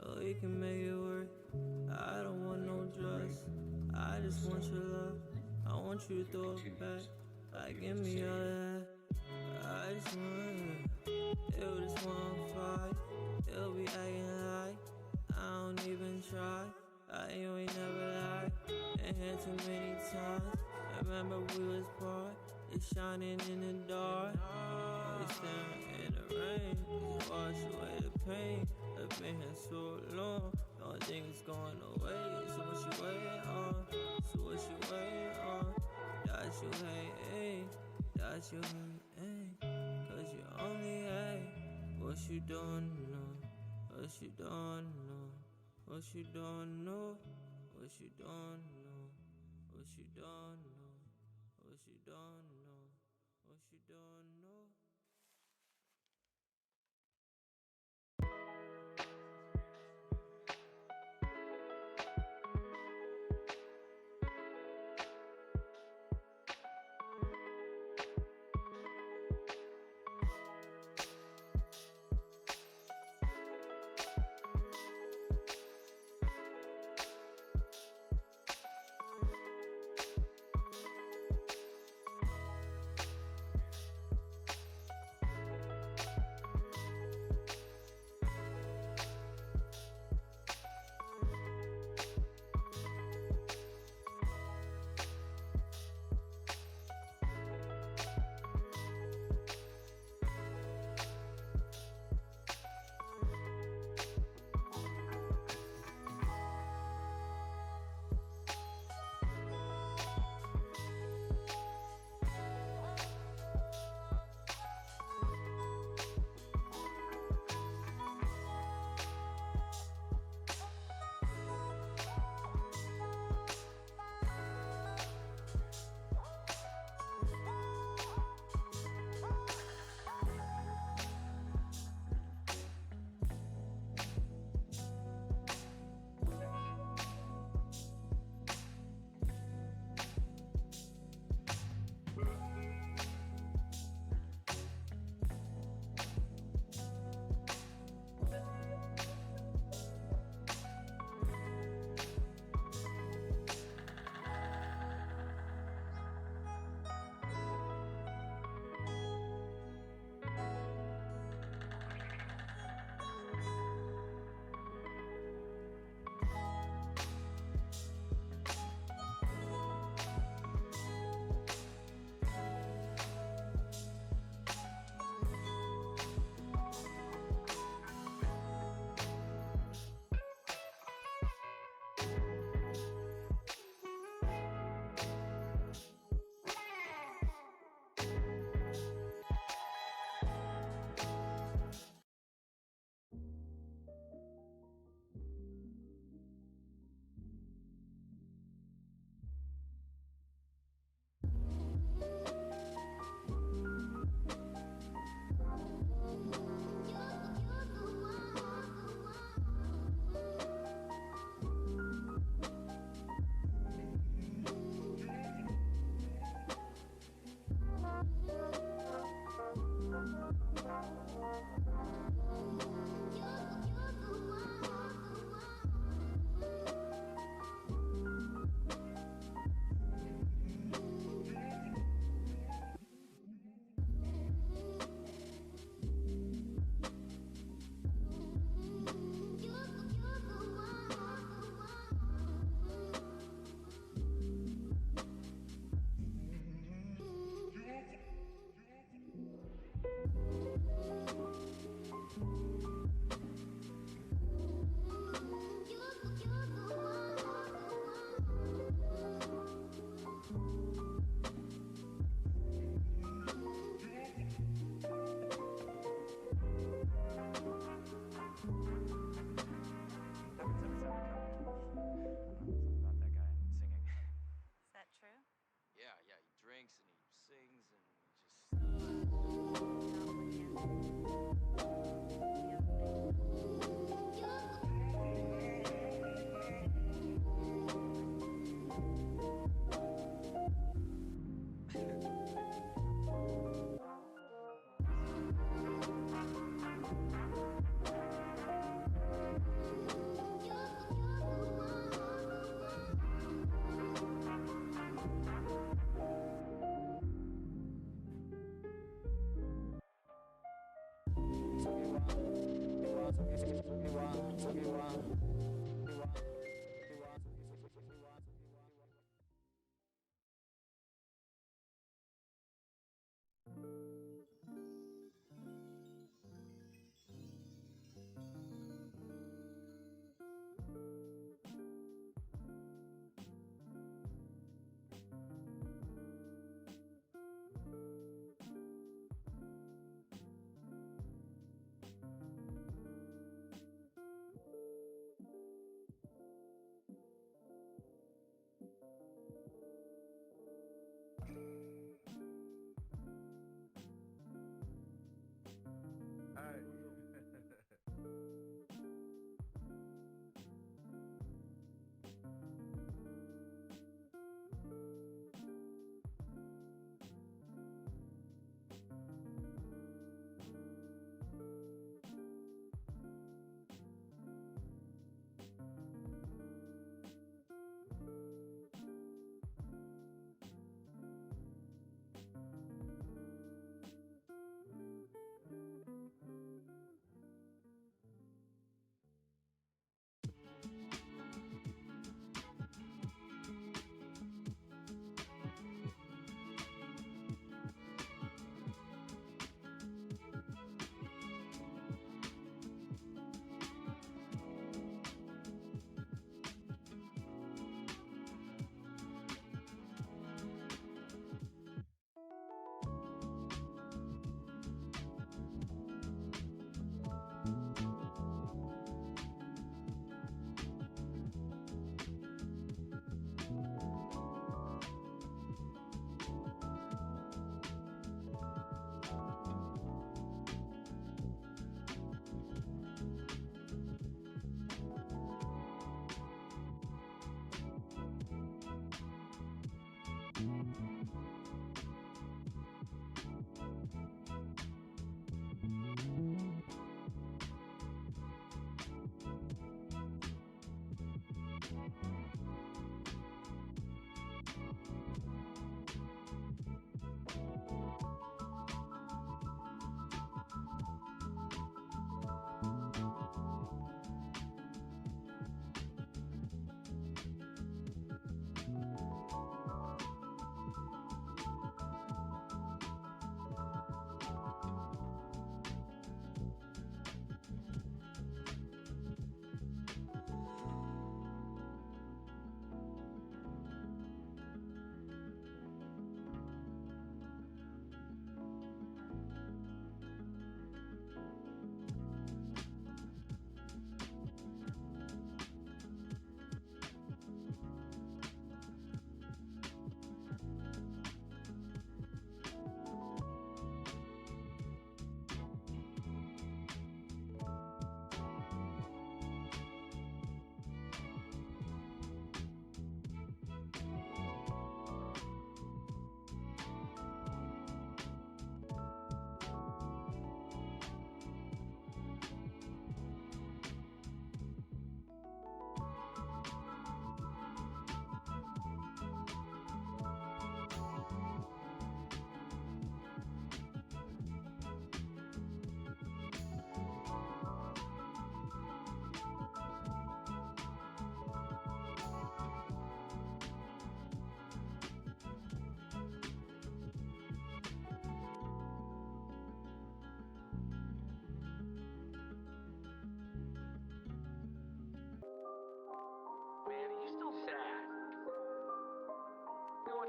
Speaker 17: oh you can make it work. I don't want no drugs, I just want your love. I want you to throw it back, like give me all that. I just want it, just want fight. It'll be acting like I don't even try. You ain't never lied, ain't had too many times. Remember we was part, it's shining in the dark. We stand in the rain, just wash away the pain. I've been here so long, don't think it's going away. So what you waiting on? So what you waiting on? That you hate, that you hate, cause you only hate what you don't know, what you don't know, what you don't know, what you don't know, what you don't know, what you don't know, what you don't know.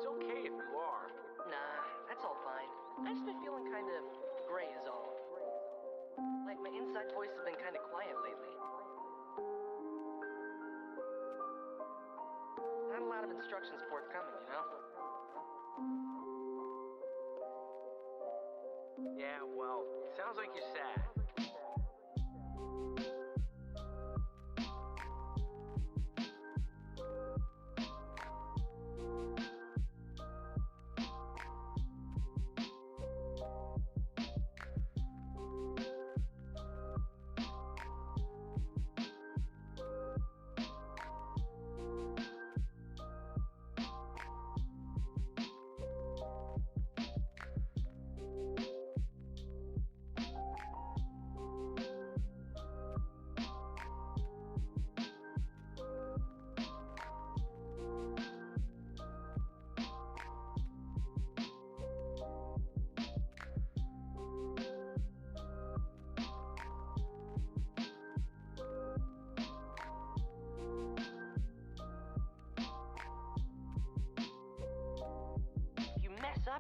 Speaker 16: It's okay if you are.
Speaker 18: Nah, that's all fine. I just been feeling kind of gray is all. Like my inside voice has been kind of quiet lately. Not a lot of instructions forthcoming, you know?
Speaker 16: Yeah, well, sounds like you're sad.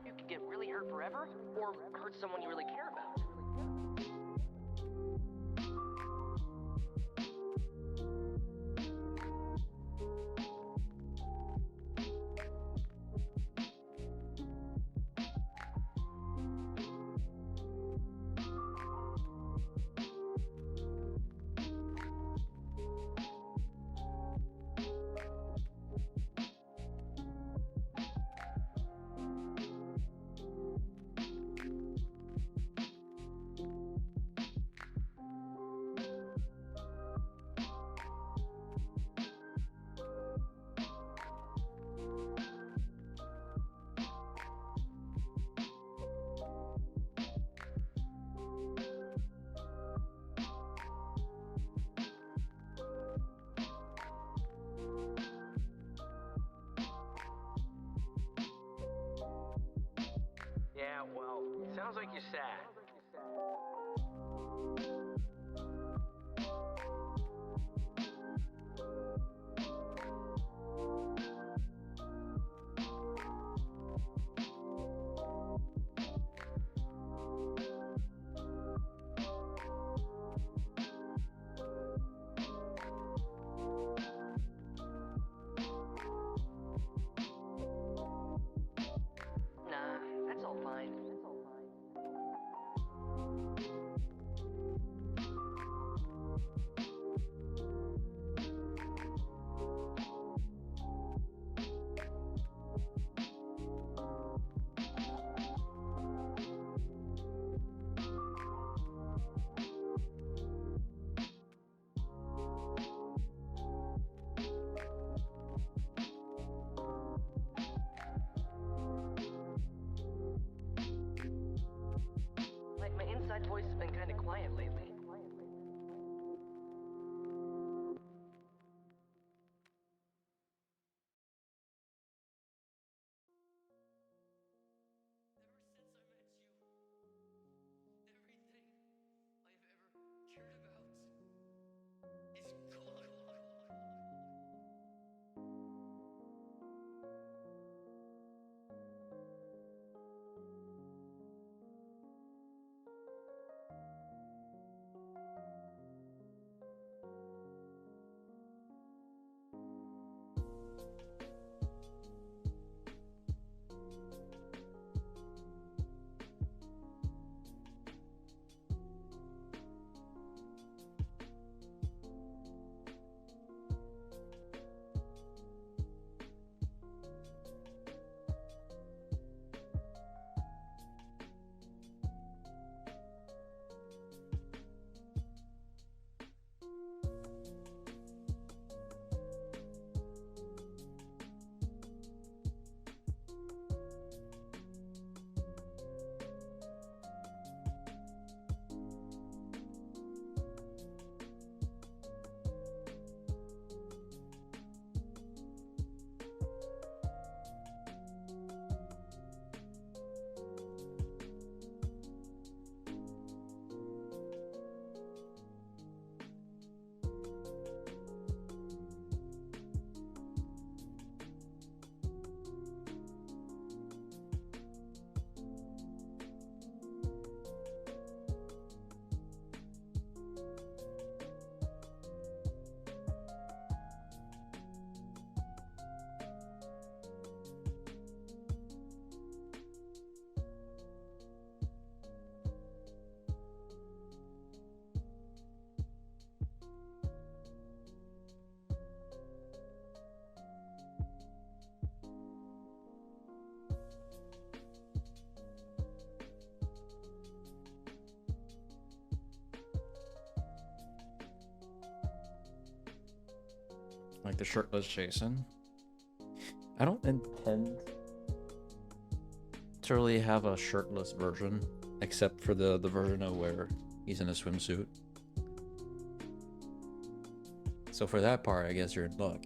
Speaker 18: snap, you could get really hurt forever, or hurt someone you really care about.
Speaker 19: Yeah, well, sounds like you're sad.
Speaker 18: Nah, that's all fine. Like, my inside voice has been kind of quiet lately.
Speaker 1: Like the shirtless Jason. I don't intend to really have a shirtless version, except for the version of where he's in a swimsuit. So for that part, I guess you're in luck.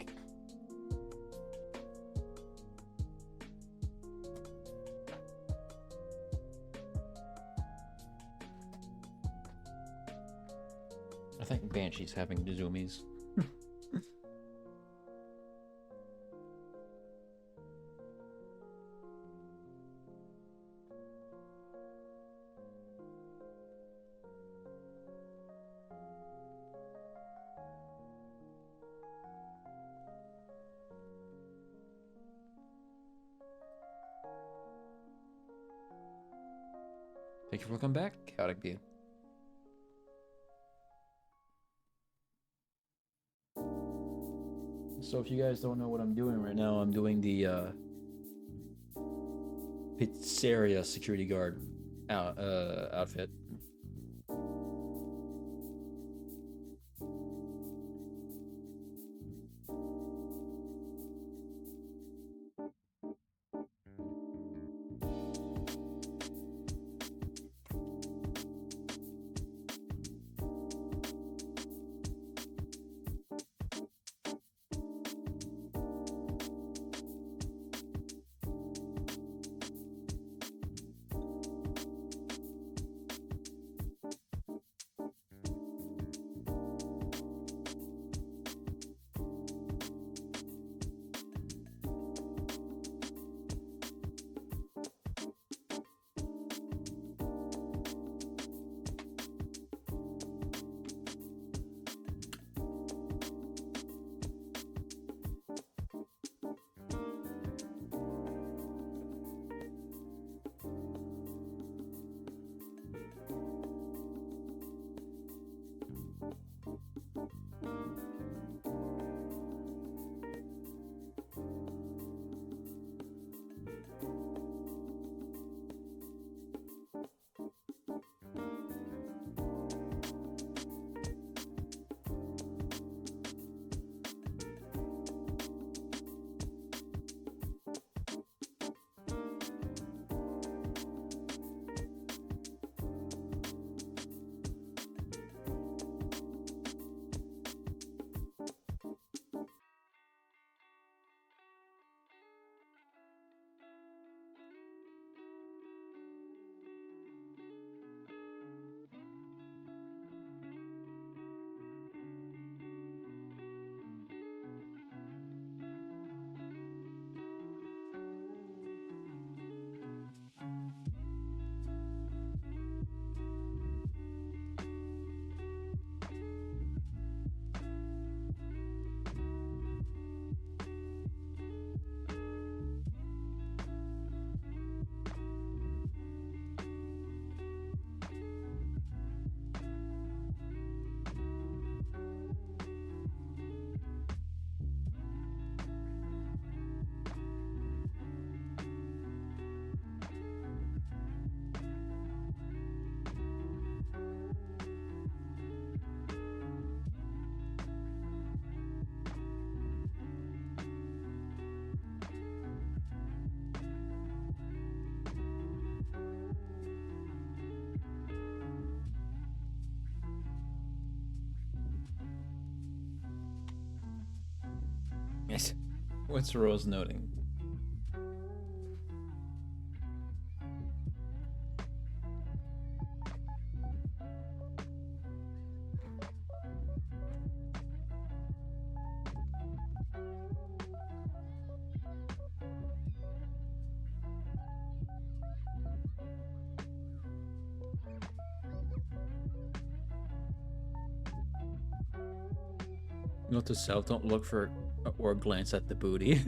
Speaker 1: I think Banshee's having the zoomies. Thank you for welcome back, Chaotic Being. So if you guys don't know what I'm doing right now, I'm doing the pizzeria security guard outfit. Yes. What's Rose noting? Note to self, don't look for or glance at the booty.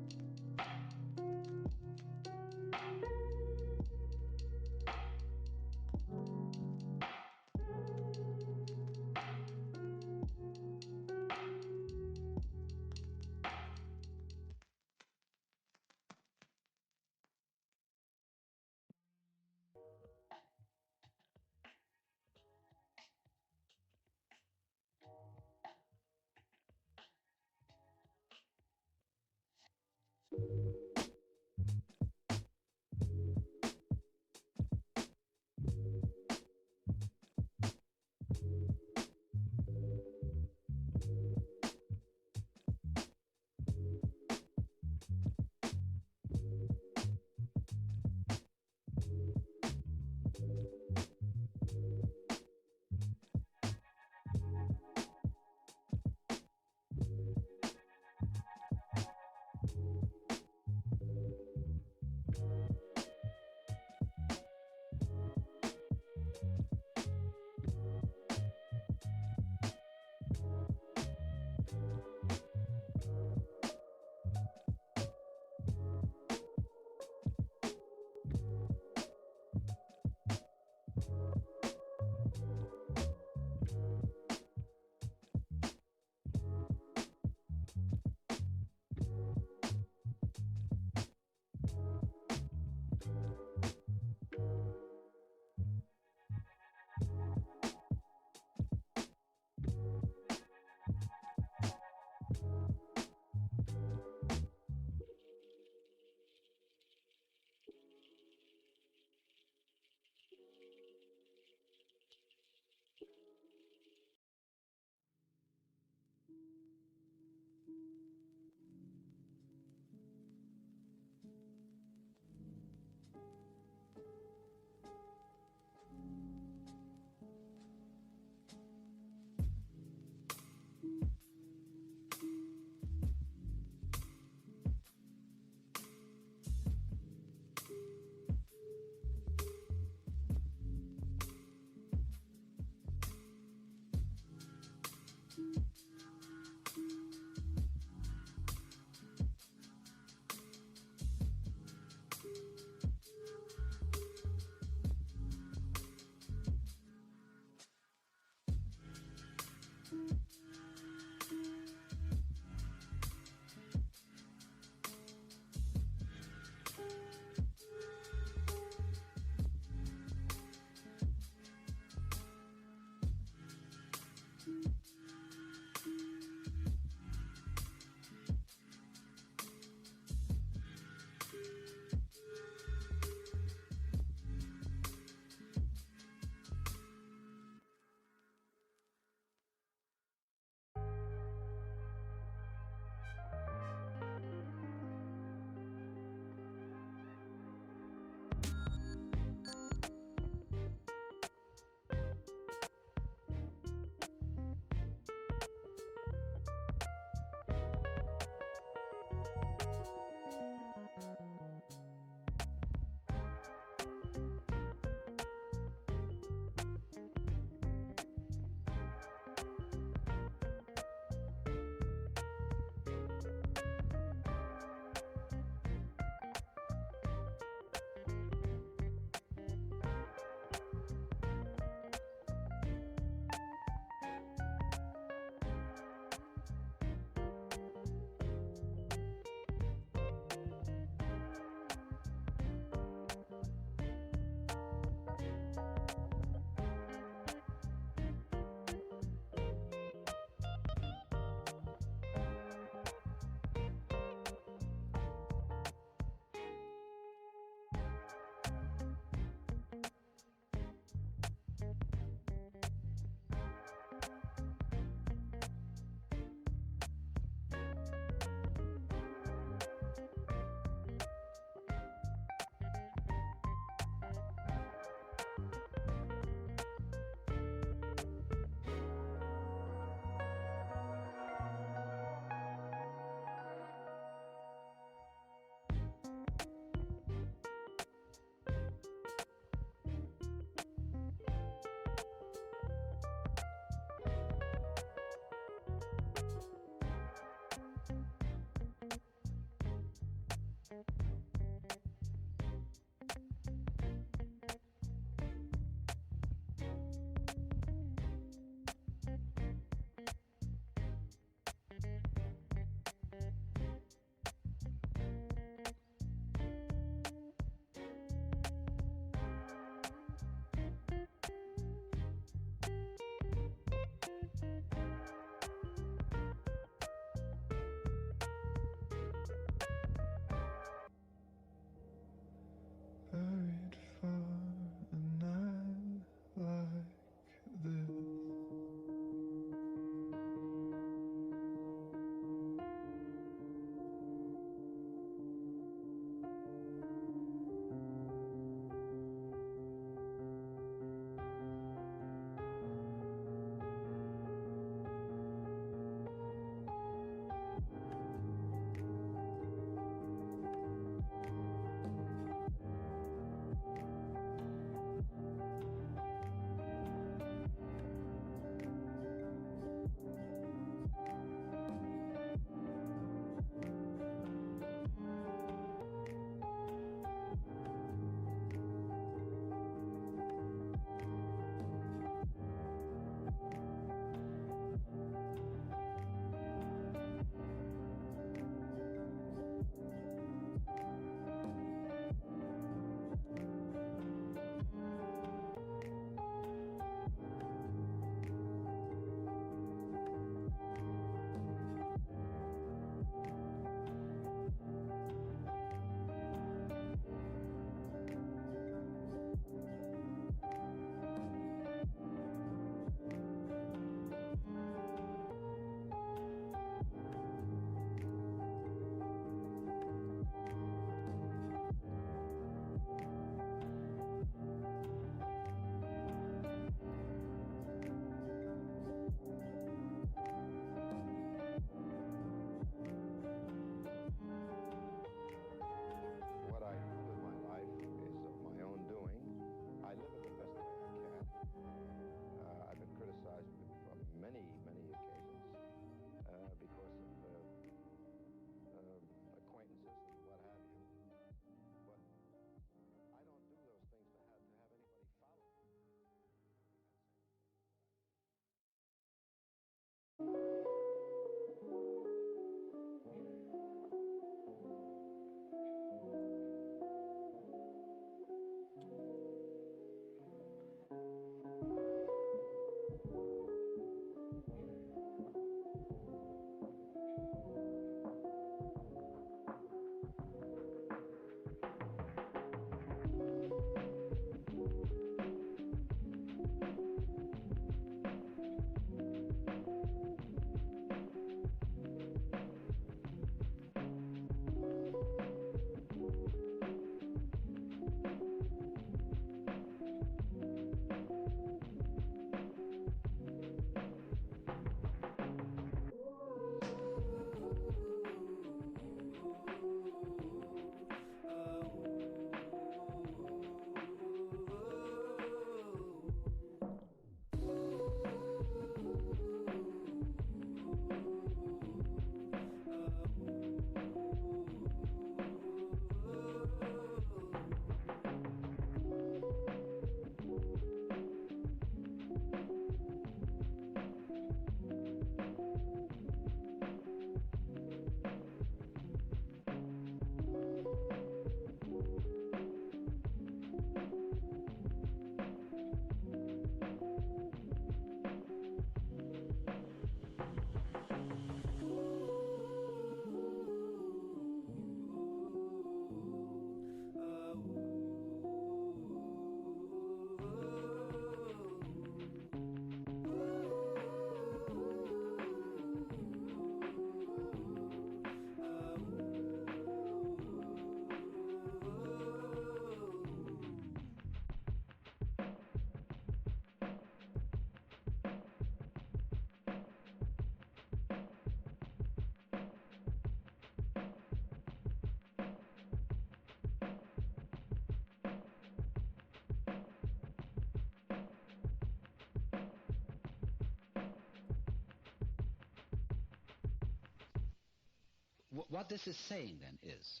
Speaker 20: What this is saying then is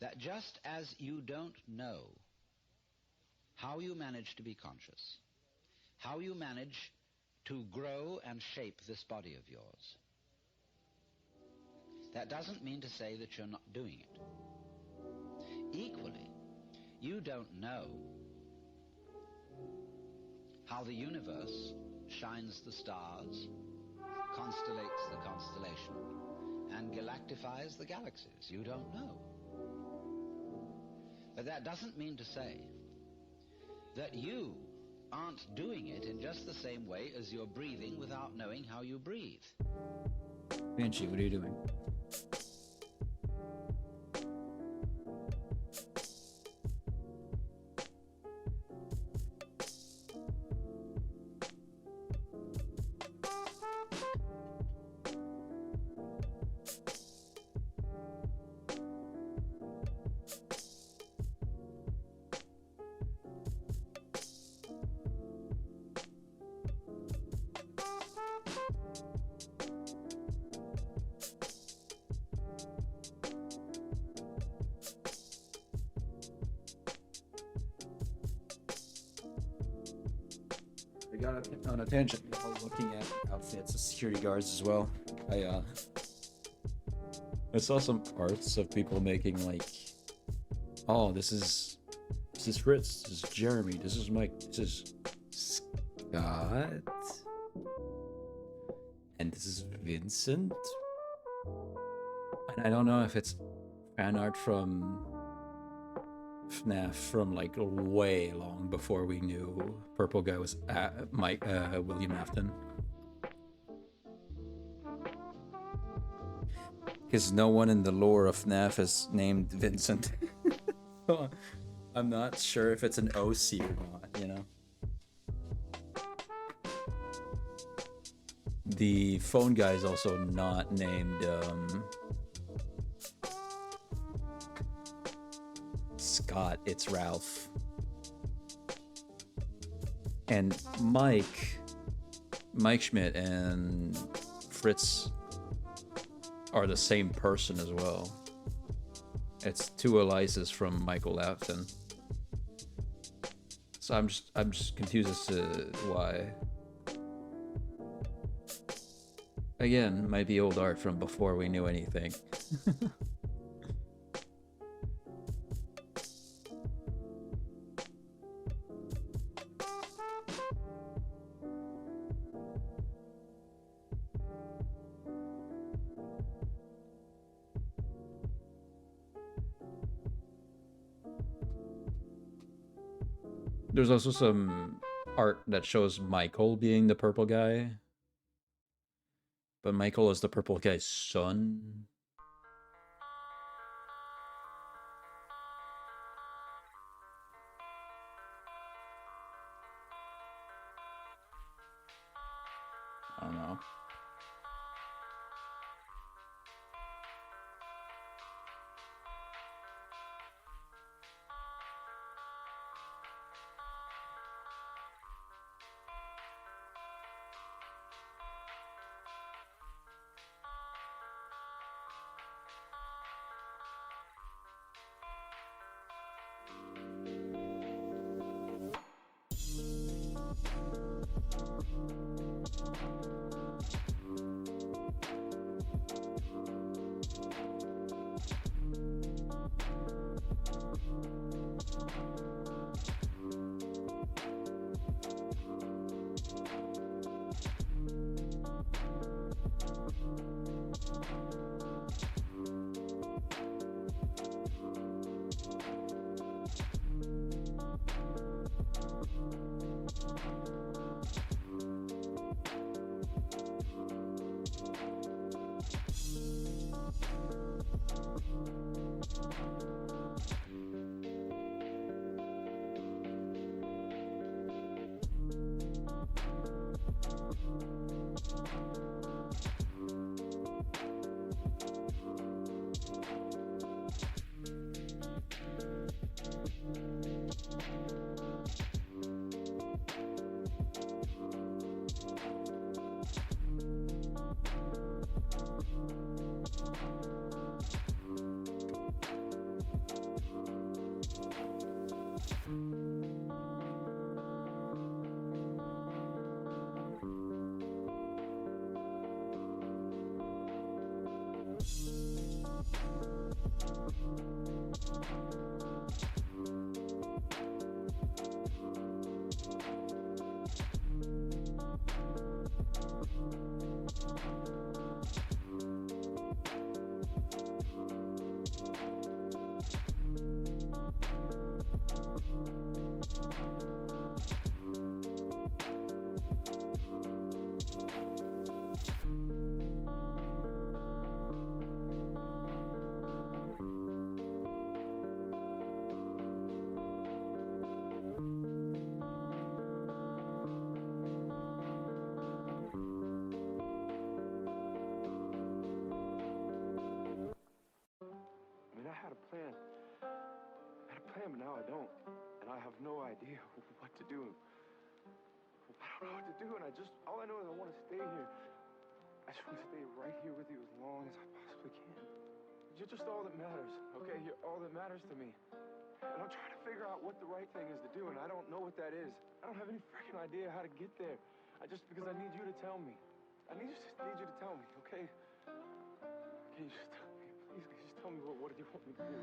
Speaker 20: that just as you don't know how you manage to be conscious, how you manage to grow and shape this body of yours, that doesn't mean to say that you're not doing it. Equally, you don't know how the universe shines the stars, constellates the constellation, and galactifies the galaxies. You don't know. But that doesn't mean to say that you aren't doing it in just the same way as you're breathing without knowing how you breathe.
Speaker 1: Banshee, what are you doing? I got on a tangent while looking at outfits of security guards as well. I saw some arts of people making like, oh, this is Fritz, this is Jeremy, this is Mike, this is Scott, and this is Vincent. And I don't know if it's fan art from FNAF from like way long before we knew Purple Guy was William Afton. Because no one in the lore of FNAF is named Vincent. So I'm not sure if it's an OC or not, you know? The phone guy is also not named Scott, it's Ralph. And Mike Schmidt and Fritz are the same person as well. It's two Elises from Michael Afton. So I'm just confused as to why. Again, might be old art from before we knew anything. There's also some art that shows Michael being the purple guy. But Michael is the purple guy's son. I don't know.
Speaker 15: I mean, I had a plan. I had a plan, but now I don't. And I have no idea what to do. I don't know what to do, and all I know is I want to stay here. I just want to stay right here with you as long as I possibly can. You're just all that matters, okay? You're all that matters to me. And I'm trying to figure out what the right thing is to do, and I don't know what that is. I don't have any freaking idea how to get there. Because I need you to tell me. I need you to tell me, okay? Can you just tell me, please? Can you just tell me what do you want me to do?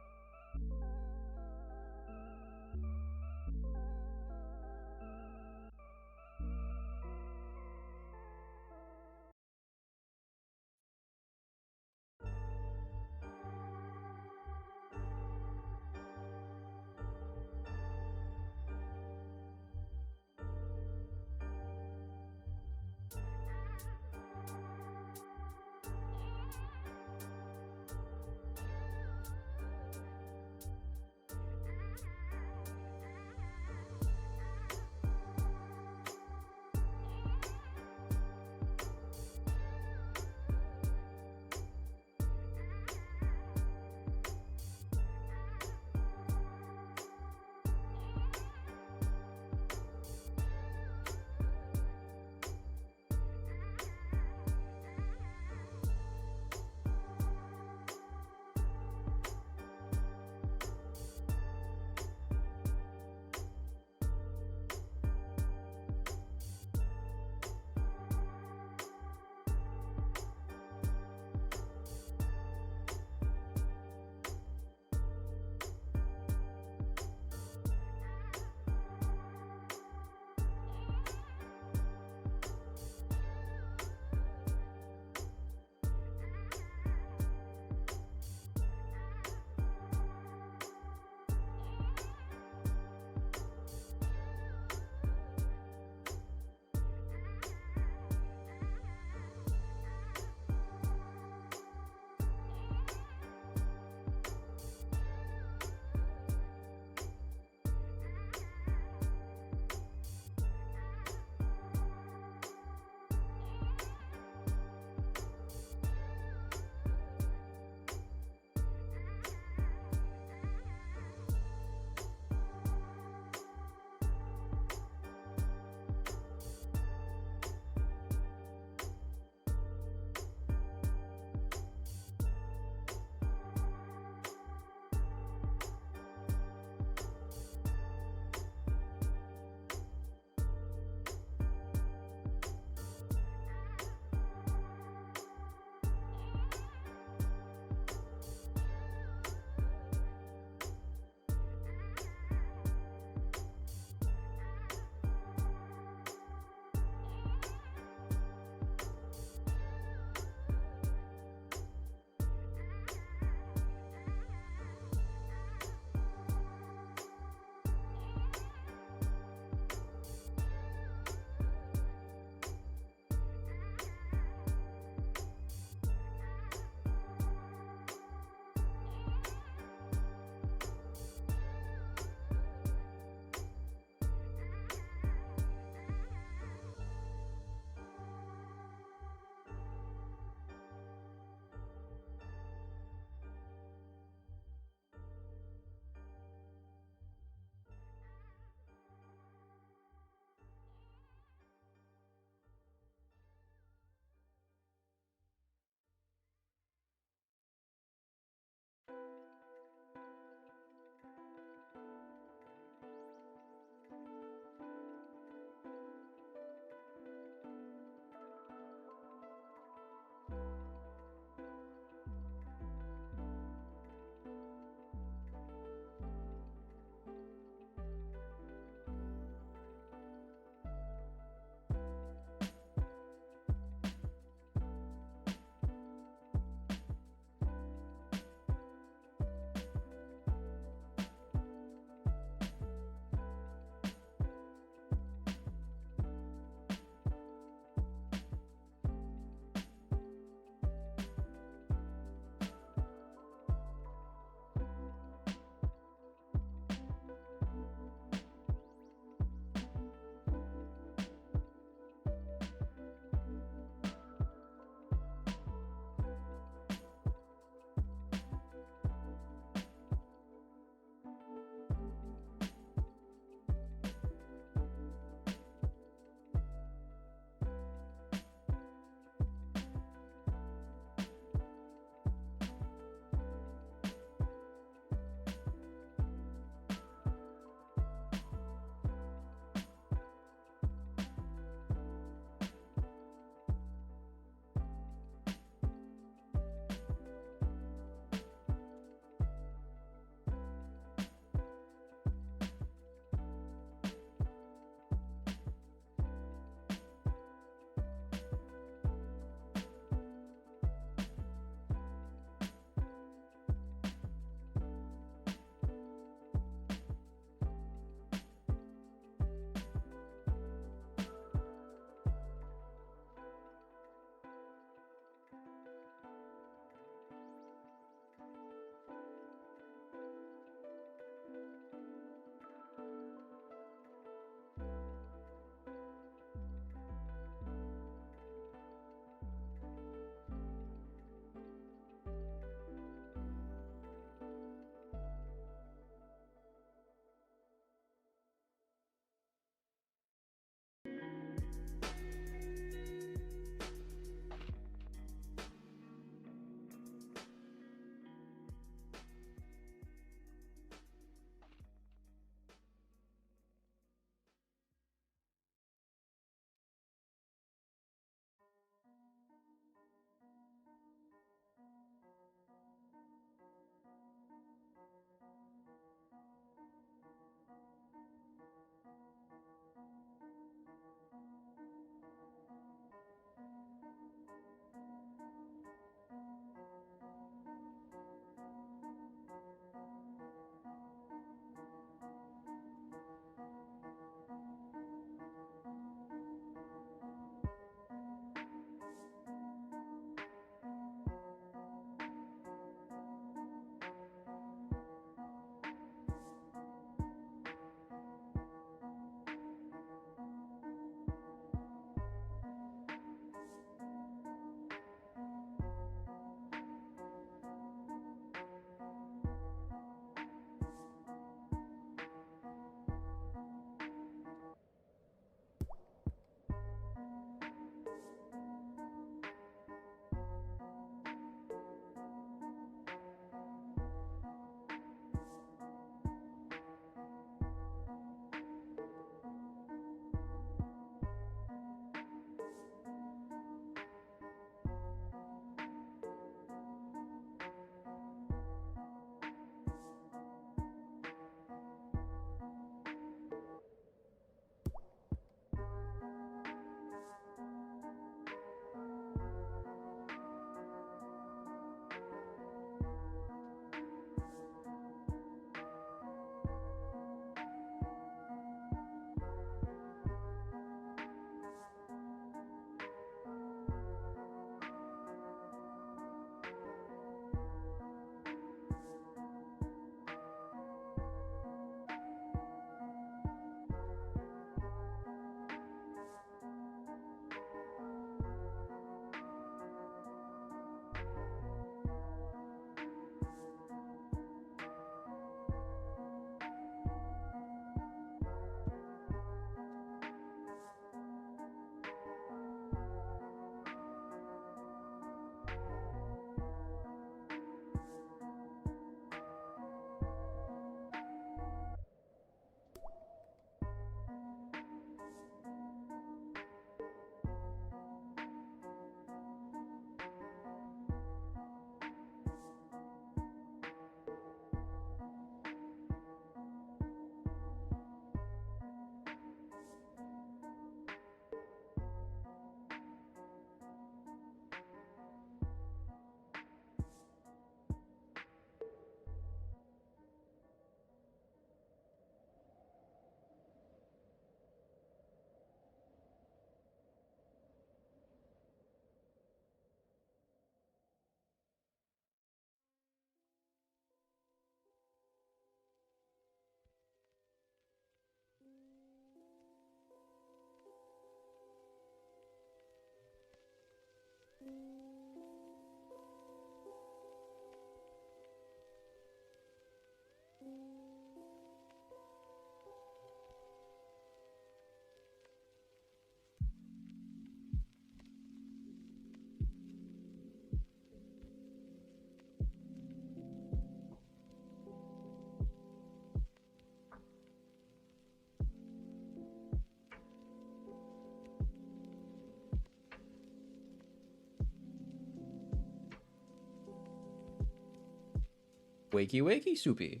Speaker 1: Wakey wakey, Soupy.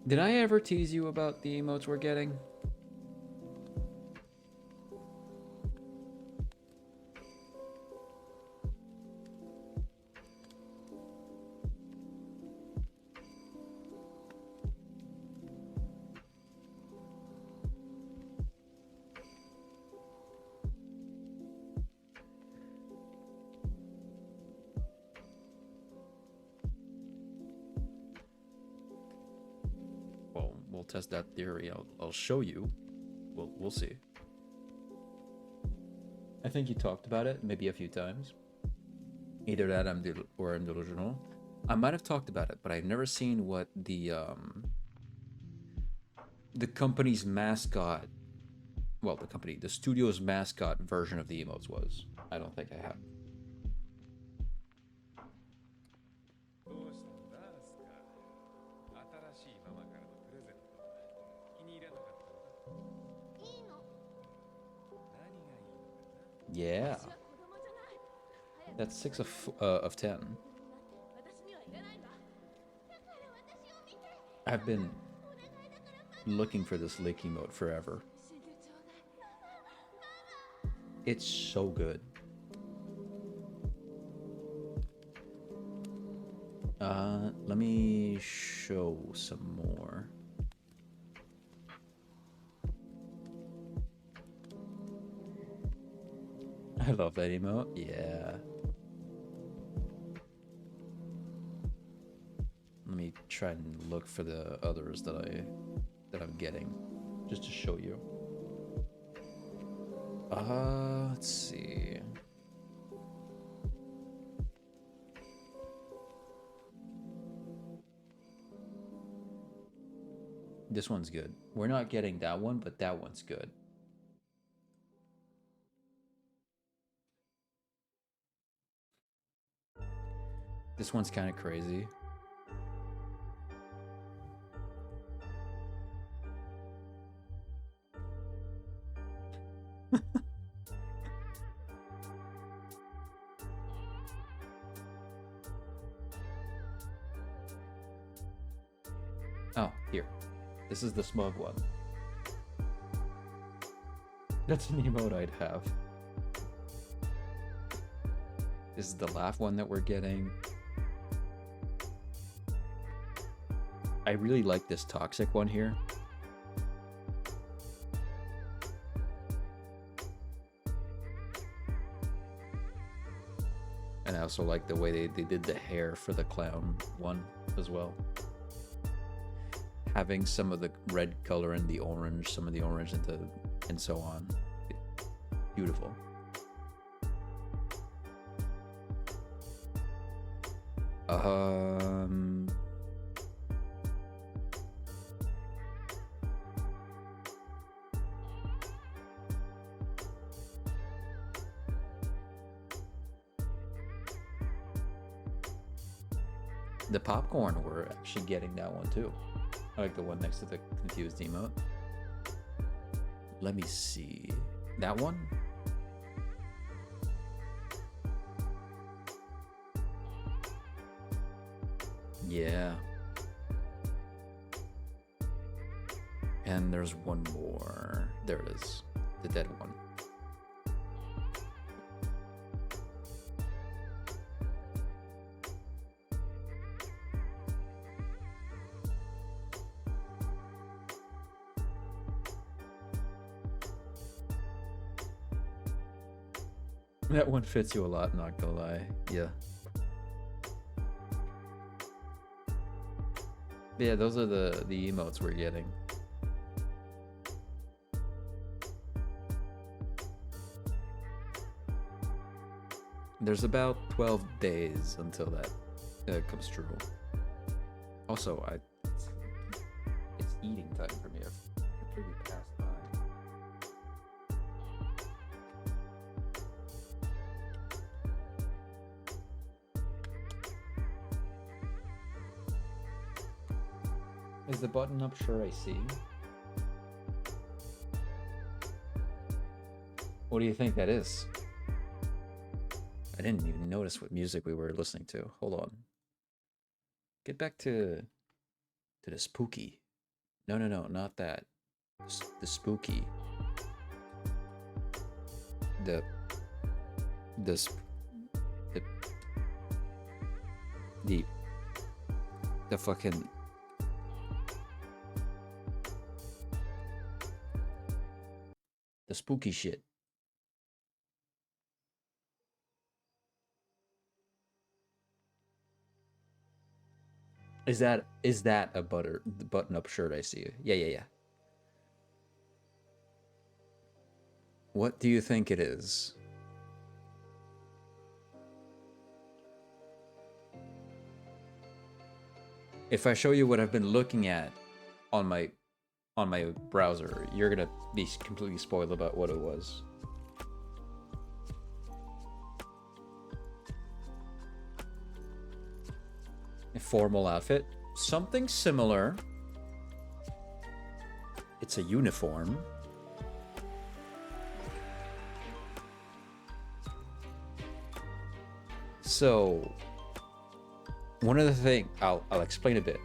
Speaker 1: Did I ever tease you about the emotes we're getting? We'll test that theory. I'll show you. We'll see. I think you talked about it maybe a few times. Either that or I'm delusional. I might have talked about it, but I've never seen what the company's mascot, well, the studio's mascot version of the emotes was. I don't think I have. Yeah. That's 6 of 10. I've been looking for this lick emote forever. It's so good. Let me show some more. I love that emote. Yeah. Let me try and look for the others that I'm getting, just to show you. Let's see. This one's good. We're not getting that one, but that one's good. This one's kind of crazy. Oh, here. This is the smug one. That's an emote I'd have. This is the laugh one that we're getting. I really like this toxic one here. And I also like the way they did the hair for the clown one as well. Having some of the red color and the orange, some of the orange and so on. Beautiful. The popcorn, we're actually getting that one too. I like the one next to the confused emote. Let me see. That one? Yeah. And there's one more. There it is. The dead one. That one fits you a lot, not gonna lie. Yeah. Yeah, those are the emotes we're getting. There's about 12 days until that comes true. Also, it's eating time for me. I've completely passed by. Is the button up? Sure, I see. What do you think that is? I didn't even notice what music we were listening to. Hold on. Get back to the spooky. No, not that. The spooky. The fucking the spooky shit. Is that a button-up shirt I see? Yeah. What do you think it is? If I show you what I've been looking at on my browser, you're gonna be completely spoiled about what it was. A formal outfit, something similar. It's a uniform. So, one of the things, I'll explain a bit.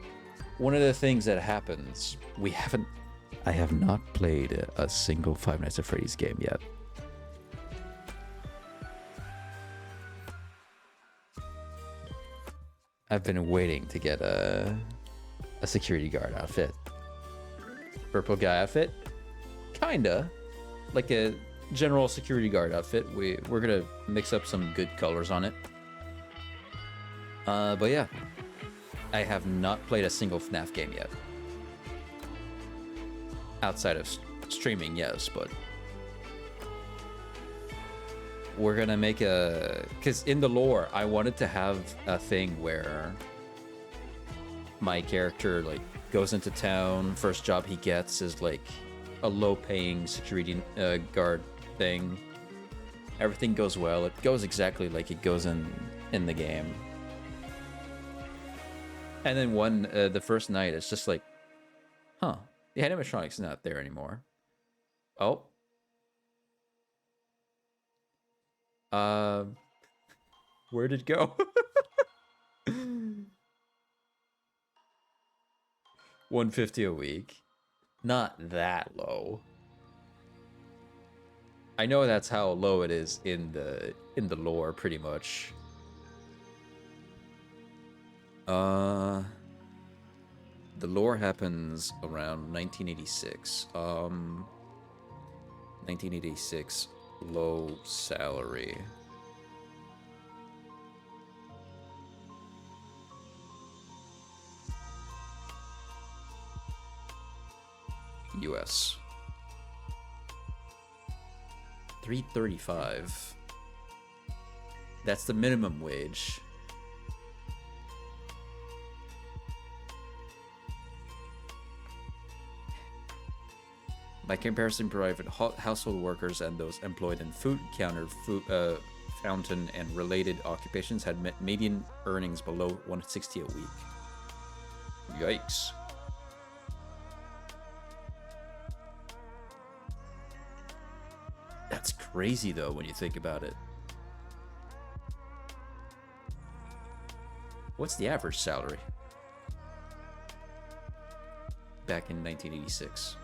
Speaker 1: One of the things that happens, I have not played a single Five Nights at Freddy's game yet. I've been waiting to get a security guard outfit. Purple guy outfit? Kinda. Like a general security guard outfit. We're gonna mix up some good colors on it. But yeah. I have not played a single FNAF game yet. Outside of streaming, yes, but... We're gonna make because in the lore, I wanted to have a thing where my character, like, goes into town, first job he gets is, like, a low-paying security guard thing. Everything goes well. It goes exactly like it goes in the game. And then the first night, it's just like, huh, the animatronic's not there anymore. Oh. Where did it go? $150 a week. Not that low. I know that's how low it is in the lore, pretty much. The lore happens around 1986. 1986, low salary. US. $3.35. That's the minimum wage. By comparison, private household workers and those employed in food counter, fountain, and related occupations had median earnings below $160 a week. Yikes. That's crazy, though, when you think about it. What's the average salary? Back in 1986.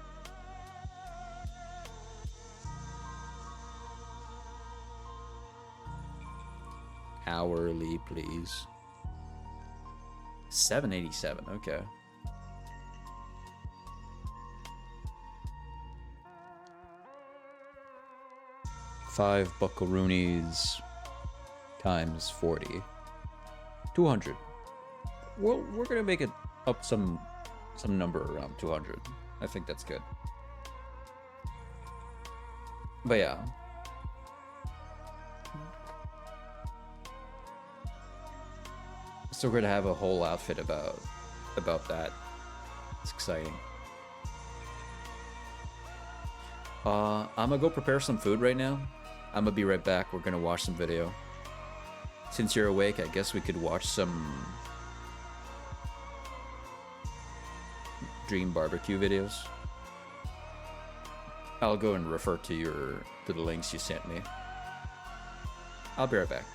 Speaker 1: Hourly, please. $7.87, okay. $5 buckaroonies times 40. 200. Well, we're gonna make it up some number around 200. I think that's good. But yeah. So we're gonna have a whole outfit about that. It's exciting. I'm gonna go prepare some food right now. I'm gonna be right back. We're gonna watch some video. Since you're awake, I guess we could watch some Dream Barbecue videos. I'll go and refer to the links you sent me. I'll be right back.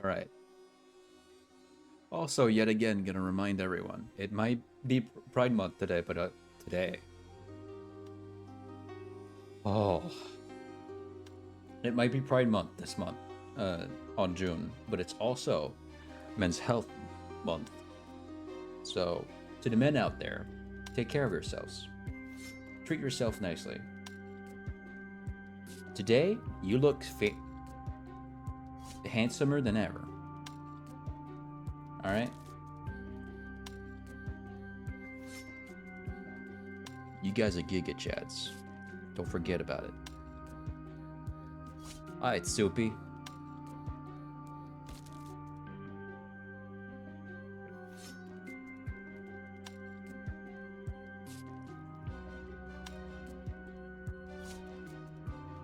Speaker 1: All right. Also, yet again, gonna remind everyone, it might be Pride Month today, but today. Oh. It might be Pride Month this month, on June, but it's also Men's Health Month. So, to the men out there, take care of yourselves. Treat yourself nicely. Today, you look handsomer than ever. Alright? You guys are Giga Chads. Don't forget about it. Alright, Soupy.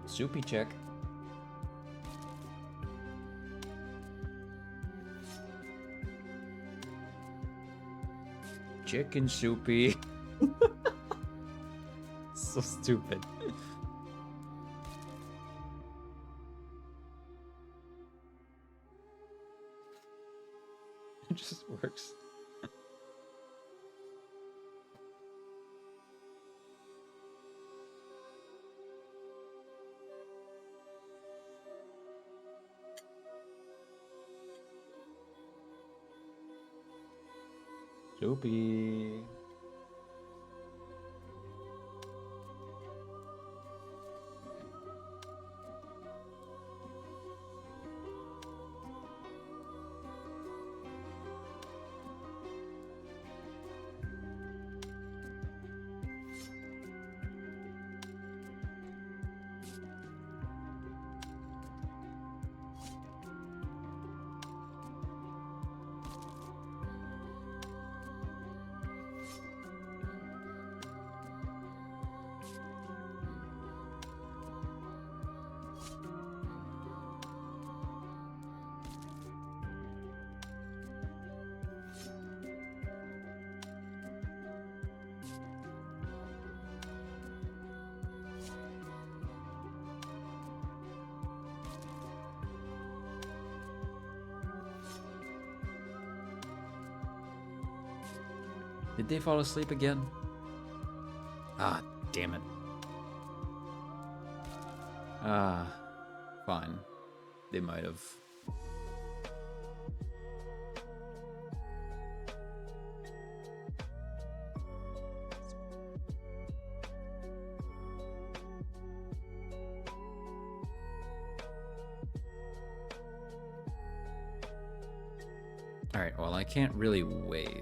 Speaker 1: Soupy check. Chicken Soupy. So stupid. It just works. Soupy. Did they fall asleep again? Ah, damn it. Ah, fine. They might have. Alright, well, I can't really wait.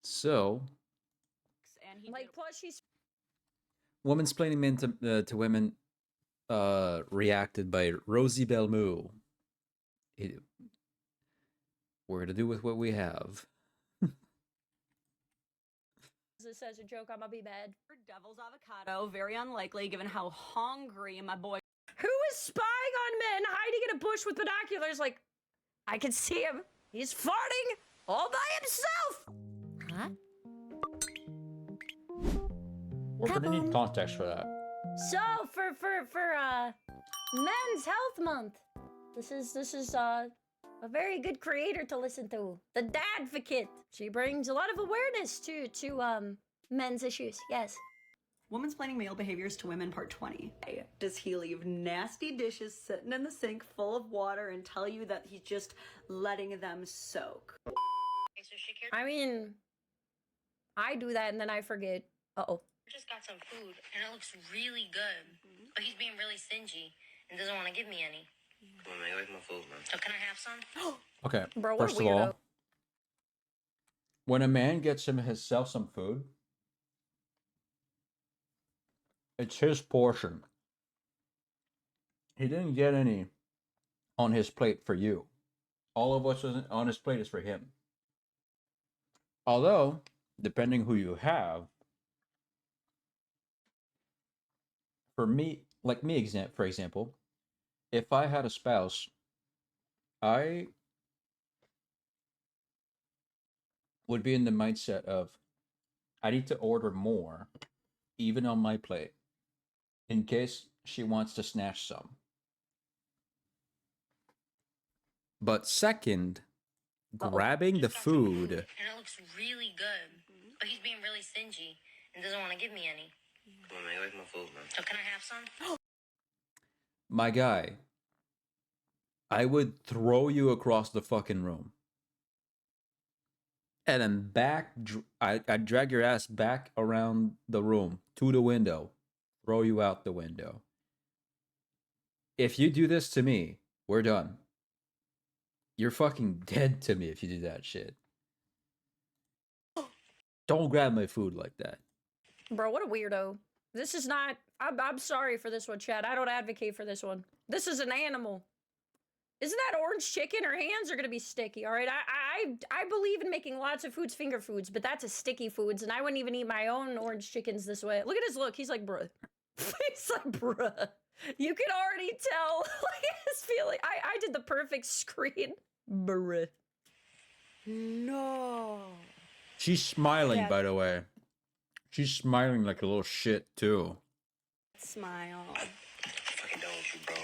Speaker 1: So,
Speaker 3: Like, plus she's
Speaker 1: women's planning men to women reacted by Rosie Belmu. We're to do with what we have.
Speaker 3: this as a joke. I'm gonna be bad.
Speaker 11: Devil's avocado, very unlikely given how hungry my boy.
Speaker 3: Who is spying on men hiding in a bush with binoculars? Like, I can see him. He's farting all by himself. Huh?
Speaker 1: We're gonna need context for that.
Speaker 3: So for Men's Health Month, this is a very good creator to listen to. The Dadvocate. She brings a lot of awareness to men's issues. Yes.
Speaker 11: Woman's planning male behaviors to women, part 20. Does he leave nasty dishes sitting in the sink full of water and tell you that he's just letting them soak?
Speaker 3: I mean, I do that and then I forget. Uh-oh.
Speaker 21: Just got some food and it looks really good, but he's being really stingy and doesn't want to give me any.
Speaker 22: Come on, man, I like my food, man.
Speaker 21: So can I have some?
Speaker 1: Okay,
Speaker 3: Bro, what a
Speaker 1: first of all,
Speaker 3: weirdo.
Speaker 1: when a man gets himself some food, it's his portion. He didn't get any on his plate for you. All of what's on his plate is for him. Although, depending who you have, for me, like me, for example, if I had a spouse, I would be in the mindset of I need to order more, even on my plate, in case she wants to snatch some. But second, grabbing the food.
Speaker 21: And it looks really good. But he's being really stingy and doesn't want to give me any.
Speaker 22: Come on, man, where's my food, man?
Speaker 21: So can I have some?
Speaker 1: My guy, I would throw you across the fucking room. And then I'd drag your ass back around the room to the window, throw you out the window. If you do this to me, we're done. You're fucking dead to me if you do that shit. Don't grab my food like that.
Speaker 3: Bro, what a weirdo. This is not... I'm sorry for this one, Chad. I don't advocate for this one. This is an animal. Isn't that orange chicken? Her hands are gonna be sticky, all right? I believe in making lots of foods finger foods, but that's a sticky foods, and I wouldn't even eat my own orange chickens this way. Look at his look. He's like, bruh. He's like, bruh. You can already tell like his feeling. I did the perfect screen. Bruh.
Speaker 11: No.
Speaker 1: She's smiling,
Speaker 11: Yeah.
Speaker 1: by the way. She's smiling like a little shit, too.
Speaker 11: Smile.
Speaker 22: Fucking done with you, bro.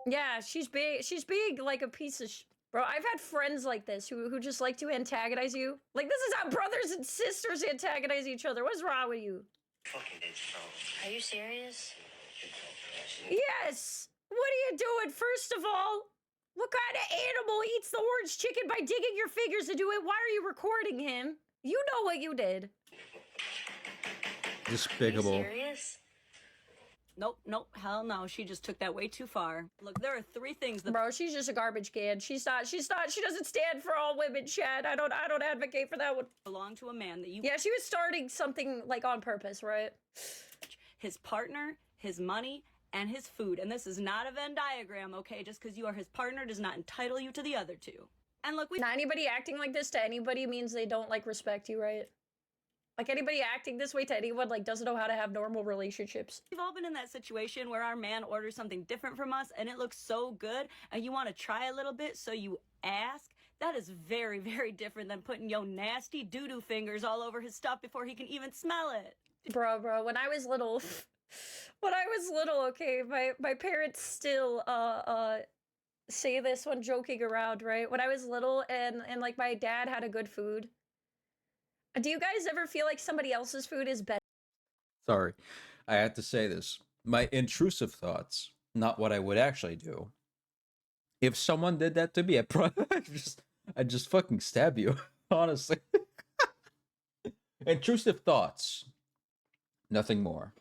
Speaker 3: Yeah, she's big. She's big like a piece of bro. I've had friends like this who just like to antagonize you. Like, this is how brothers and sisters antagonize each other. What's wrong with you?
Speaker 22: Fucking did you, bro.
Speaker 21: Are you serious?
Speaker 3: Yes. What are you doing? First of all, what kind of animal eats the orange chicken by digging your fingers into it? Why are you recording him? You know what you did.
Speaker 1: Despicable.
Speaker 21: Are you serious?
Speaker 11: Nope, nope, hell no. She just took that way too far. Look, there are three things that
Speaker 3: Bro, she's just a garbage can. She doesn't stand for all women, Chad. I don't advocate for that one.
Speaker 11: belong to a man that you
Speaker 3: Yeah, she was starting something like on purpose, right?
Speaker 11: his partner, his money, and his food. And this is not a Venn diagram, okay? Just because you are his partner does not entitle you to the other two. And look,
Speaker 3: Not anybody acting like this to anybody means they don't like respect you, right? Like, anybody acting this way to anyone like doesn't know how to have normal relationships.
Speaker 11: we've all been in that situation where our man orders something different from us and it looks so good and you want to try a little bit, so you ask. That is very, very different than putting your nasty doo-doo fingers all over his stuff before he can even smell it.
Speaker 3: Bro, when I was little, okay, my parents still say this when joking around, right? When I was little and like my dad had a good food. Do you guys ever feel like somebody else's food is better?
Speaker 1: Sorry, I had to say this. My intrusive thoughts, not what I would actually do. If someone did that to me, I'd just fucking stab you, honestly. Intrusive thoughts. Nothing more.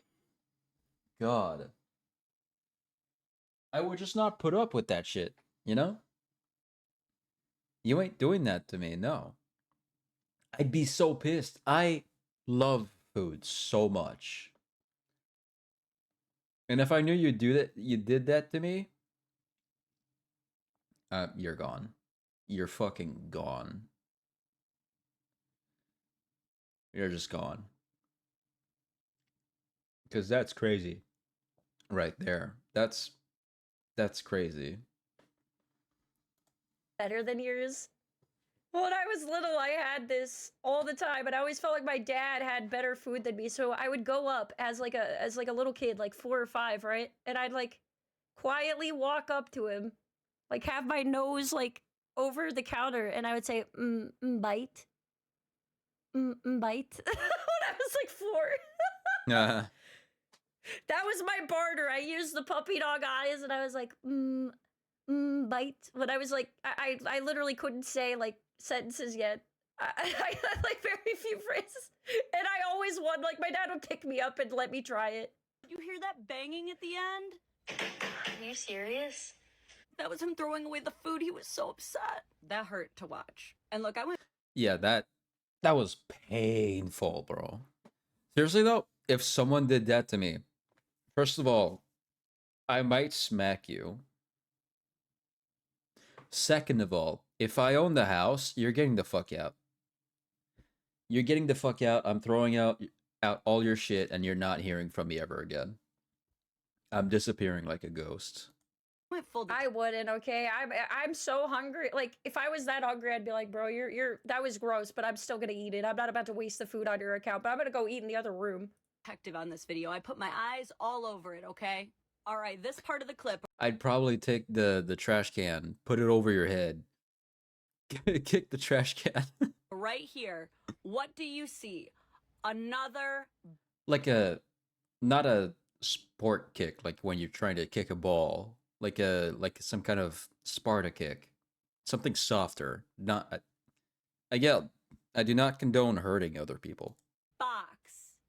Speaker 1: God. I would just not put up with that shit, you know? You ain't doing that to me, no. I'd be so pissed. I love food so much. And if I knew you did that to me, you're gone. You're fucking gone. You're just gone. Because that's crazy. Right there. That's crazy.
Speaker 3: Better than yours? When I was little, I had this all the time, and I always felt like my dad had better food than me. So I would go up as like a little kid, like 4 or 5, right? And I'd like quietly walk up to him, like have my nose like over the counter, and I would say, bite, bite. When I was like 4. That was my barter. I used the puppy dog eyes, and I was like, bite. When I was like, I literally couldn't say like sentences yet. I had like very few phrases, and I always won. Like, my dad would pick me up and let me try it.
Speaker 11: You hear that banging at the end?
Speaker 21: Are you serious?
Speaker 11: That was him throwing away the food. He was so upset. That hurt to watch. And look, I went
Speaker 1: Yeah, that was painful, bro. Seriously though, if someone did that to me, first of all, I might smack you. Second of all, if I own the house, you're getting the fuck out. You're getting the fuck out. I'm throwing out all your shit, and you're not hearing from me ever again. I'm disappearing like a ghost.
Speaker 3: I wouldn't, okay? I'm so hungry. Like, if I was that hungry, I'd be like, bro, you're that was gross, but I'm still gonna eat it. I'm not about to waste the food on your account, but I'm gonna go eat in the other room.
Speaker 11: Detective on this video. I put my eyes all over it, okay? All right, this part of the clip.
Speaker 1: I'd probably take the trash can, put it over your head, kick the trash can.
Speaker 11: Right here. What do you see? Another
Speaker 1: Like not a sport kick, like when you're trying to kick a ball, like some kind of Sparta kick, something softer. Not, I do not condone hurting other people.
Speaker 11: box.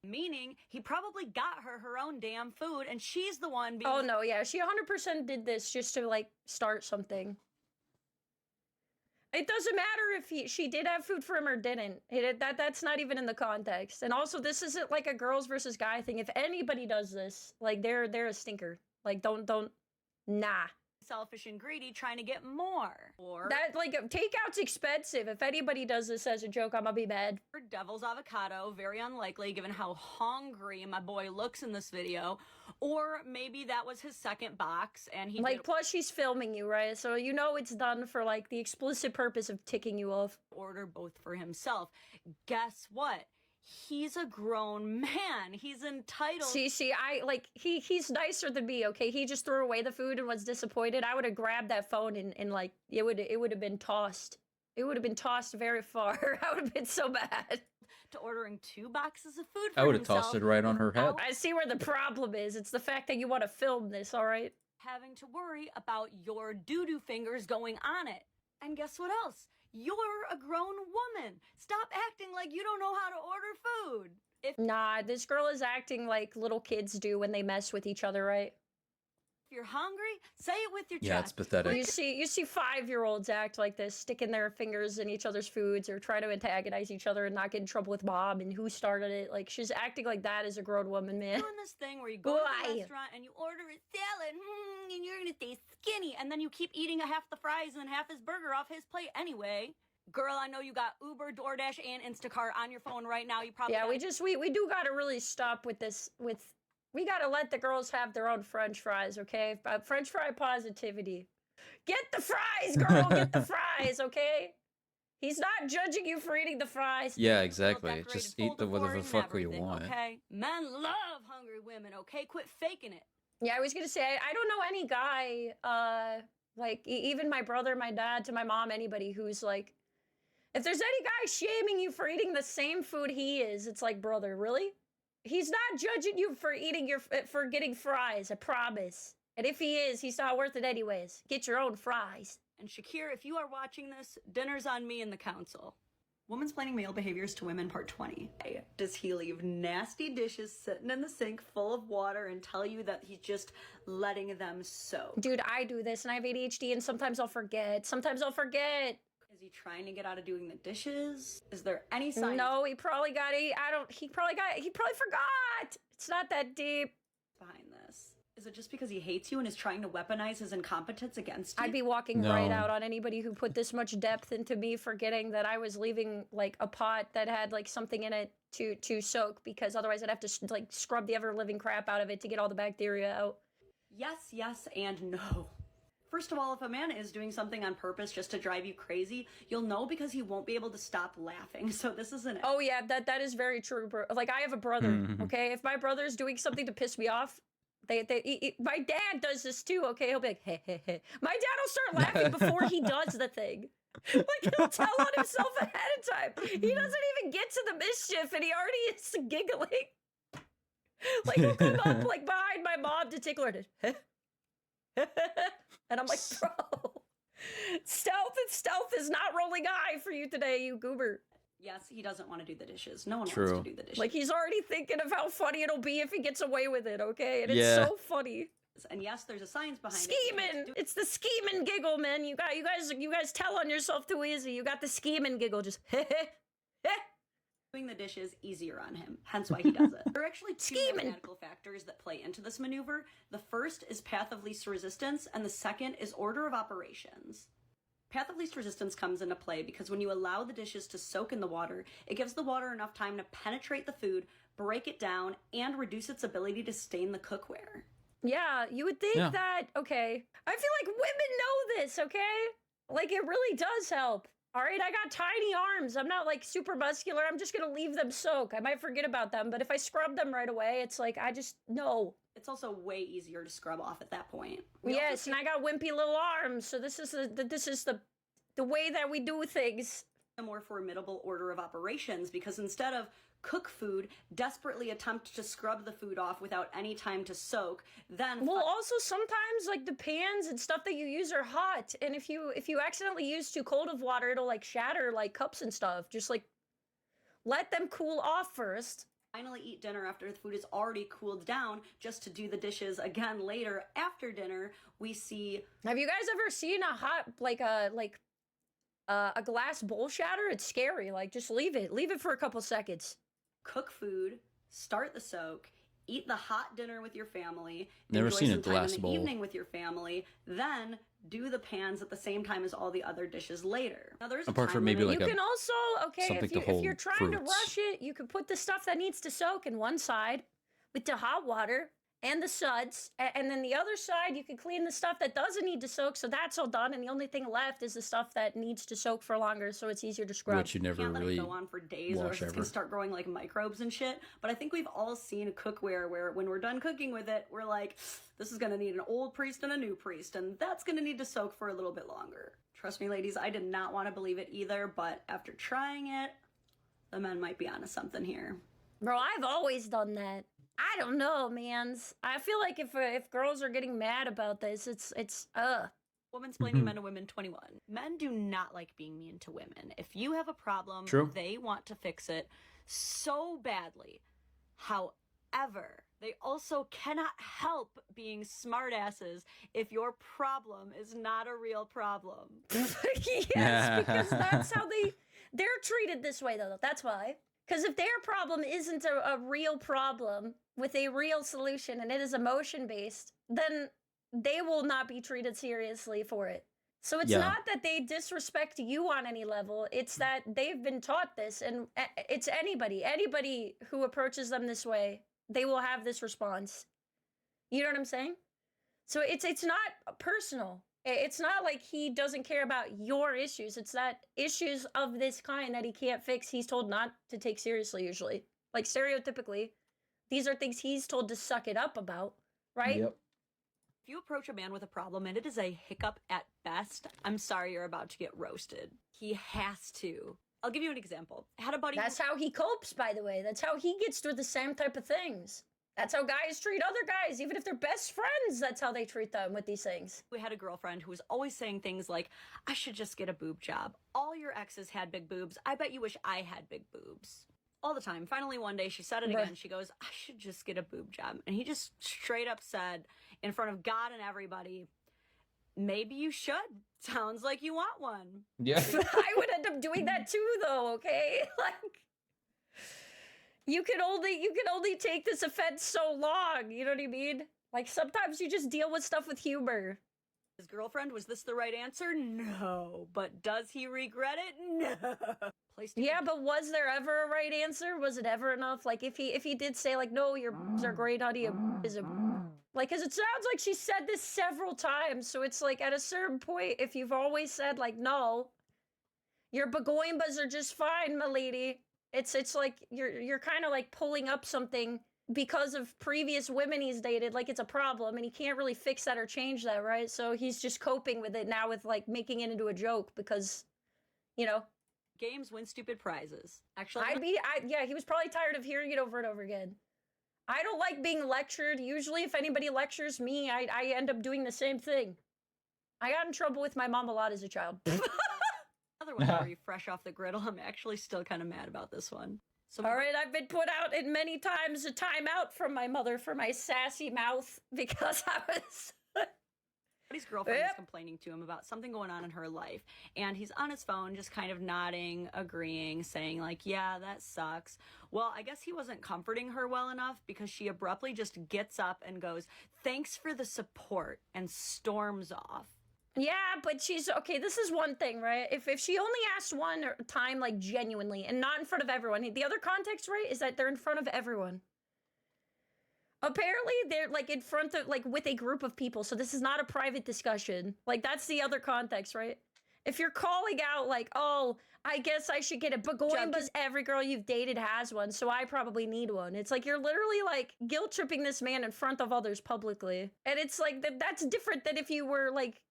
Speaker 11: Meaning he probably got her own damn food and she's the one being
Speaker 3: Oh no, yeah, she 100% did this just to like start something. It doesn't matter if she did have food for him or didn't. That's not even in the context. And also, this isn't like a girls versus guy thing. If anybody does this, like they're a stinker. Like don't nah.
Speaker 11: selfish and greedy trying to get more. Or
Speaker 3: That like takeout's expensive. If anybody does this as a joke, I'm gonna be mad.
Speaker 11: devil's avocado, very unlikely given how hungry my boy looks in this video. Or maybe that was his second box and he
Speaker 3: Like, plus she's filming you, right? So you know it's done for like the explicit purpose of ticking you off.
Speaker 11: order both for himself. Guess what? He's a grown man. He's entitled.
Speaker 3: See, I like he's nicer than me, okay? He just threw away the food and was disappointed. I would have grabbed that phone and like it would have been tossed. It would have been tossed very far. I would have been so bad.
Speaker 11: To ordering 2 boxes of food for
Speaker 1: I would have
Speaker 11: himself
Speaker 1: tossed it right on her head.
Speaker 3: I see where the problem is. It's the fact that you want to film this, all right?
Speaker 11: having to worry about your doo-doo fingers going on it. And guess what else? You're a grown woman. Stop acting like you don't know how to order food.
Speaker 3: Nah, this girl is acting like little kids do when they mess with each other, right?
Speaker 11: If you're hungry, say it with your
Speaker 1: Yeah, it's
Speaker 11: chest.
Speaker 1: pathetic.
Speaker 3: You see 5-year-olds act like this, sticking their fingers in each other's foods or try to antagonize each other and not get in trouble with mom and who started it. Like, she's acting like that as a grown woman, man.
Speaker 11: Doing this thing where you go to
Speaker 3: Why?
Speaker 11: the restaurant and you order a salad, and you're gonna stay skinny, and then you keep eating a half the fries and then half his burger off his plate anyway. Girl, I know you got Uber, DoorDash, and Instacart on your phone right now. You probably
Speaker 3: Yeah,
Speaker 11: got-
Speaker 3: we do gotta really stop with this. We gotta let the girls have their own French fries, okay? French fry positivity. Get the fries, girl. Get the fries, okay? He's not judging you for eating the fries.
Speaker 1: Yeah, exactly. Just eat the whatever the fuck you
Speaker 11: everything,
Speaker 1: want.
Speaker 11: Okay, men love hungry women. Okay, quit faking it.
Speaker 3: Yeah, I was gonna say I don't know any guy, like even my brother, my dad, to my mom, anybody who's like, if there's any guy shaming you for eating the same food he is, it's like, brother, really? He's not judging you for eating for getting fries, I promise. And if he is, he's not worth it anyways. Get your own fries.
Speaker 11: And Shakir, if you are watching this, dinner's on me and the council. Woman's planning male behaviors to women, part 20. Does he leave nasty dishes sitting in the sink full of water and tell you that he's just letting them soak?
Speaker 3: Dude, I do this and I have ADHD and sometimes I'll forget.
Speaker 11: Is he trying to get out of doing the dishes? Is there any sign?
Speaker 3: No, he probably forgot. It's not that deep.
Speaker 11: Behind this. Is it just because he hates you and is trying to weaponize his incompetence against you?
Speaker 3: I'd be walking right out on anybody who put this much depth into me forgetting that I was leaving like a pot that had like something in it to soak, because otherwise I'd have to like scrub the ever living crap out of it to get all the bacteria out.
Speaker 11: Yes, yes, and no. First of all, if a man is doing something on purpose just to drive you crazy, you'll know because he won't be able to stop laughing. So this isn't.
Speaker 3: Oh yeah, that is very true, bro. Like I have a brother, okay? If my brother's doing something to piss me off, my dad does this too, okay? He'll be like, hey, hey, hey. My dad will start laughing before he does the thing. Like he'll tell on himself ahead of time. He doesn't even get to the mischief and he already is giggling. Like he'll come up like behind my mom to tickle her. And I'm like, bro, stealth is not rolling eye for you today, you goober.
Speaker 11: Yes, he doesn't want to do the dishes. No one
Speaker 1: True.
Speaker 11: wants to do the dishes.
Speaker 3: Like he's already thinking of how funny it'll be if he gets away with it, okay? And
Speaker 1: Yeah.
Speaker 3: it's so funny.
Speaker 11: And yes, there's a science behind
Speaker 3: Scheming. It's the scheming giggle, man. You guys tell on yourself too easy. You got the scheming giggle, just
Speaker 11: doing the dishes easier on him, hence why he does it. There are actually two mathematical factors that play into this maneuver. The first is path of least resistance, and the second is order of operations. Path of least resistance comes into play because when you allow the dishes to soak in the water, it gives the water enough time to penetrate the food, break it down, and reduce its ability to stain the cookware.
Speaker 3: Yeah, you would think
Speaker 1: Yeah.
Speaker 3: that, okay. I feel like women know this, okay? Like, it really does help. All right, I got tiny arms. I'm not like super muscular. I'm just gonna leave them soak. I might forget about them, but if I scrub them right away, it's like, I just know.
Speaker 11: It's also way easier to scrub off at that point. We also
Speaker 3: Yes, and I got wimpy little arms, so this is the way that we do things.
Speaker 11: a more formidable order of operations because instead of cook food, desperately attempt to scrub the food off without any time to soak, then
Speaker 3: Well, also sometimes like the pans and stuff that you use are hot, and if you accidentally use too cold of water, it'll like shatter like cups and stuff. Just like let them cool off first.
Speaker 11: finally eat dinner after the food is already cooled down just to do the dishes again later after dinner. We see
Speaker 3: Have you guys ever seen a hot a glass bowl shatter? It's scary. Like just leave it for a couple seconds.
Speaker 11: cook food, start the soak, eat the hot dinner with your family,
Speaker 1: Never
Speaker 11: enjoy
Speaker 1: seen a
Speaker 11: some time
Speaker 1: glass
Speaker 11: in the
Speaker 1: bowl.
Speaker 11: evening with your family, then do the pans at the same time as all the other dishes later. Now there's
Speaker 1: Apart
Speaker 11: a
Speaker 1: from
Speaker 11: time
Speaker 1: maybe
Speaker 11: limit.
Speaker 1: like
Speaker 3: You can also, okay,
Speaker 1: something
Speaker 3: if
Speaker 1: to
Speaker 3: you're
Speaker 1: hold
Speaker 3: trying to
Speaker 1: fruits.
Speaker 3: rush it, you can put the stuff that needs to soak in one side with the hot water and the suds, and then the other side you can clean the stuff that doesn't need to soak, so that's all done, and the only thing left is the stuff that needs to soak for longer, so it's easier to scrub.
Speaker 1: which you never
Speaker 11: Can't let
Speaker 1: really
Speaker 11: it go on for days or
Speaker 1: wash
Speaker 11: else it's
Speaker 1: ever.
Speaker 11: gonna start growing like microbes and shit. But I think we've all seen cookware where when we're done cooking with it, we're like, this is gonna need an old priest and a new priest, and that's gonna need to soak for a little bit longer. Trust me, ladies, I did not want to believe it either, but after trying it, the men might be onto something here.
Speaker 3: Bro, I've always done that. I don't know, mans. I feel like if girls are getting mad about this, it's
Speaker 11: Womansplaining Men to Women 21. Men do not like being mean to women. If you have a problem,
Speaker 1: True.
Speaker 11: they want to fix it so badly. However, they also cannot help being smartasses if your problem is not a real problem.
Speaker 3: yes, because that's how they're treated this way though. That's why. Because if their problem isn't a real problem with a real solution and it is emotion based, then they will not be treated seriously for it. So it's
Speaker 1: Yeah.
Speaker 3: not that they disrespect you on any level, it's that they've been taught this, and it's anybody who approaches them this way, they will have this response. You know what I'm saying? So it's not personal. It's not like he doesn't care about your issues. It's that issues of this kind that he can't fix, he's told not to take seriously usually. Like stereotypically, these are things he's told to suck it up about, right?
Speaker 1: Yep.
Speaker 11: If you approach a man with a problem and it is a hiccup at best, I'm sorry you're about to get roasted. He has to. I'll give you an example. I had a buddy.
Speaker 3: That's how he copes, by the way. That's how he gets through the same type of things. That's how guys treat other guys, even if they're best friends. That's how they treat them with these things.
Speaker 11: We had a girlfriend who was always saying things like, I should just get a boob job. All your exes had big boobs. I bet you wish I had big boobs. All the time. Finally, one day she said it again. She goes, I should just get a boob job. And he just straight up said, in front of God and everybody, maybe you should. Sounds like you want one.
Speaker 1: Yeah.
Speaker 3: I would end up doing that too, though, okay? Like, you can only take this offense so long, you know what I mean? Like, sometimes you just deal with stuff with humor.
Speaker 11: His girlfriend, was this the right answer? No. But does he regret it? No.
Speaker 3: Yeah, but was there ever a right answer? Was it ever enough? Like, if he did say, like, no, your boobs are great, honey, your is a... Like, because it sounds like she said this several times, so it's like, at a certain point, if you've always said, like, no, your bagoimbas are just fine, my lady. It's like, you're kind of, like, pulling up something because of previous women he's dated, like it's a problem, and he can't really fix that or change that, right? So he's just coping with it now with, like, making it into a joke because, you know...
Speaker 11: Games win stupid prizes. Actually,
Speaker 3: yeah, he was probably tired of hearing it over and over again. I don't like being lectured. Usually, if anybody lectures me, I end up doing the same thing. I got in trouble with my mom a lot as a child.
Speaker 11: Another one where you fresh off the griddle. I'm actually still kind of mad about this one. So,
Speaker 3: all right, I've been put out in many times a timeout from my mother for my sassy mouth because I was...
Speaker 11: His girlfriend is complaining to him about something going on in her life, and he's on his phone just kind of nodding, agreeing, saying like, yeah, that sucks. Well, I guess he wasn't comforting her well enough because she abruptly just gets up and goes, thanks for the support, and storms off.
Speaker 3: Yeah, but she's okay. This is one thing, right? If she only asked one time, like genuinely, and not in front of everyone. The other context, right, is that they're in front of everyone. Apparently, they're like in front of like with a group of people, so this is not a private discussion. Like that's the other context, right? If you're calling out like, oh, I guess I should get a Burgoyne because every girl you've dated has one, so I probably need one. It's like you're literally like guilt tripping this man in front of others publicly, and it's like that's different than if you were like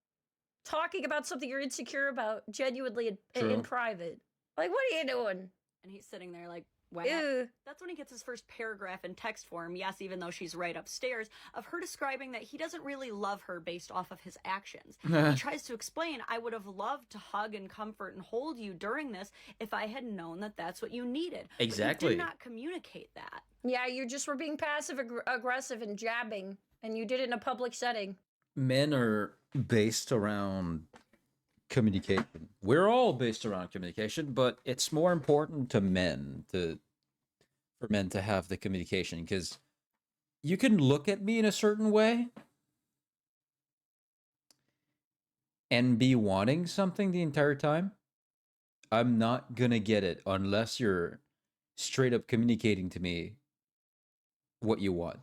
Speaker 3: talking about something you're insecure about genuinely in private. Like, what are you doing?
Speaker 11: And he's sitting there like, wow.
Speaker 3: Ew.
Speaker 11: That's when he gets his first paragraph in text form, yes, even though she's right upstairs, of her describing that he doesn't really love her based off of his actions. He tries to explain, I would have loved to hug and comfort and hold you during this if I had known that that's what you needed.
Speaker 1: Exactly.
Speaker 11: But you did not communicate that.
Speaker 3: Yeah, you just were being passive aggressive and jabbing, and you did it in a public setting.
Speaker 1: Men are based around communication. We're all based around communication, but it's more important to men for men to have the communication, because you can look at me in a certain way and be wanting something the entire time. I'm not gonna get it unless you're straight up communicating to me what you want.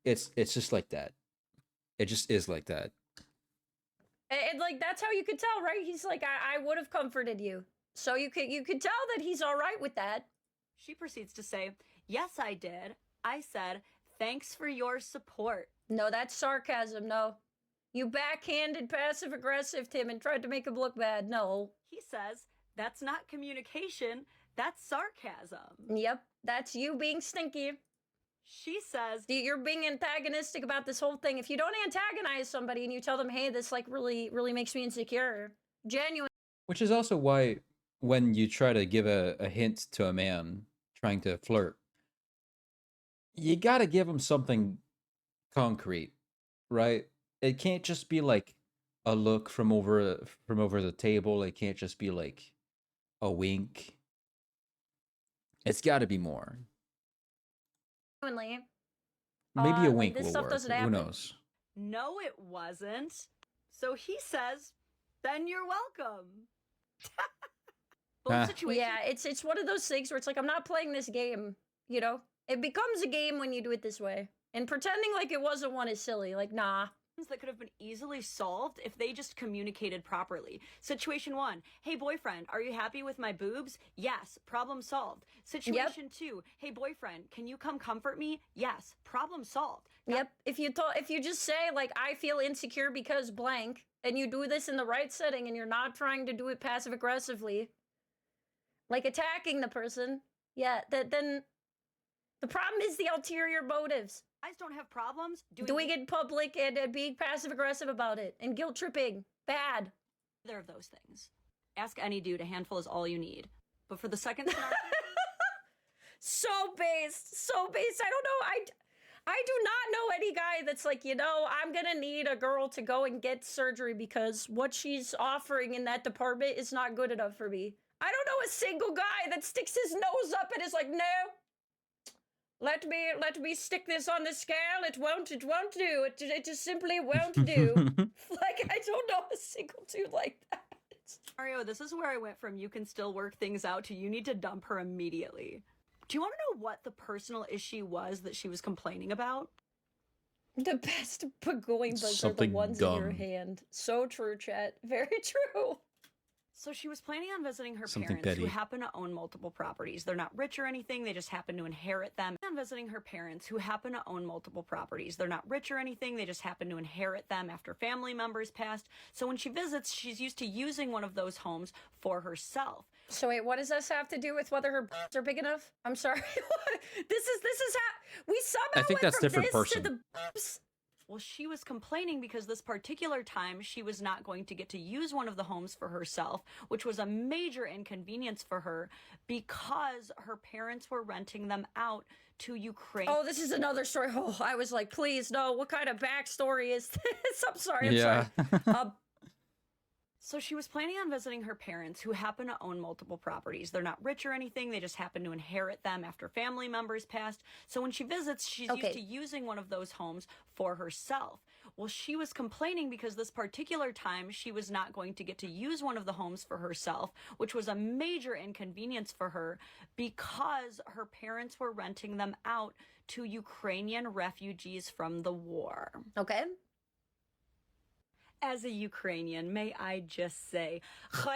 Speaker 1: It's just like that. It just is like that.
Speaker 3: And like that's how you could tell, right? He's like, I would have comforted you. So you could tell that he's all right with that.
Speaker 11: She proceeds to say, yes, I did. I said, thanks for your support.
Speaker 3: No, that's sarcasm. No. You backhanded passive aggressive Tim and tried to make him look bad. No.
Speaker 11: He says, that's not communication. That's sarcasm.
Speaker 3: Yep. That's you being stinky.
Speaker 11: She says,
Speaker 3: you're being antagonistic about this whole thing. If you don't antagonize somebody and you tell them, hey, this like really makes me insecure. Genuine.
Speaker 1: Which is also why when you try to give a hint to a man trying to flirt, you gotta give him something concrete, right? It can't just be like a look from over the table. It can't just be like a wink. It's gotta be more. Maybe a wink
Speaker 3: this
Speaker 1: will
Speaker 3: stuff
Speaker 1: work.
Speaker 3: doesn't
Speaker 1: Who
Speaker 3: happen.
Speaker 1: knows?
Speaker 11: no, it wasn't. So he says, then you're welcome. Both situations.
Speaker 3: Yeah, it's one of those things where it's like, I'm not playing this game, you know? It becomes a game when you do it this way. And pretending like it wasn't one is silly. Like, nah.
Speaker 11: That could have been easily solved if they just communicated properly. Situation 1, hey boyfriend, are you happy with my boobs? Yes, problem solved. Situation 2, hey boyfriend, can you come comfort me? Yes, problem solved.
Speaker 3: Yep. If you just say like, I feel insecure because blank, and you do this in the right setting and you're not trying to do it passive aggressively, like attacking the person, then the problem is the ulterior motives.
Speaker 11: Guys don't have problems
Speaker 3: doing it in public and being passive aggressive about it and guilt tripping. Bad.
Speaker 11: Either of those things. Ask any dude, a handful is all you need. But for the second scenario,
Speaker 3: so based. I don't know. I do not know any guy that's like, you know, I'm gonna need a girl to go and get surgery because what she's offering in that department is not good enough for me. I don't know a single guy that sticks his nose up and is like, no. Let me stick this on the scale. It won't do. It just simply won't do. Like, I don't know a single dude like that.
Speaker 11: Mario, this is where I went from you can still work things out to you need to dump her immediately. Do you want to know what the personal issue was that she was complaining about?
Speaker 3: The best Burgoyne bugs are the
Speaker 1: Something
Speaker 3: ones in your
Speaker 1: dumb.
Speaker 3: hand. So true, chat. Very true.
Speaker 11: So she was planning on visiting her
Speaker 1: Something
Speaker 11: parents who
Speaker 1: petty.
Speaker 11: happen to own multiple properties. They're not rich or anything, they just happen to inherit them. On visiting her parents who happen to own multiple properties. They're not rich or anything, they just happen to inherit them after family members passed. So when she visits, she's used to using one of those homes for herself.
Speaker 3: So wait, what does this have to do with whether her b****s are big enough? I'm sorry. this is how we somehow
Speaker 1: I think
Speaker 3: went
Speaker 1: that's
Speaker 3: from
Speaker 1: different
Speaker 3: this
Speaker 1: person.
Speaker 3: to the b****s.
Speaker 11: Well, she was complaining because this particular time she was not going to get to use one of the homes for herself, which was a major inconvenience for her because her parents were renting them out to Ukraine.
Speaker 3: Oh, this is another story. Oh, I was like, please, no. What kind of backstory is this? I'm sorry.
Speaker 1: Yeah.
Speaker 11: So she was planning on visiting her parents who happen to own multiple properties. They're not rich or anything. They just happen to inherit them after family members passed. So when she visits, she's used to using one of those homes for herself, Well, she was complaining because this particular time she was not going to get to use one of the homes for herself, which was a major inconvenience for her because her parents were renting them out to Ukrainian refugees from the war.
Speaker 3: Okay.
Speaker 11: As a Ukrainian, may I just say, whoa,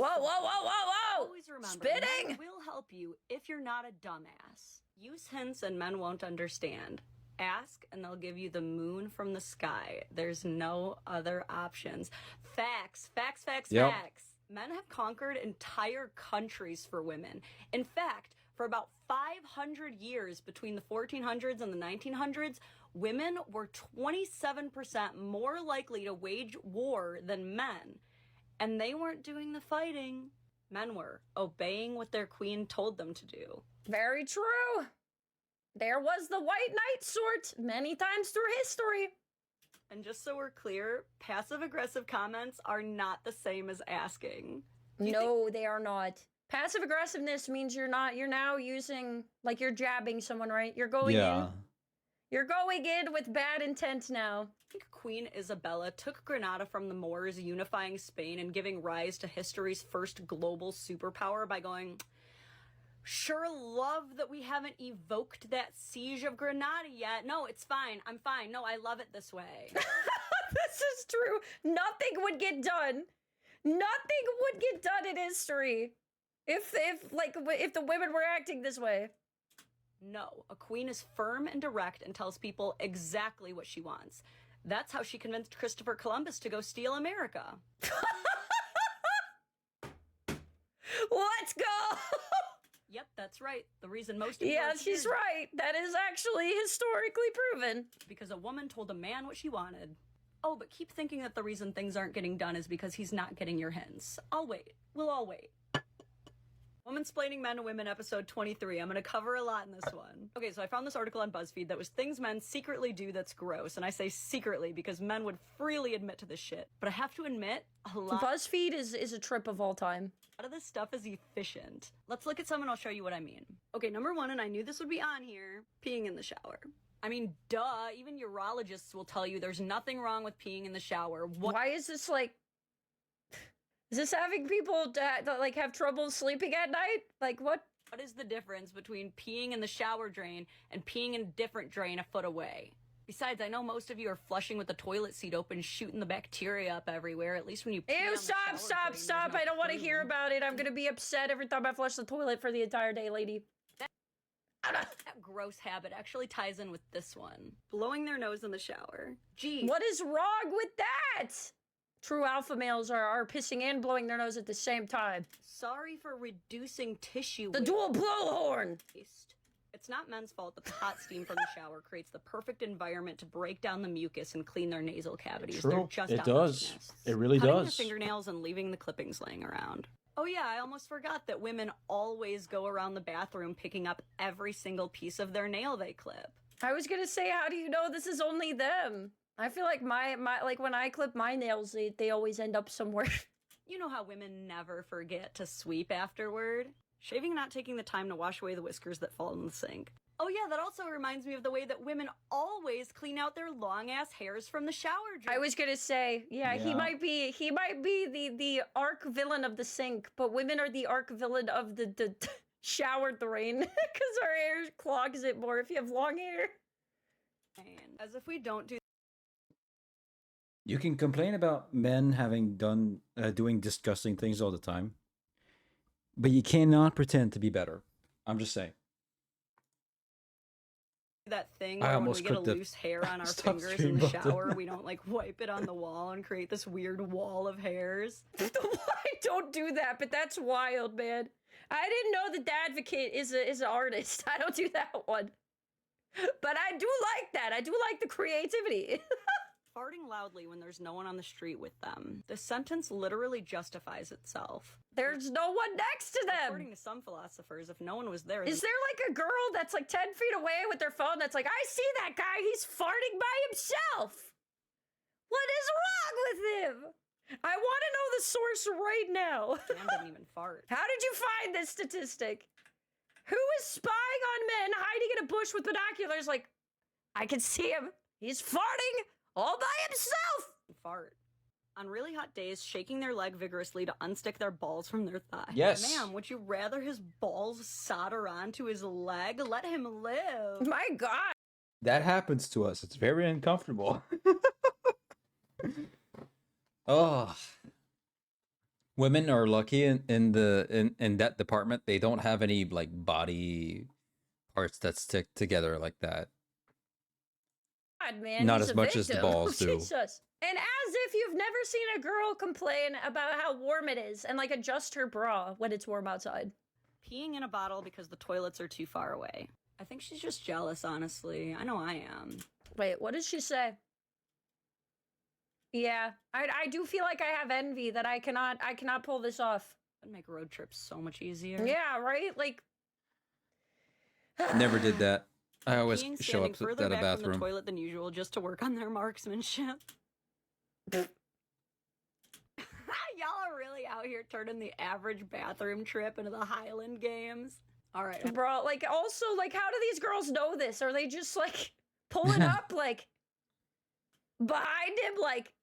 Speaker 3: whoa, whoa!
Speaker 11: Always remember,
Speaker 3: Spitting!
Speaker 11: men will help you if you're not a dumbass. Use hints and men won't understand. Ask and they'll give you the moon from the sky. There's no other options. Facts, facts, facts,
Speaker 1: Yep.
Speaker 11: facts. Men have conquered entire countries for women. In fact, for about 500 years between the 1400s and the 1900s, women were 27% more likely to wage war than men. And they weren't doing the fighting. Men were obeying what their queen told them to do.
Speaker 3: Very true. There was the white knight sort many times through history.
Speaker 11: And just so we're clear, passive-aggressive comments are not the same as asking.
Speaker 3: No, they are not. Passive aggressiveness means you're now using, like, you're jabbing someone, right? You're going in. You're going in with bad intent now.
Speaker 11: I think Queen Isabella took Granada from the Moors, unifying Spain and giving rise to history's first global superpower by going, sure love that we haven't evoked that siege of Granada yet. No, it's fine. I'm fine. No, I love it this way.
Speaker 3: This is true. Nothing would get done. Nothing would get done in history if the women were acting this way.
Speaker 11: No, a queen is firm and direct and tells people exactly what she wants. That's how she convinced Christopher Columbus to go steal America.
Speaker 3: Let's go!
Speaker 11: Yep, that's right. The reason most people
Speaker 3: Yeah,
Speaker 11: are
Speaker 3: she's
Speaker 11: here
Speaker 3: right. That is actually historically proven.
Speaker 11: because a woman told a man what she wanted. Oh, but keep thinking that the reason things aren't getting done is because he's not getting your hints. I'll wait. We'll all wait. Womansplaining Men to Women, episode 23. I'm going to cover a lot in this one. Okay, so I found this article on BuzzFeed that was things men secretly do that's gross. And I say secretly because men would freely admit to this shit. But I have to admit, a lot
Speaker 3: BuzzFeed is a trip of all time.
Speaker 11: of this stuff is efficient. Let's look at some and I'll show you what I mean. Okay, number one, and I knew this would be on here, peeing in the shower. I mean, duh, even urologists will tell you there's nothing wrong with peeing in the shower.
Speaker 3: Why is this like... Is this having people that like have trouble sleeping at night? Like what?
Speaker 11: What is the difference between peeing in the shower drain and peeing in a different drain a foot away? Besides, I know most of you are flushing with the toilet seat open, shooting the bacteria up everywhere, at least when you pee on
Speaker 3: Ew,
Speaker 11: the
Speaker 3: stop,
Speaker 11: shower
Speaker 3: stop,
Speaker 11: drain, there's
Speaker 3: stop.
Speaker 11: no
Speaker 3: I don't want to hear
Speaker 11: plume.
Speaker 3: about it. I'm going to be upset every time I flush the toilet for the entire day, lady.
Speaker 11: That gross habit actually ties in with this one. Blowing their nose in the shower. Gee.
Speaker 3: What is wrong with that? True alpha males are pissing and blowing their nose at the same time.
Speaker 11: Sorry for reducing tissue
Speaker 3: The
Speaker 11: waste.
Speaker 3: dual blowhorn.
Speaker 11: It's not men's fault that the hot steam from the shower creates the perfect environment to break down the mucus and clean their nasal cavities. They're
Speaker 1: True.
Speaker 11: just
Speaker 1: It does.
Speaker 11: opportunists.
Speaker 1: It really
Speaker 11: Cutting
Speaker 1: does.
Speaker 11: their fingernails and leaving the clippings laying around. Oh yeah, I almost forgot that women always go around the bathroom picking up every single piece of their nail they clip.
Speaker 3: I was gonna say, how do you know this is only them? I feel like my like when I clip my nails, they always end up somewhere.
Speaker 11: You know how women never forget to sweep afterward? Shaving and not taking the time to wash away the whiskers that fall in the sink. Oh yeah, that also reminds me of the way that women always clean out their long-ass hairs from the shower drain.
Speaker 3: I was gonna say, yeah, he
Speaker 1: Yeah.
Speaker 3: might be the arc villain of the sink, but women are the arc villain of the shower drain because our hair clogs it more if you have long hair.
Speaker 11: As if we don't do
Speaker 1: You can complain about men having doing disgusting things all the time, but you cannot pretend to be better. I'm just saying.
Speaker 11: that thing
Speaker 1: I
Speaker 11: where when we
Speaker 1: almost
Speaker 11: get a
Speaker 1: clicked the
Speaker 11: loose hair on our
Speaker 1: stop
Speaker 11: fingers in
Speaker 1: stream
Speaker 11: the
Speaker 1: button.
Speaker 11: shower, we don't like wipe it on the wall and create this weird wall of hairs.
Speaker 3: I don't do that, but that's wild, man. I didn't know that the Advocate is an artist. I don't do that one. But I do like that. I do like the creativity.
Speaker 11: Farting loudly when there's no one on the street with them. The sentence literally justifies itself.
Speaker 3: There's no one next to them.
Speaker 11: According to some philosophers, if no one was there...
Speaker 3: Is there like a girl that's like 10 feet away with their phone that's like, I see that guy, he's farting by himself. What is wrong with him? I want to know the source right now.
Speaker 11: Jan didn't even fart.
Speaker 3: How did you find this statistic? Who is spying on men hiding in a bush with binoculars like, I can see him. He's farting all by himself.
Speaker 11: Fart. On really hot days, shaking their leg vigorously to unstick their balls from their thigh.
Speaker 1: Yes.
Speaker 11: Ma'am, would you rather his balls solder onto his leg? Let him live.
Speaker 3: My God.
Speaker 1: That happens to us. It's very uncomfortable. Oh. Women are lucky in that department. They don't have any like body parts that stick together like that.
Speaker 3: God, man,
Speaker 1: Not
Speaker 3: he's
Speaker 1: as
Speaker 3: a
Speaker 1: much as the
Speaker 3: victim.
Speaker 1: balls do.
Speaker 3: Jesus. And as if you've never seen a girl complain about how warm it is and like adjust her bra when it's warm outside.
Speaker 11: Peeing in a bottle because the toilets are too far away. I think she's just jealous, honestly. I know I am.
Speaker 3: Wait, what did she say? Yeah, I do feel like I have envy that I cannot pull this off.
Speaker 11: That'd make road trips so much easier.
Speaker 3: Yeah, right? Like
Speaker 1: Never did that. I always
Speaker 11: Peeing
Speaker 1: show
Speaker 11: standing
Speaker 1: up
Speaker 11: further
Speaker 1: at a
Speaker 11: back from the
Speaker 1: bathroom.
Speaker 11: toilet than usual just to work on their marksmanship. Y'all are really out here turning the average bathroom trip into the Highland Games. All right.
Speaker 3: Bro, like also like how do these girls know this? Are they just like pulling up like behind him like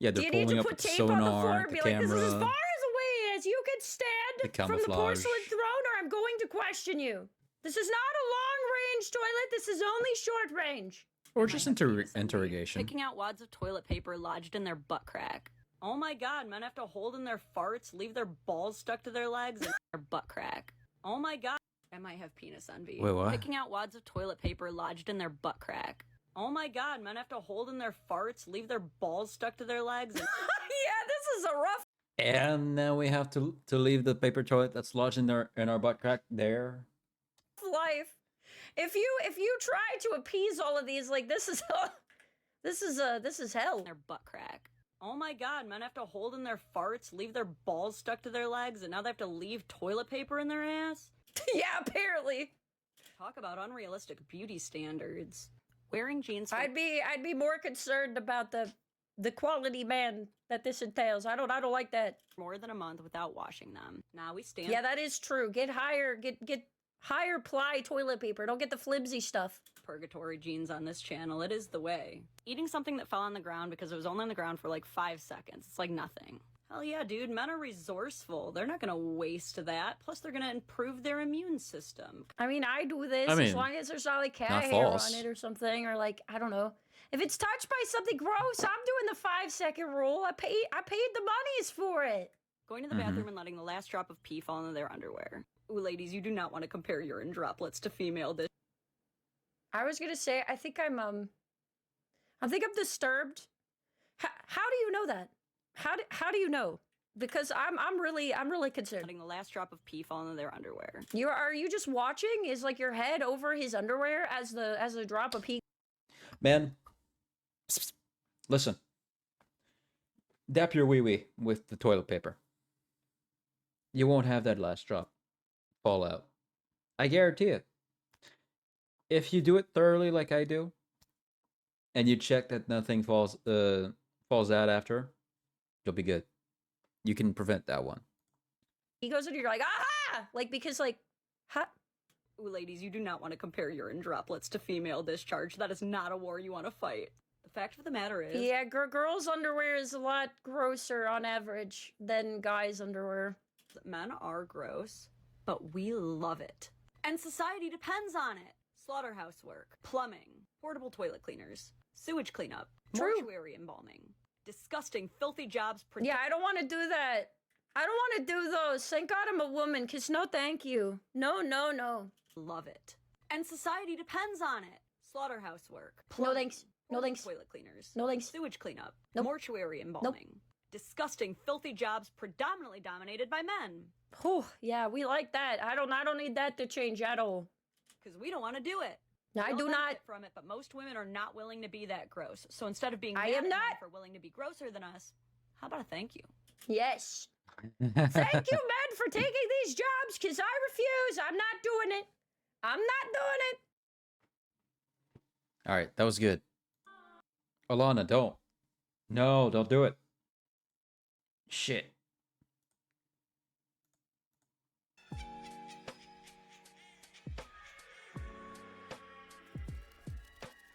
Speaker 1: Yeah,
Speaker 3: do
Speaker 1: they're
Speaker 3: you need
Speaker 1: pulling
Speaker 3: to
Speaker 1: up
Speaker 3: put
Speaker 1: with
Speaker 3: tape on the floor
Speaker 1: sonar,
Speaker 3: and
Speaker 1: the
Speaker 3: be like, this is as
Speaker 1: camera.
Speaker 3: far as away as you could stand
Speaker 1: The
Speaker 3: from the
Speaker 1: camouflage.
Speaker 3: porcelain throne, or I'm going to question you. This is not a long-range toilet, this is only short range.
Speaker 1: Or just interrogation.
Speaker 11: Picking out wads of toilet paper lodged in their butt crack. Oh my god, men have to hold in their farts, leave their balls stuck to their legs, and their butt crack. Oh my god. I might have penis envy.
Speaker 1: Wait, what?
Speaker 11: Picking out wads of toilet paper lodged in their butt crack. Oh my god, men have to hold in their farts, leave their balls stuck to their legs, and
Speaker 3: Yeah, this is a rough
Speaker 1: And now we have to leave the paper toilet that's lodged in our butt crack there.
Speaker 3: life. If you try to appease all of these, like this is this is hell.
Speaker 11: Their butt crack. Oh my god, men have to hold in their farts, leave their balls stuck to their legs, and now they have to leave toilet paper in their ass?
Speaker 3: Yeah, apparently.
Speaker 11: Talk about unrealistic beauty standards. Wearing jeans.
Speaker 3: I'd be more concerned about the quality man that this entails. I don't like that.
Speaker 11: More than a month without washing them. Now we stand.
Speaker 3: Yeah, that is true. Get higher ply toilet paper. Don't get the flimsy stuff.
Speaker 11: Purgatory jeans on this channel. It is the way. Eating something that fell on the ground because it was only on the ground for like 5 seconds. It's like nothing. Hell yeah, dude. Men are resourceful. They're not gonna waste that. Plus, they're gonna improve their immune system.
Speaker 3: I mean, I do this
Speaker 1: I
Speaker 3: as
Speaker 1: mean,
Speaker 3: long as there's not like cat
Speaker 1: not
Speaker 3: hair
Speaker 1: false.
Speaker 3: on it or something, or like I don't know. If it's touched by something gross, I'm doing the 5-second rule. I paid the monies for it.
Speaker 11: Going to the bathroom and letting the last drop of pee fall into their underwear. Ooh, ladies, you do not want to compare urine droplets to female dish.
Speaker 3: I was gonna say, I think I'm disturbed. How do you know that? How do you know? Because I'm really concerned.
Speaker 11: Letting the last drop of pee fall into their underwear.
Speaker 3: Are you just watching? Is like your head over his underwear as the drop of pee?
Speaker 1: Man, listen. Dap your wee wee with the toilet paper. You won't have that last drop fall out. I guarantee it. If you do it thoroughly like I do, and you check that nothing falls out after, you'll be good. You can prevent that one.
Speaker 3: He goes and you're like, aha! Like because like, ha.
Speaker 11: Ooh, ladies, you do not want to compare urine droplets to female discharge. That is not a war you want to fight. The fact of the matter is...
Speaker 3: Yeah, girls' underwear is a lot grosser on average than guys' underwear.
Speaker 11: Men are gross, but we love it. And society depends on it. Slaughterhouse work, plumbing, portable toilet cleaners, sewage cleanup, mortuary embalming, disgusting, filthy jobs...
Speaker 3: Yeah, I don't want to do that. I don't want to do those. Thank God I'm a woman, because no thank you. No.
Speaker 11: Love it. And society depends on it. Slaughterhouse work.
Speaker 3: No thanks. No thanks.
Speaker 11: Toilet cleaners.
Speaker 3: No thanks.
Speaker 11: Sewage cleanup.
Speaker 3: Nope.
Speaker 11: Mortuary embalming. Disgusting, filthy jobs predominantly dominated by men.
Speaker 3: Oh, yeah, we like that. I don't need that to change at all.
Speaker 11: Because we don't want to do it.
Speaker 3: I do not.
Speaker 11: Benefit from it, but most women are not willing to be that gross. So instead of being
Speaker 3: I
Speaker 11: mad
Speaker 3: am
Speaker 11: at
Speaker 3: not.
Speaker 11: men for willing to be grosser than us, how about a thank you?
Speaker 3: Yes. Thank you, men, for taking these jobs, because I refuse. I'm not doing it. I'm not doing it.
Speaker 1: All right, that was good. Alana, don't. No, don't do it. Shit.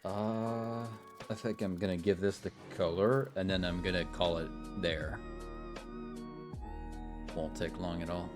Speaker 1: I think I'm gonna give this the color, and then I'm gonna call it there. Won't take long at all.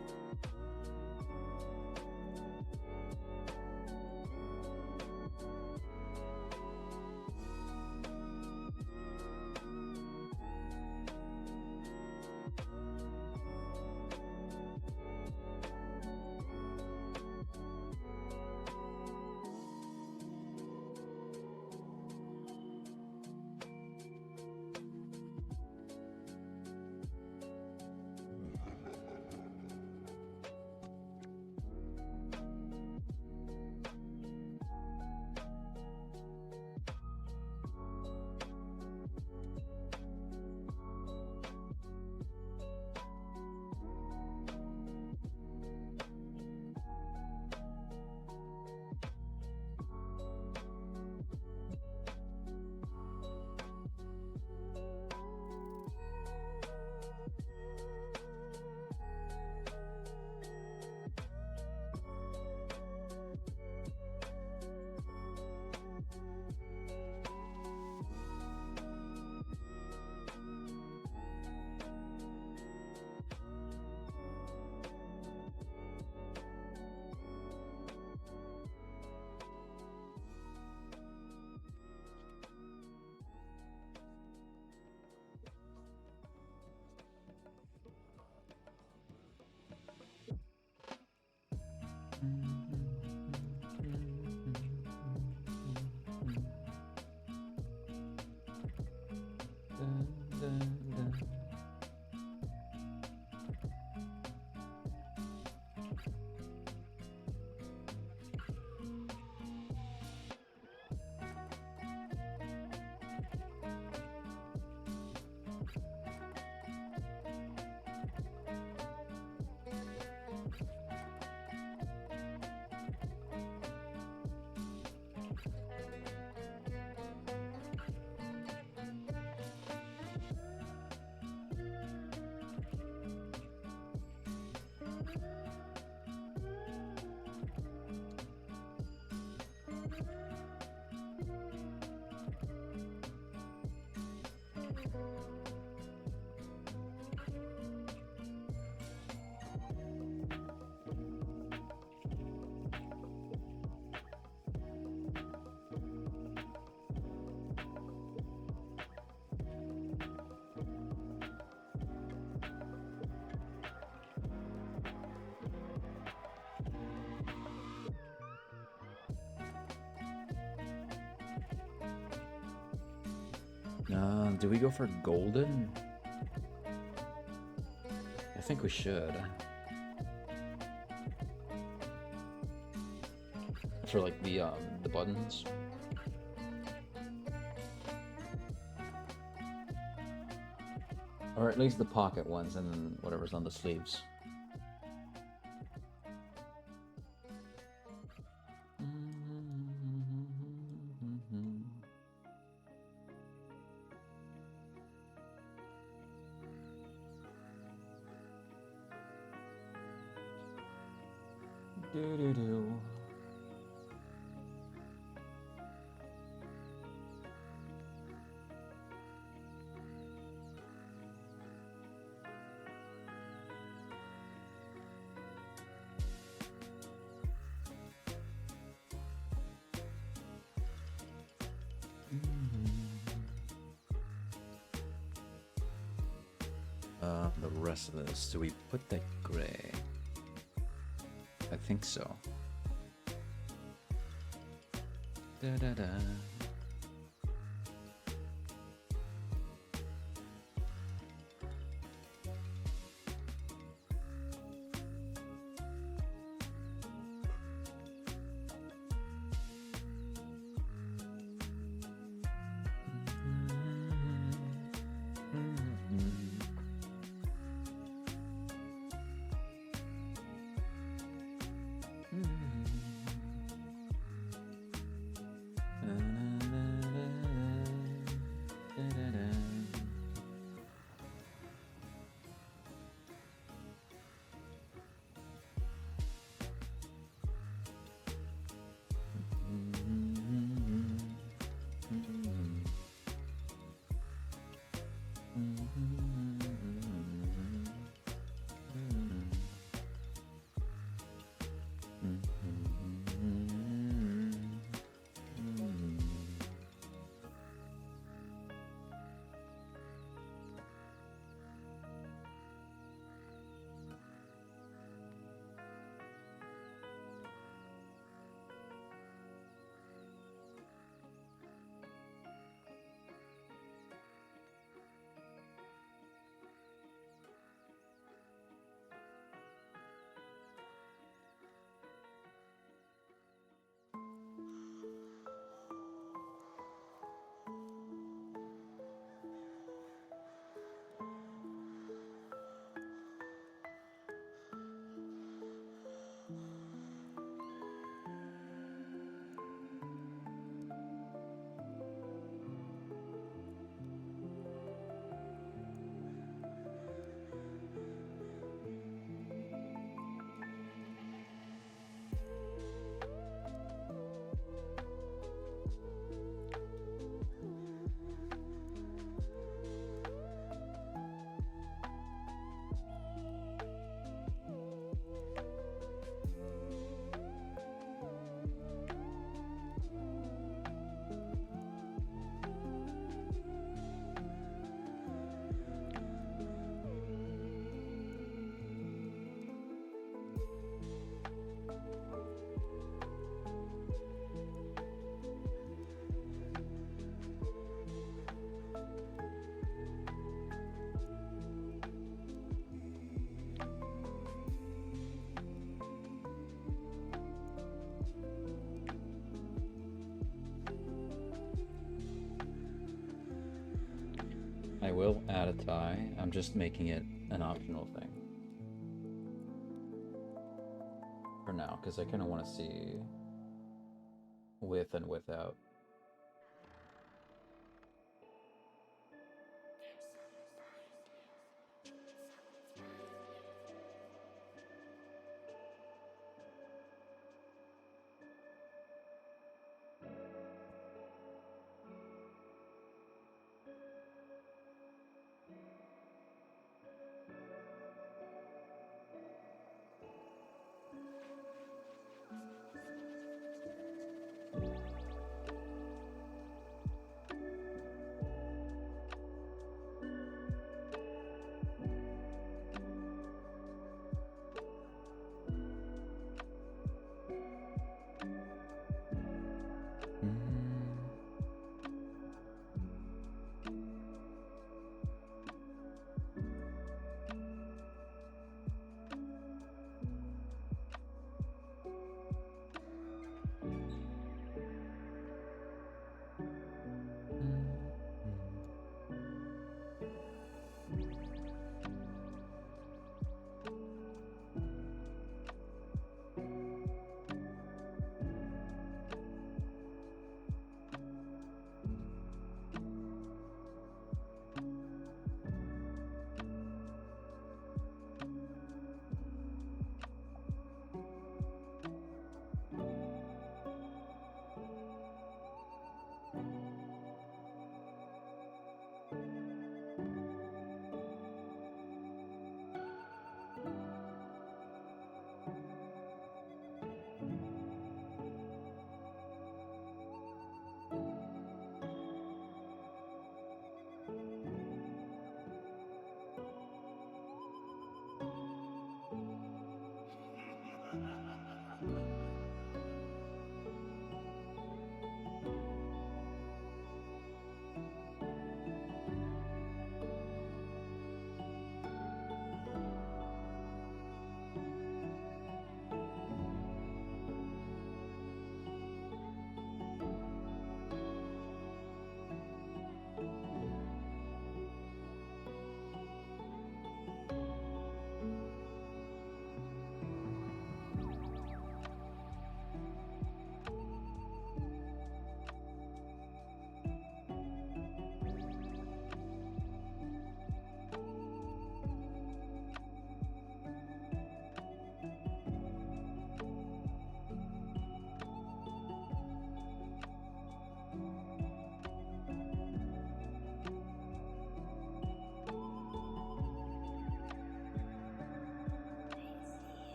Speaker 1: Do we go for golden? I think we should. For like the buttons. Or at least the pocket ones and then whatever's on the sleeves. Do-do-do. The rest of this, do we put that gray? I think so. Da-da-da. Na, na, I will add a tie. I'm just making it an optional thing for now, because I kind of want to see with and without.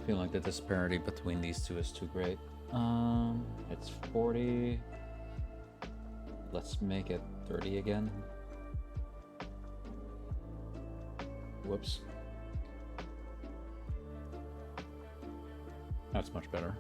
Speaker 1: feel like the disparity between these two is too great. It's 40. Let's make it 30 again. Whoops. That's much better.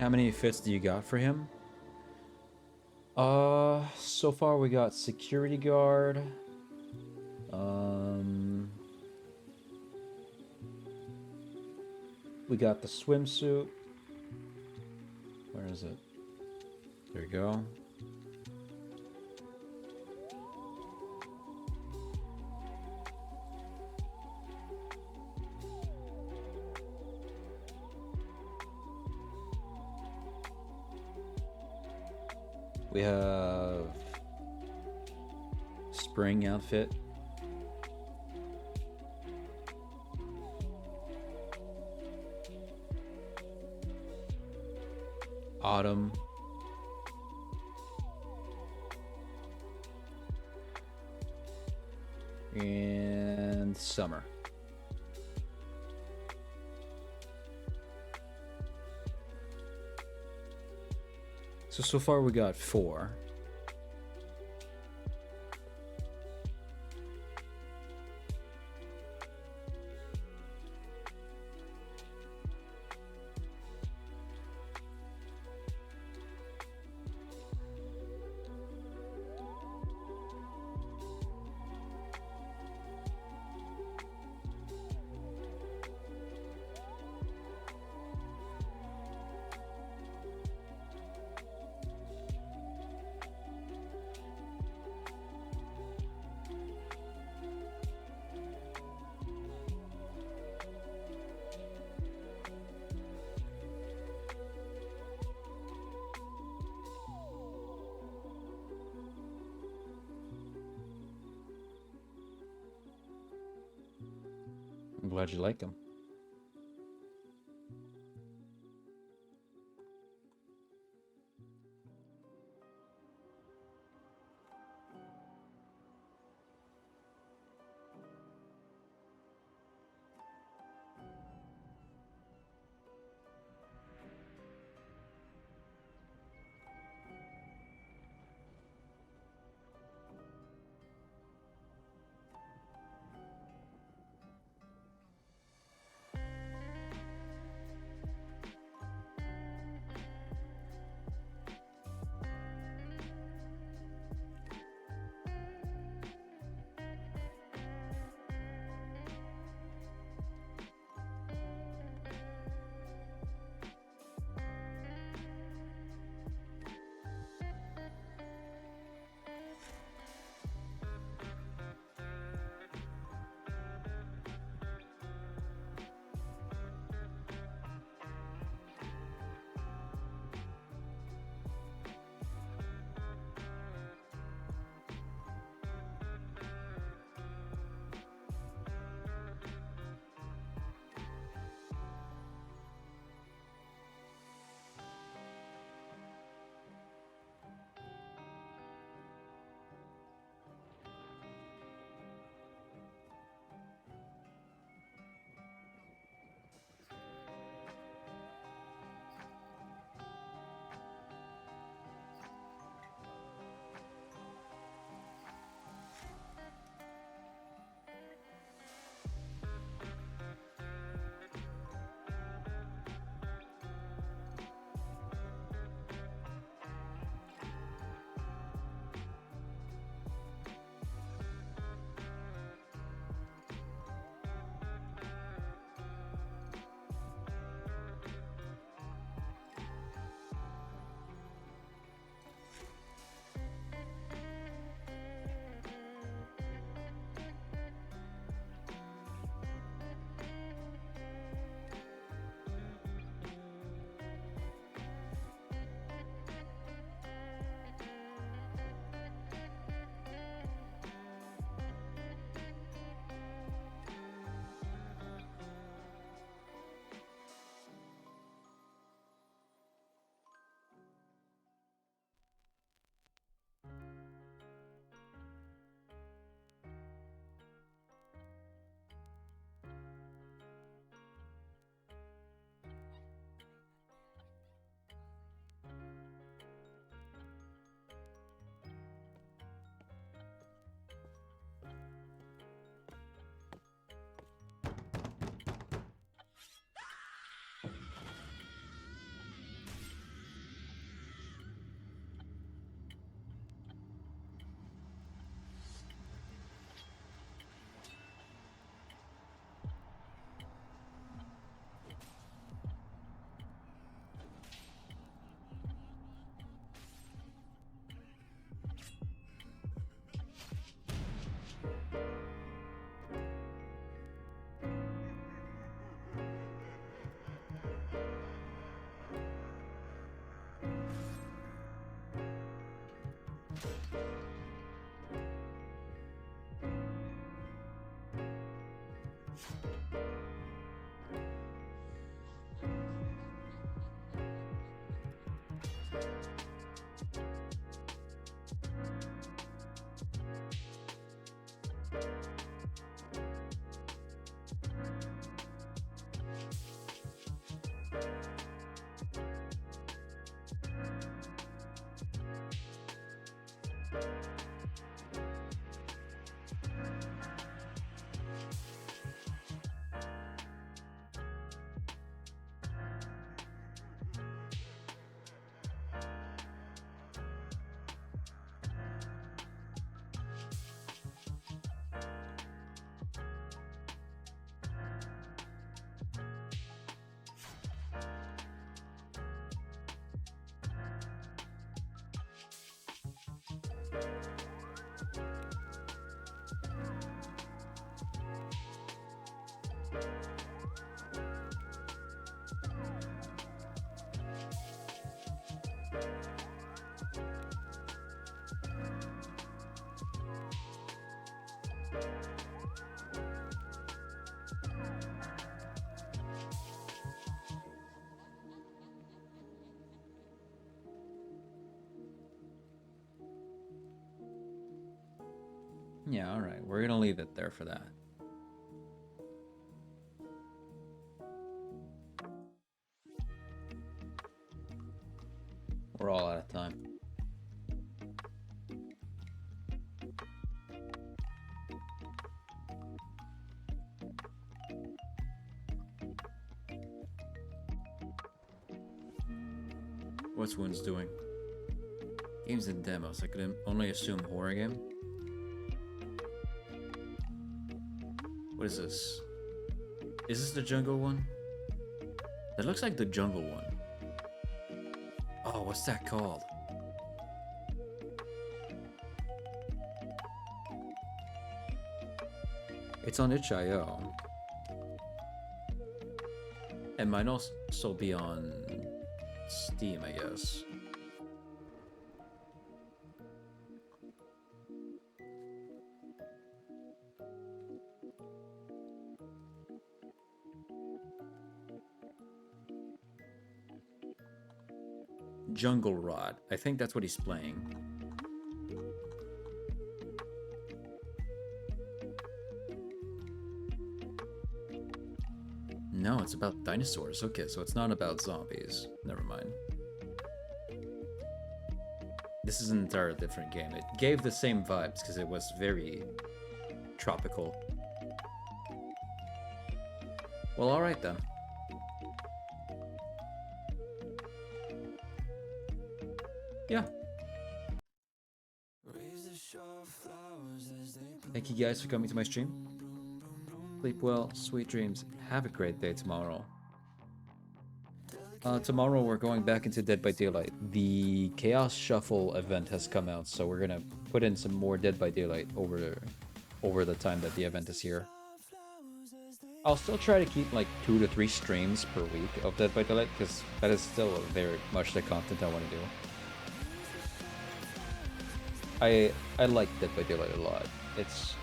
Speaker 1: How many fits do you got for him? So far we got security guard. We got the swimsuit. Where is it? There you go. We have spring outfit. Autumn. And summer. So far we got 4. I'm glad you like them. Yeah, alright. We're gonna leave it there for that. We're all out of time. What's Wounds doing? Games and demos. I could only assume horror game. What is this? Is this the jungle one? That looks like the jungle one. Oh, what's that called? It's on itch.io. It might also be on Steam, I guess. Jungle Rod. I think that's what he's playing. No, it's about dinosaurs. Okay, so it's not about zombies. Never mind. This is an entirely different game. It gave the same vibes because it was very tropical. Well, alright then. Yeah. Thank you guys for coming to my stream. Sleep well, sweet dreams. Have a great day tomorrow. Tomorrow we're going back into Dead by Daylight. The Chaos Shuffle event has come out, so we're gonna put in some more Dead by Daylight over the time that the event is here. I'll still try to keep like 2 to 3 streams per week of Dead by Daylight, because that is still very much the content I want to do. I like Dead by Daylight a lot.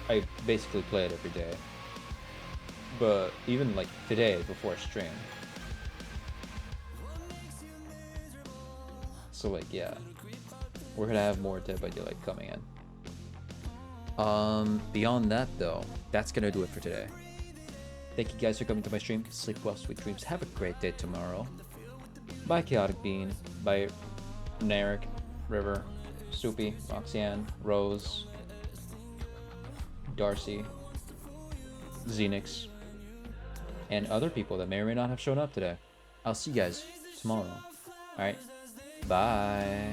Speaker 1: I basically play it every day. But even like today before stream. So like yeah. We're gonna have more Dead by Daylight coming in. Beyond that though, that's gonna do it for today. Thank you guys for coming to my stream. Sleep well, sweet dreams. Have a great day tomorrow. Bye Chaotic Bean. Bye Narek, River, Soupy, Roxanne, Rose, Darcy, Xenix, and other people that may or may not have shown up today. I'll see you guys tomorrow. Alright, bye.